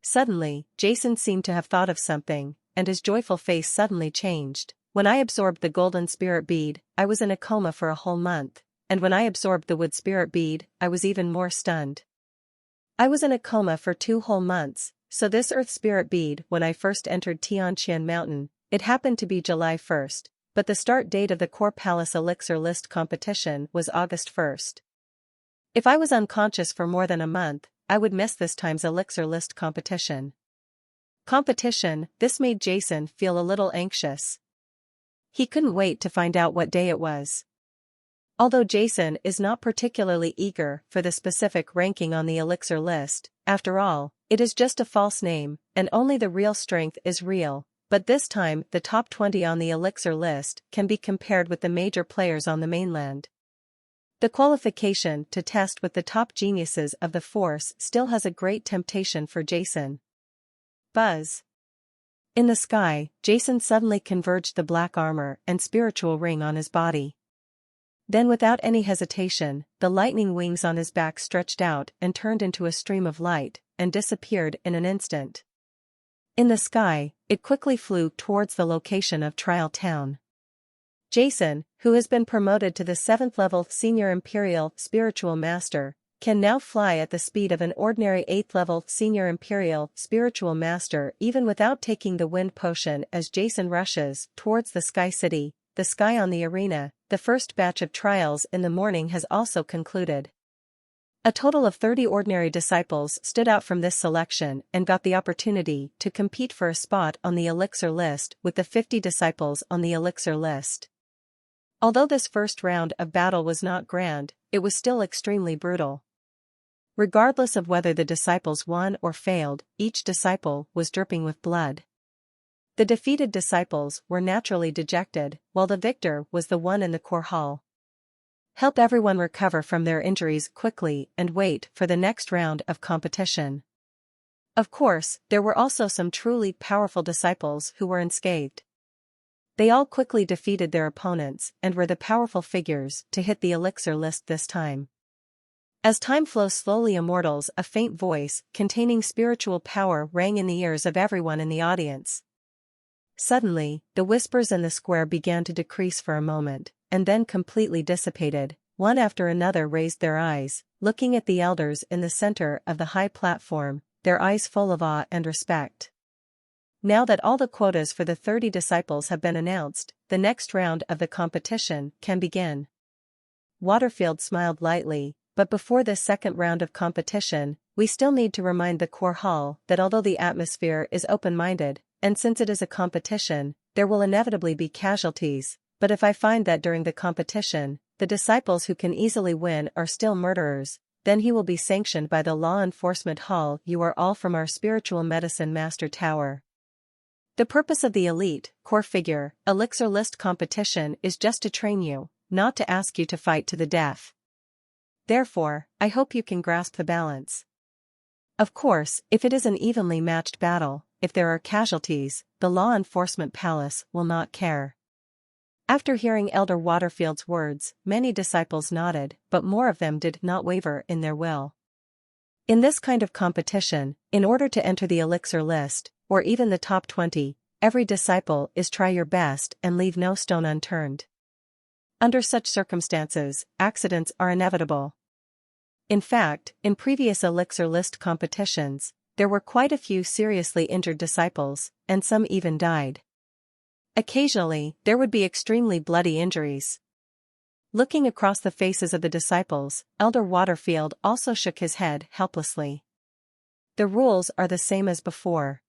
A: Suddenly, Jason seemed to have thought of something, and his joyful face suddenly changed. When I absorbed the Golden Spirit bead, I was in a coma for a whole month, and when I absorbed the Wood Spirit bead, I was even more stunned. I was in a coma for 2 whole months, so this Earth Spirit bead, when I first entered Tianqian Mountain, it happened to be July 1st, but the start date of the Core Palace Elixir List competition was August 1st. If I was unconscious for more than a month, I would miss this time's Elixir List competition. This made Jason feel a little anxious. He couldn't wait to find out what day it was. Although Jason is not particularly eager for the specific ranking on the Elixir List, after all, it is just a false name, and only the real strength is real, but this time the top 20 on the Elixir List can be compared with the major players on the mainland. The qualification to test with the top geniuses of the Force still has a great temptation for Jason. Buzz. In the sky, Jason suddenly converged the black armor and spiritual ring on his body. Then without any hesitation, the lightning wings on his back stretched out and turned into a stream of light, and disappeared in an instant. In the sky, it quickly flew towards the location of Trial Town. Jason, who has been promoted to the 7th-level Senior Imperial Spiritual Master, can now fly at the speed of an ordinary 8th-level Senior Imperial Spiritual Master even without taking the wind potion as Jason rushes towards the Sky City, the sky on the arena. The first batch of trials in the morning has also concluded. A total of 30 ordinary disciples stood out from this selection and got the opportunity to compete for a spot on the Elixir List with the 50 disciples on the Elixir List. Although this first round of battle was not grand, it was still extremely brutal. Regardless of whether the disciples won or failed, each disciple was dripping with blood. The defeated disciples were naturally dejected, while the victor was the one in the core hall. Help everyone recover from their injuries quickly and wait for the next round of competition. Of course, there were also some truly powerful disciples who were unscathed. They all quickly defeated their opponents and were the powerful figures to hit the Elixir List this time. As time flows slowly, immortals, a faint voice containing spiritual power rang in the ears of everyone in the audience. Suddenly, the whispers in the square began to decrease for a moment, and then completely dissipated. One after another raised their eyes, looking at the elders in the center of the high platform, their eyes full of awe and respect. Now that all the quotas for the 30 disciples have been announced, the next round of the competition can begin. Waterfield smiled lightly, but before this second round of competition, we still need to remind the core hall that although the atmosphere is open-minded, and since it is a competition, there will inevitably be casualties, but if I find that during the competition, the disciples who can easily win are still murderers, then he will be sanctioned by the law enforcement hall. You are all from our spiritual medicine master tower. The purpose of the elite, core figure, elixir list competition is just to train you, not to ask you to fight to the death. Therefore, I hope you can grasp the balance. Of course, if it is an evenly matched battle, if there are casualties, the law enforcement palace will not care. After hearing Elder Waterfield's words, many disciples nodded, but more of them did not waver in their will. In this kind of competition, in order to enter the elixir list, or even the top 20, every disciple is try your best and leave no stone unturned. Under such circumstances, accidents are inevitable. In fact, in previous elixir list competitions, there were quite a few seriously injured disciples, and some even died. Occasionally, there would be extremely bloody injuries. Looking across the faces of the disciples, Elder Waterfield also shook his head helplessly. The rules are the same as before.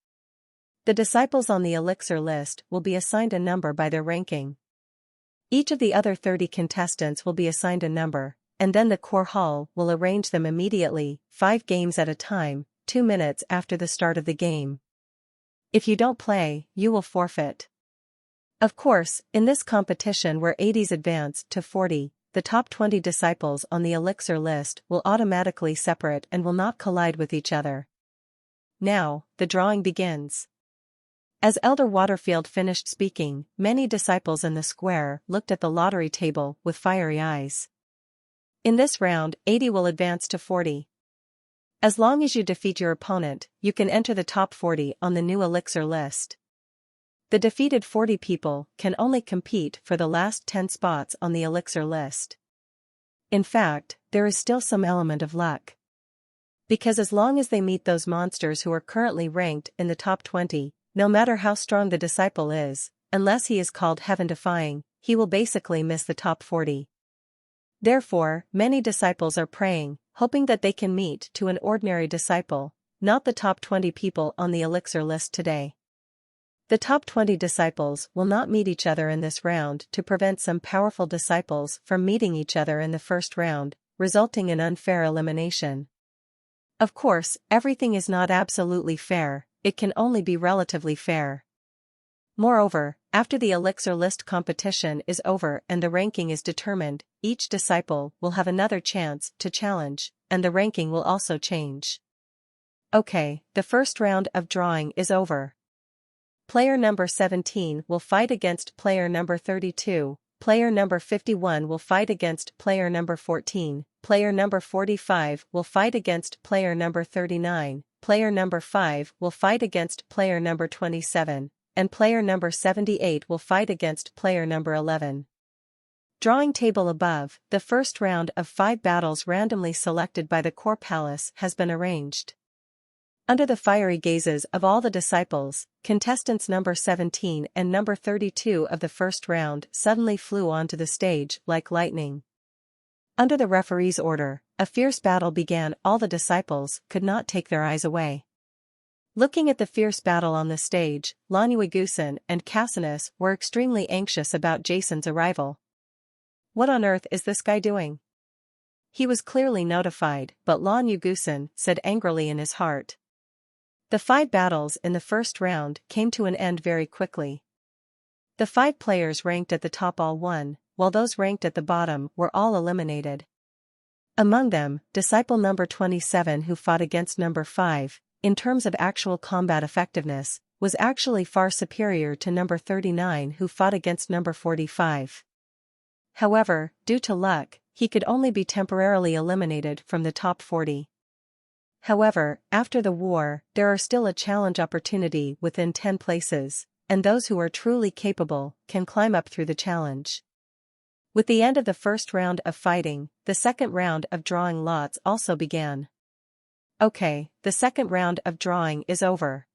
A: The disciples on the elixir list will be assigned a number by their ranking. Each of the other 30 contestants will be assigned a number, and then the core hall will arrange them immediately, 5 games at a time, 2 minutes after the start of the game. If you don't play, you will forfeit. Of course, in this competition where 80s advance to 40, the top 20 disciples on the elixir list will automatically separate and will not collide with each other. Now, the drawing begins. As Elder Waterfield finished speaking, many disciples in the square looked at the lottery table with fiery eyes. In this round, 80 will advance to 40. As long as you defeat your opponent, you can enter the top 40 on the new elixir list. The defeated 40 people can only compete for the last 10 spots on the elixir list. In fact, there is still some element of luck. Because as long as they meet those monsters who are currently ranked in the top 20, no matter how strong the disciple is, unless he is called heaven-defying, he will basically miss the top 40. Therefore, many disciples are praying, hoping that they can meet to an ordinary disciple, not the top 20 people on the elixir list today. The top 20 disciples will not meet each other in this round to prevent some powerful disciples from meeting each other in the first round, resulting in unfair elimination. Of course, everything is not absolutely fair, it can only be relatively fair. Moreover, after the elixir list competition is over and the ranking is determined, each disciple will have another chance to challenge, and the ranking will also change. Okay, the first round of drawing is over. Player number 17 will fight against player number 32, player number 51 will fight against player number 14, player number 45 will fight against player number 39, player number 5 will fight against player number 27, and player number 78 will fight against player number 11. Drawing table above, the first round of 5 battles randomly selected by the core palace has been arranged. Under the fiery gazes of all the disciples, contestants number 17 and number 32 of the first round suddenly flew onto the stage like lightning. Under the referee's order, a fierce battle began. All the disciples could not take their eyes away. Looking at the fierce battle on the stage, Lanuigusan and Cassinus were extremely anxious about Jason's arrival. What on earth is this guy doing? He was clearly notified, but Lanuigusan said angrily in his heart. The 5 battles in the first round came to an end very quickly. The 5 players ranked at the top all won, while those ranked at the bottom were all eliminated. Among them, disciple number 27 who fought against number 5, in terms of actual combat effectiveness, was actually far superior to number 39 who fought against number 45. However, due to luck, he could only be temporarily eliminated from the top 40. However, after the war, there are still a challenge opportunity within 10 places, and those who are truly capable can climb up through the challenge. With the end of the first round of fighting, the second round of drawing lots also began. Okay, the second round of drawing is over.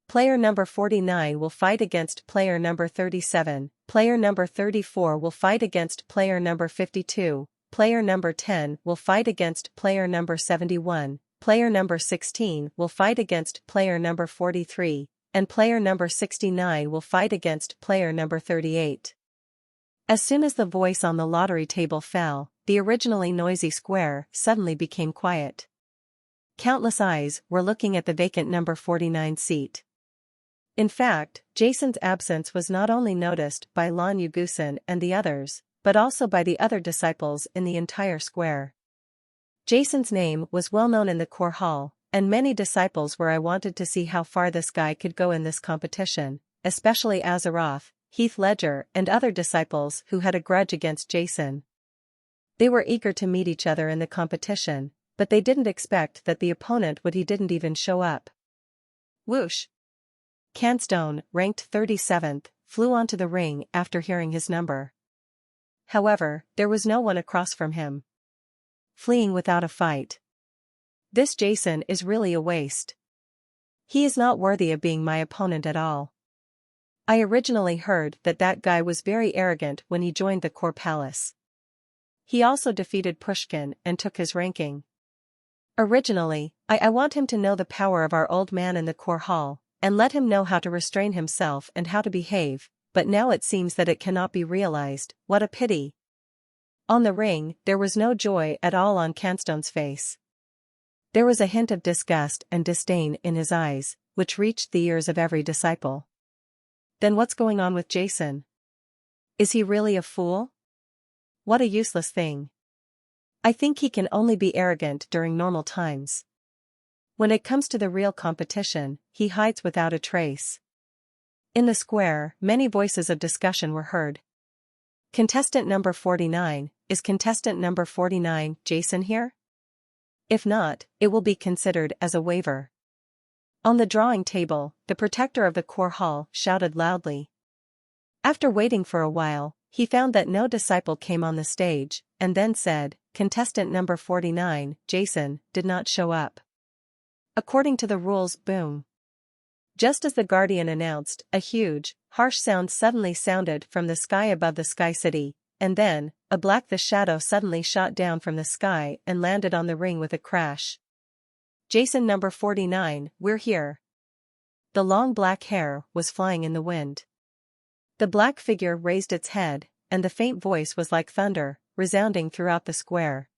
A: Player number 49 will fight against player number 37, player number 34 will fight against player number 52, player number 10 will fight against player number 71, player number 16 will fight against player number 43, and player number 69 will fight against player number 38. As soon as the voice on the lottery table fell, the originally noisy square suddenly became quiet. Countless eyes were looking at the vacant number 49 seat. In fact, Jason's absence was not only noticed by Lon Yugusan and the others, but also by the other disciples in the entire square. Jason's name was well known in the core hall, and many disciples were. I wanted to see how far this guy could go in this competition, especially Azeroth, Heath Ledger and other disciples who had a grudge against Jason. They were eager to meet each other in the competition, but they didn't expect that the opponent would. He didn't even show up. Whoosh! Canstone, ranked 37th, flew onto the ring after hearing his number. However, there was no one across from him. Fleeing without a fight. This Jason is really a waste. He is not worthy of being my opponent at all. I originally heard that that guy was very arrogant when he joined the core palace. He also defeated Pushkin and took his ranking. Originally, I want him to know the power of our old man in the core hall, and let him know how to restrain himself and how to behave, but now it seems that it cannot be realized. What a pity. On the ring, there was no joy at all on Canstone's face. There was a hint of disgust and disdain in his eyes, which reached the ears of every disciple. Then what's going on with Jason? Is he really a fool? What a useless thing. I think he can only be arrogant during normal times. When it comes to the real competition, he hides without a trace. In the square, many voices of discussion were heard. Contestant number 49, is contestant number 49 Jason here? If not, it will be considered as a waiver. On the drawing table, the protector of the core hall shouted loudly. After waiting for a while, he found that no disciple came on the stage, and then said, contestant number 49, Jason, did not show up. According to the rules, boom. Just as the Guardian announced, a huge, harsh sound suddenly sounded from the sky above the Sky City, and then, a black the shadow suddenly shot down from the sky and landed on the ring with a crash. Jason number 49, we're here. The long black hair was flying in the wind. The black figure raised its head, and the faint voice was like thunder, resounding throughout the square.